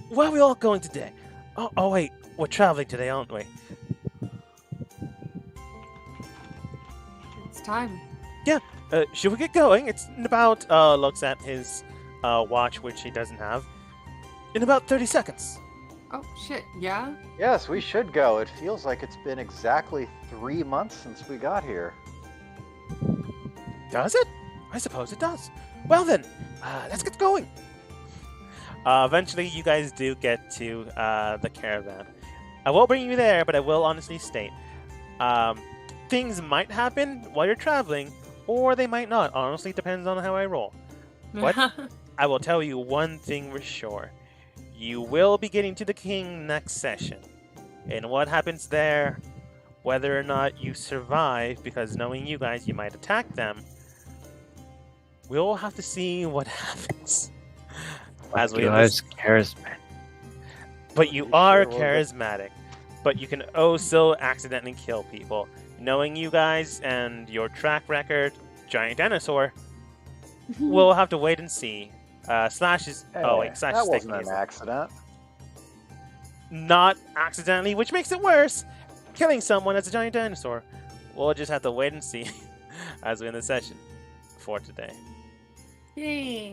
where are we all going today? Oh wait, we're traveling today, aren't we? It's time. Should we get going? It's in about, looks at his watch, which he doesn't have. In about 30 seconds. Oh shit, yeah? Yes, we should go. It feels like it's been exactly 3 months since we got here. Does it? I suppose it does. Well then, let's get going. Eventually, you guys do get to the caravan. I will bring you there, but I will honestly state, things might happen while you're traveling, or they might not. Honestly, depends on how I roll. What? I will tell you one thing for sure. You will be getting to the king next session. And what happens there, whether or not you survive, because knowing you guys, you might attack them, we'll have to see what happens. As we charismatic. But you You are sure will get- charismatic. But you can also accidentally kill people. Knowing you guys and your track record, giant dinosaur, we'll have to wait and see. Slash is... oh wait, Slash that is wasn't taking an accident. not accidentally, which makes it worse. Killing someone as a giant dinosaur. We'll just have to wait and see as we end the session for today. Yay.